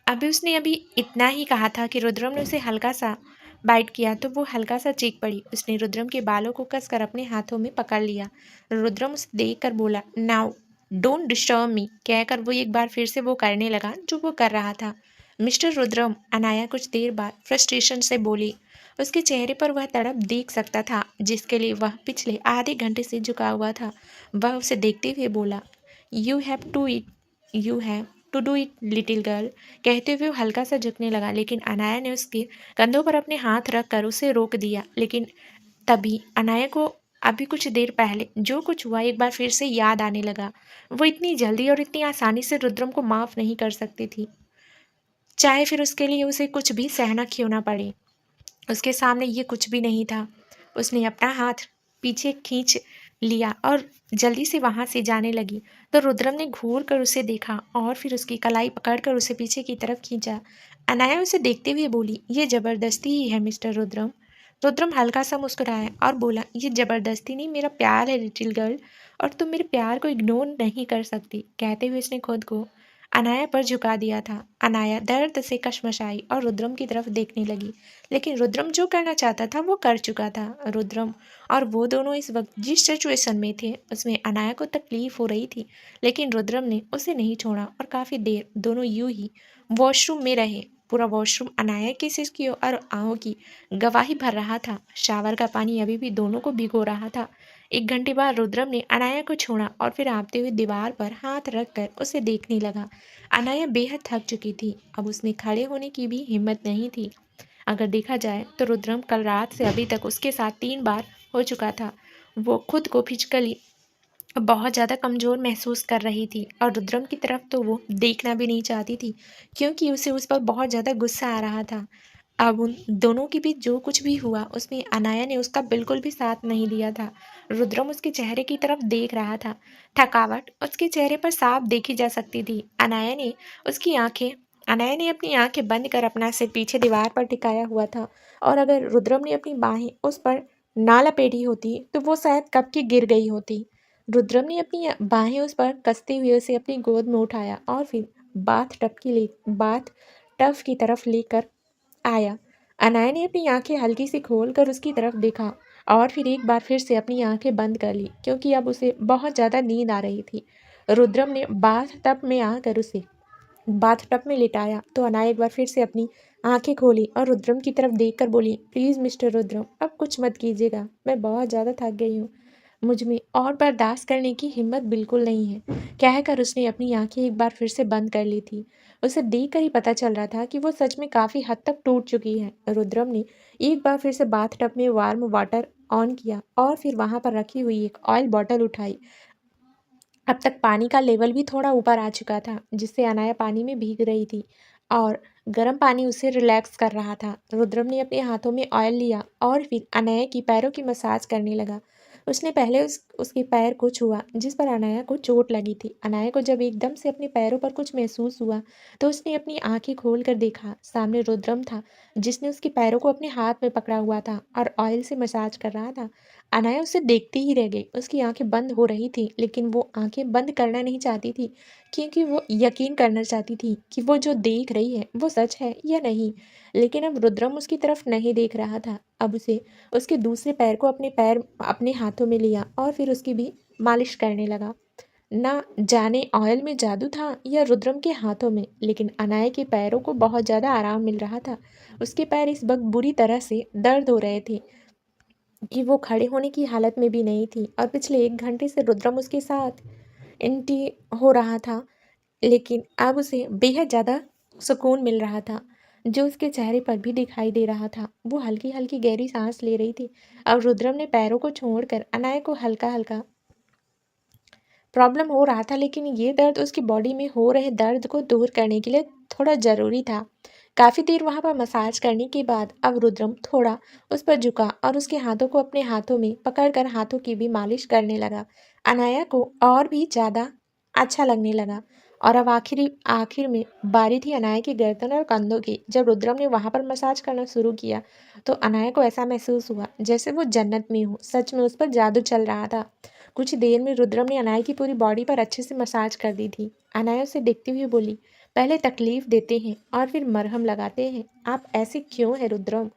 अभी इतना ही कहा था कि रुद्रम ने उसे हल्का सा बाइट किया तो वो हल्का सा चीख पड़ी। उसने रुद्रम के बालों को कसकर अपने हाथों में पकड़ लिया। रुद्रम उसे देख कर बोला, नाउ डोंट डिस्टर्ब मी। कहकर वो एक बार फिर से वो करने लगा जो वो कर रहा था। मिस्टर रुद्रम, अनाया कुछ देर बाद फ्रस्ट्रेशन से बोली। उसके चेहरे पर वह तड़प देख सकता था जिसके लिए वह पिछले आधे घंटे से झुका हुआ था। वह उसे देखते हुए बोला, you have to do it little girl. कहते हुए वो हल्का सा झुकने लगा, लेकिन अनाया ने उसके कंधों पर अपने हाथ रखकर उसे रोक दिया। लेकिन तभी अनाया को अभी कुछ देर पहले जो कुछ हुआ एक बार फिर से याद आने लगा। वो इतनी जल्दी और इतनी आसानी से रुद्रम को माफ नहीं कर सकती थी, चाहे फिर उसके लिए उसे कुछ भी सहना क्यों ना पड़े। उसके सामने ये कुछ भी नहीं था। उसने अपना हाथ पीछे खींच लिया और जल्दी से वहां से जाने लगी तो रुद्रम ने घूर कर उसे देखा और फिर उसकी कलाई पकड़कर उसे पीछे की तरफ खींचा। अनाया उसे देखते हुए बोली, ये जबरदस्ती ही है मिस्टर रुद्रम। रुद्रम हल्का सा मुस्कुराया और बोला, ये जबरदस्ती नहीं, मेरा प्यार है लिटिल गर्ल, और तुम मेरे प्यार को इग्नोर नहीं कर सकती। कहते हुए उसने खुद को अनाया पर झुका दिया था। अनाया दर्द से कशमशाई और रुद्रम की तरफ देखने लगी, लेकिन रुद्रम जो करना चाहता था वो कर चुका था। रुद्रम और वो दोनों इस वक्त जिस सिचुएशन में थे उसमें अनाया को तकलीफ हो रही थी, लेकिन रुद्रम ने उसे नहीं छोड़ा और काफ़ी देर दोनों यूं ही वॉशरूम में रहे। पूरा वॉशरूम अनाया की सिसकियों और आहों की गवाही भर रहा था। शावर का पानी अभी भी दोनों को भिगो रहा था। 1 घंटे बाद रुद्रम ने अनाया को छोड़ा और फिर आपते हुए दीवार पर हाथ रखकर उसे देखने लगा। अनाया बेहद थक चुकी थी, अब उसमें खड़े होने की भी हिम्मत नहीं थी। अगर देखा जाए तो रुद्रम कल रात से अभी तक उसके साथ 3 बार हो चुका था। वो खुद को फिजिकली बहुत ज़्यादा कमज़ोर महसूस कर रही थी और रुद्रम की तरफ तो वो देखना भी नहीं चाहती थी, क्योंकि उसे उस पर बहुत ज़्यादा गुस्सा आ रहा था। अब उन दोनों के बीच जो कुछ भी हुआ उसमें अनाया ने उसका बिल्कुल भी साथ नहीं दिया था। रुद्रम उसके चेहरे की तरफ देख रहा था। थकावट उसके चेहरे पर साफ देखी जा सकती थी। अनाया ने अपनी आंखें बंद कर अपना सिर पीछे दीवार पर टिकाया हुआ था, और अगर रुद्रम ने अपनी बाहें उस पर ना लपेटी होती तो वो शायद कब की गिर गई होती। रुद्रम ने अपनी बाहें उस पर कसते हुए उसे अपनी गोद में उठाया और फिर बाथ टब की तरफ लेकर आया। अनाया ने अपनी आंखें हल्की सी खोलकर उसकी तरफ देखा और फिर एक बार फिर से अपनी आंखें बंद कर ली, क्योंकि अब उसे बहुत ज़्यादा नींद आ रही थी। रुद्रम ने बाथ टब में लिटाया तो अनाया एक बार फिर से अपनी आंखें खोली और रुद्रम की तरफ देखकर बोली, प्लीज़ मिस्टर रुद्रम, अब कुछ मत कीजिएगा, मैं बहुत ज़्यादा थक गई हूँ, मुझ में और बर्दाश्त करने की हिम्मत बिल्कुल नहीं है। कहकर उसने अपनी आंखें एक बार फिर से बंद कर ली थी। उसे देखकर ही पता चल रहा था कि वो सच में काफ़ी हद तक टूट चुकी है। रुद्रम ने एक बार फिर से बाथ टब में वार्म वाटर ऑन किया और फिर वहाँ पर रखी हुई एक ऑयल बॉटल उठाई। अब तक पानी का लेवल भी थोड़ा ऊपर आ चुका था, जिससे अनाया पानी में भीग रही थी और गर्म पानी उसे रिलैक्स कर रहा था। रुद्रम ने अपने हाथों में ऑयल लिया और फिर अनाया की पैरों की मसाज करने लगा। उसने पहले उसके पैर को छुआ जिस पर अनाया को चोट लगी थी। अनाया को जब एकदम से अपने पैरों पर कुछ महसूस हुआ तो उसने अपनी आंखें खोल कर देखा। सामने रुद्रम था, जिसने उसके पैरों को अपने हाथ में पकड़ा हुआ था और ऑयल से मसाज कर रहा था। अनाया उसे देखती ही रह गई। उसकी आंखें बंद हो रही थी, लेकिन वो आंखें बंद करना नहीं चाहती थी, क्योंकि वो यकीन करना चाहती थी कि वो जो देख रही है वो सच है या नहीं। लेकिन अब रुद्रम उसकी तरफ नहीं देख रहा था। अब उसे उसके दूसरे पैर को अपने हाथों में लिया और फिर उसकी भी मालिश करने लगा। ना जाने ऑयल में जादू था या रुद्रम के हाथों में, लेकिन अनाया के पैरों को बहुत ज़्यादा आराम मिल रहा था। उसके पैर इस वक्त बुरी तरह से दर्द हो रहे थे कि वो खड़े होने की हालत में भी नहीं थी, और पिछले 1 घंटे से रुद्रम उसके साथ इंटी हो रहा था, लेकिन अब उसे बेहद ज़्यादा सुकून मिल रहा था, जो उसके चेहरे पर भी दिखाई दे रहा था। वो हल्की हल्की गहरी सांस ले रही थी। अब रुद्रम ने पैरों को छोड़कर अनाया को हल्का हल्का प्रॉब्लम हो रहा था, लेकिन ये दर्द उसकी बॉडी में हो रहे दर्द को दूर करने के लिए थोड़ा ज़रूरी था। काफ़ी देर वहाँ पर मसाज करने के बाद अब रुद्रम थोड़ा उस पर झुका और उसके हाथों को अपने हाथों में पकड़कर हाथों की भी मालिश करने लगा। अनाया को और भी ज़्यादा अच्छा लगने लगा, और अब आखिर में बारी थी अनाया की गर्दन और कंधों की। जब रुद्रम ने वहाँ पर मसाज करना शुरू किया तो अनाया को ऐसा महसूस हुआ जैसे वो जन्नत में हो। सच में उस पर जादू चल रहा था। कुछ देर में रुद्रम ने अनाया की पूरी बॉडी पर अच्छे से मसाज कर दी थी। अनाया उसे देखते हुए बोली, पहले तकलीफ देते हैं और फिर मरहम लगाते हैं, आप ऐसे क्यों हैं रुद्रम?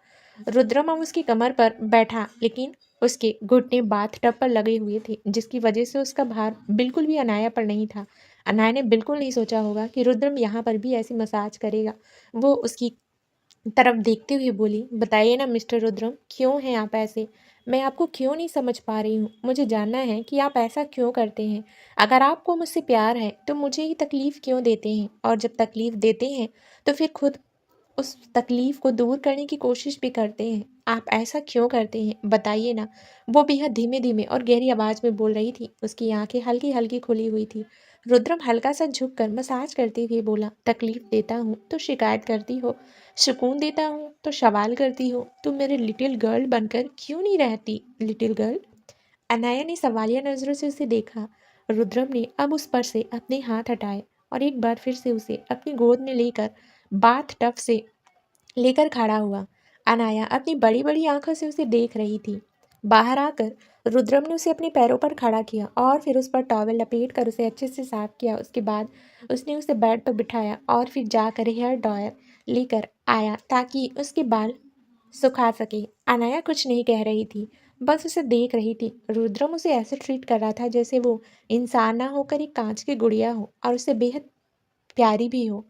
रुद्रम अब उसकी कमर पर बैठा, लेकिन उसके घुटने बाथ टब पर लगे हुए थे, जिसकी वजह से उसका भार बिल्कुल भी अनाया पर नहीं था। अनाया ने बिल्कुल नहीं सोचा होगा कि रुद्रम यहाँ पर भी ऐसी मसाज करेगा। वो उसकी तरफ देखते हुए बोली, बताइए ना मिस्टर रुद्रम, क्यों हैं आप ऐसे? मैं आपको क्यों नहीं समझ पा रही हूँ। मुझे जानना है कि आप ऐसा क्यों करते हैं। अगर आपको मुझसे प्यार है तो मुझे ही तकलीफ़ क्यों देते हैं, और जब तकलीफ़ देते हैं तो फिर खुद उस तकलीफ़ को दूर करने की कोशिश भी करते हैं। आप ऐसा क्यों करते हैं, बताइए ना। वो बेहद धीमे धीमे और गहरी आवाज़ में बोल रही थी। उसकी आंखें हल्की हल्की खुली हुई थी। रुद्रम हल्का सा झुककर मसाज करते हुए बोला, तकलीफ़ देता हूँ तो शिकायत करती हो, सुकून देता हूँ तो सवाल करती हो, तुम मेरे लिटिल गर्ल बनकर क्यों नहीं रहती लिटिल गर्ल? अनाया ने सवालिया नज़रों से उसे देखा। रुद्रम ने अब उस पर से अपने हाथ हटाए और एक बार फिर से उसे अपनी गोद में लेकर बाथ टब से लेकर खड़ा हुआ। अनाया अपनी बड़ी बड़ी आंखों से उसे देख रही थी। बाहर आकर रुद्रम ने उसे अपने पैरों पर खड़ा किया और फिर उस पर टॉवेल लपेट कर उसे अच्छे से साफ किया। उसके बाद उसने उसे बेड पर बिठाया और फिर जाकर हेयर ड्रायर लेकर आया ताकि उसके बाल सुखा सके। अनाया कुछ नहीं कह रही थी, बस उसे देख रही थी। रुद्रम उसे ऐसे ट्रीट कर रहा था जैसे वो इंसान ना होकर एक कांच की गुड़िया हो और उसे बेहद प्यारी भी हो।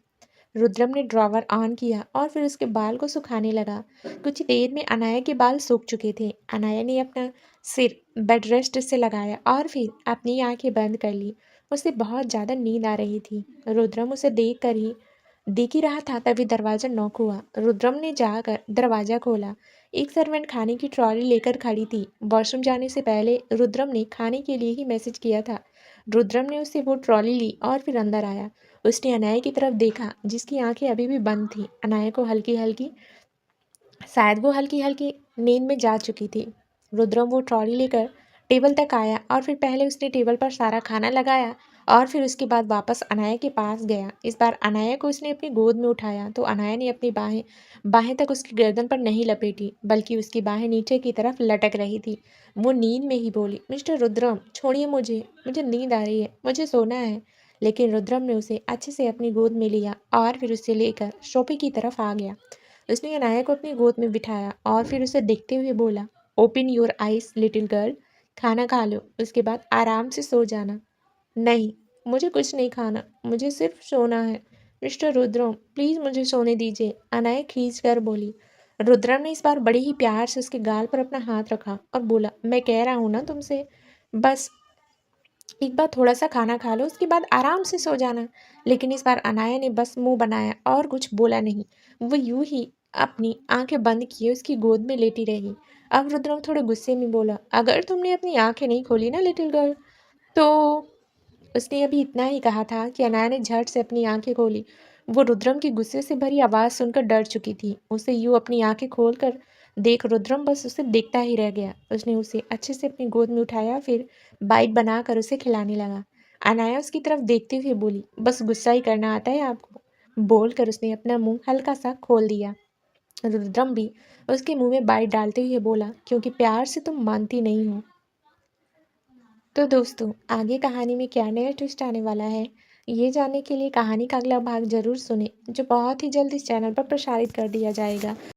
रुद्रम ने ड्रॉवर ऑन किया और फिर उसके बाल को सुखाने लगा। कुछ देर में अनाया के बाल सूख चुके थे। अनाया ने अपना सिर बेड रेस्ट से लगाया और फिर अपनी आंखें बंद कर ली। उसे बहुत ज़्यादा नींद आ रही थी। रुद्रम उसे देख ही रहा था, तभी दरवाज़ा नॉक हुआ। रुद्रम ने जाकर दरवाज़ा खोला। एक सर्वेंट खाने की ट्रॉली लेकर खड़ी थी। वॉशरूम जाने से पहले रुद्रम ने खाने के लिए ही मैसेज किया था। रुद्रम ने उससे वो ट्रॉली ली और फिर अंदर आया। उसने अनाया की तरफ देखा, जिसकी आंखें अभी भी बंद थीं। अनाया को शायद वो हल्की हल्की नींद में जा चुकी थी। रुद्रम वो ट्रॉली लेकर टेबल तक आया और फिर पहले उसने टेबल पर सारा खाना लगाया और फिर उसके बाद वापस अनाया के पास गया। इस बार अनाया को उसने अपनी गोद में उठाया तो अनाया ने अपनी बाहें बाहें तक उसकी गर्दन पर नहीं लपेटी, बल्कि उसकी बाहें नीचे की तरफ लटक रही थी। वो नींद में ही बोली, मिस्टर रुद्रम छोड़िए मुझे, मुझे नींद आ रही है, मुझे सोना है। लेकिन रुद्रम ने उसे अच्छे से अपनी गोद में लिया और फिर उसे लेकर सोफे की तरफ आ गया। उसने अनाया को अपनी गोद में बिठाया और फिर उसे देखते हुए बोला, open your eyes little girl, खाना खा लो, उसके बाद आराम से सो जाना। नहीं, मुझे कुछ नहीं खाना, मुझे सिर्फ सोना है। मिस्टर रुद्रम प्लीज़ मुझे सोने दीजिए, अनाया खींच कर बोली। रुद्रम ने इस बार बड़े ही प्यार से उसके गाल पर अपना हाथ रखा और बोला, मैं कह रहा हूँ ना तुमसे, बस एक बार थोड़ा सा खाना खा लो, उसके बाद आराम से सो जाना। लेकिन इस बार अनाया ने बस मुंह बनाया और कुछ बोला नहीं। वो यूं ही अपनी आंखें बंद किए उसकी गोद में लेटी रही। अब रुद्रम थोड़े गुस्से में बोला, अगर तुमने अपनी आंखें नहीं खोली ना लिटिल गर्ल, तो उसने अभी इतना ही कहा था कि अनाया ने झट से अपनी आंखें खोली। वो रुद्रम की गुस्से से भरी आवाज़ सुनकर डर चुकी थी। उसे यूं अपनी आंखें खोलकर देख रुद्रम बस उसे देखता ही रह गया। उसने उसे अच्छे से अपनी गोद में उठाया, फिर बाइट बनाकर उसे खिलाने लगा। अनाया उसकी तरफ देखते हुए बोली, बस गुस्सा ही करना आता है आपको, बोलकर उसने अपना मुंह हल्का सा खोल दिया। रुद्रम भी उसके मुंह में बाइट डालते हुए बोला, क्योंकि प्यार से तुम मानती नहीं हो। तो दोस्तों, आगे कहानी में क्या नया ट्विस्ट आने वाला है, ये जानने के लिए कहानी का अगला भाग ज़रूर सुनें, जो बहुत ही जल्द इस चैनल पर प्रसारित कर दिया जाएगा।